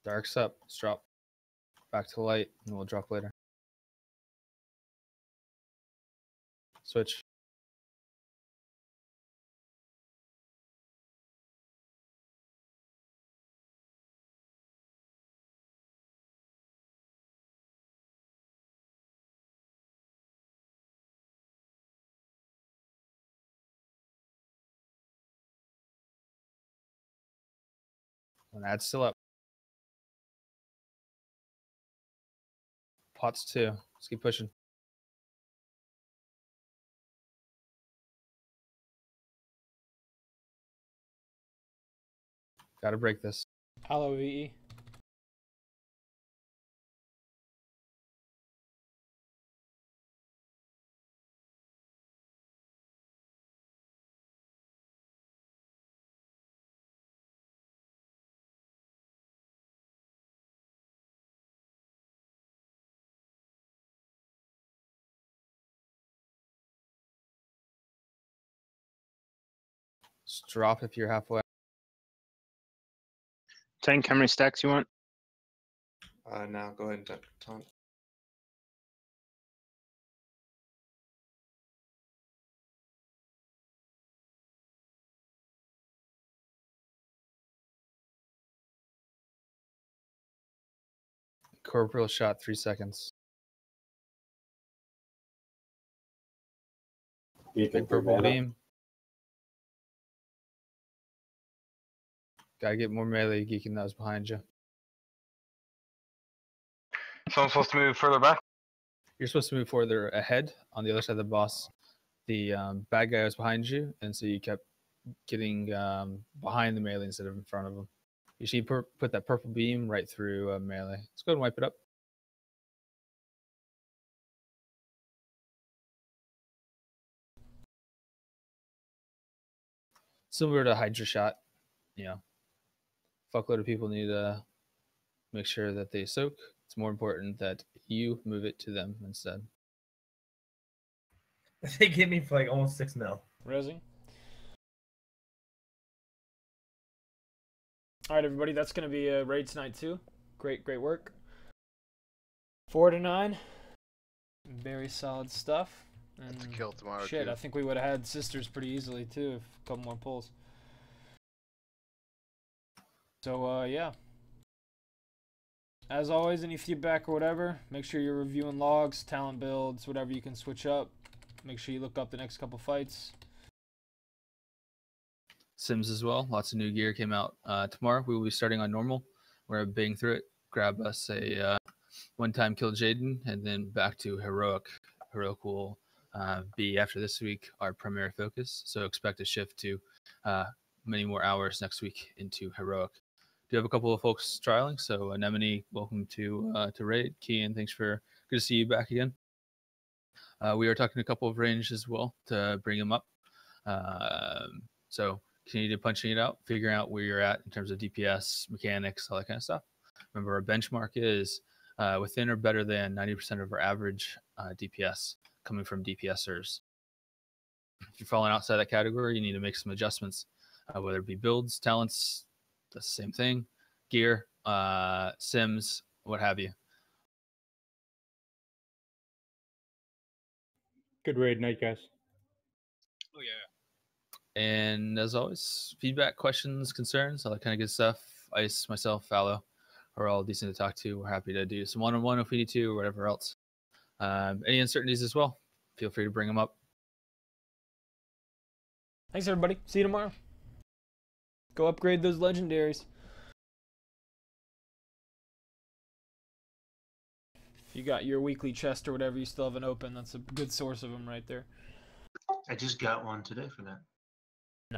Dark's up. Let's drop. Back to light, and we'll drop later. Switch. One ad's still up. Pots too. Let's keep pushing. Gotta break this. Hello, VE. Just drop if you're halfway. Tank, how many stacks you want? Now go ahead and taunt. Corporeal shot, 3 seconds. Big purple beam. Gotta get more melee geeking that was behind you. So I'm supposed to move further back? You're supposed to move further ahead on the other side of the boss. The bad guy was behind you, and so you kept getting behind the melee instead of in front of him. You should put that purple beam right through melee. Let's go ahead and wipe it up. Similar to Hydra shot, you know, fuckload of people need to make sure that they soak. It's more important that you move it to them instead. They get me for like almost 6 mil. Resi. All right, everybody, that's going to be a raid tonight too. Great work. 4 to 9. Very solid stuff. And That's a kill tomorrow. shit, too. I think we would have had sisters pretty easily too if a couple more pulls. So yeah. As always, any feedback or whatever, make sure you're reviewing logs, talent builds, whatever you can switch up. Make sure you look up the next couple fights. Sims as well. Lots of new gear came out tomorrow. We will be starting on normal. We're bang through it. Grab us a one-time kill Jaden, and then back to heroic. Heroic will be after this week our primary focus. So expect a shift to many more hours next week into heroic. Do have a couple of folks trialing. So Anemone, welcome to raid. Kian, thanks for good to see you back again. We are talking to a couple of range as well to bring them up. So continue to punching it out, figuring out where you're at in terms of DPS, mechanics, all that kind of stuff. Remember, our benchmark is within or better than 90% of our average DPS coming from DPSers. If you're falling outside that category, you need to make some adjustments, whether it be builds, talents, that's the same thing, gear, sims, what have you. Good raid night, guys. Oh yeah. And as always, feedback, questions, concerns, all that kind of good stuff. Ice, myself, Fallow are all decent to talk to. We're happy to do some one-on-one if we need to or whatever else. Any uncertainties as well, feel free to bring them up. Thanks, everybody. See you tomorrow. Go upgrade those legendaries. If you got your weekly chest or whatever, you still have an open. That's a good source of them right there. I just got one today for that.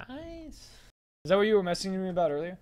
Nice. Is that what you were messaging me about earlier?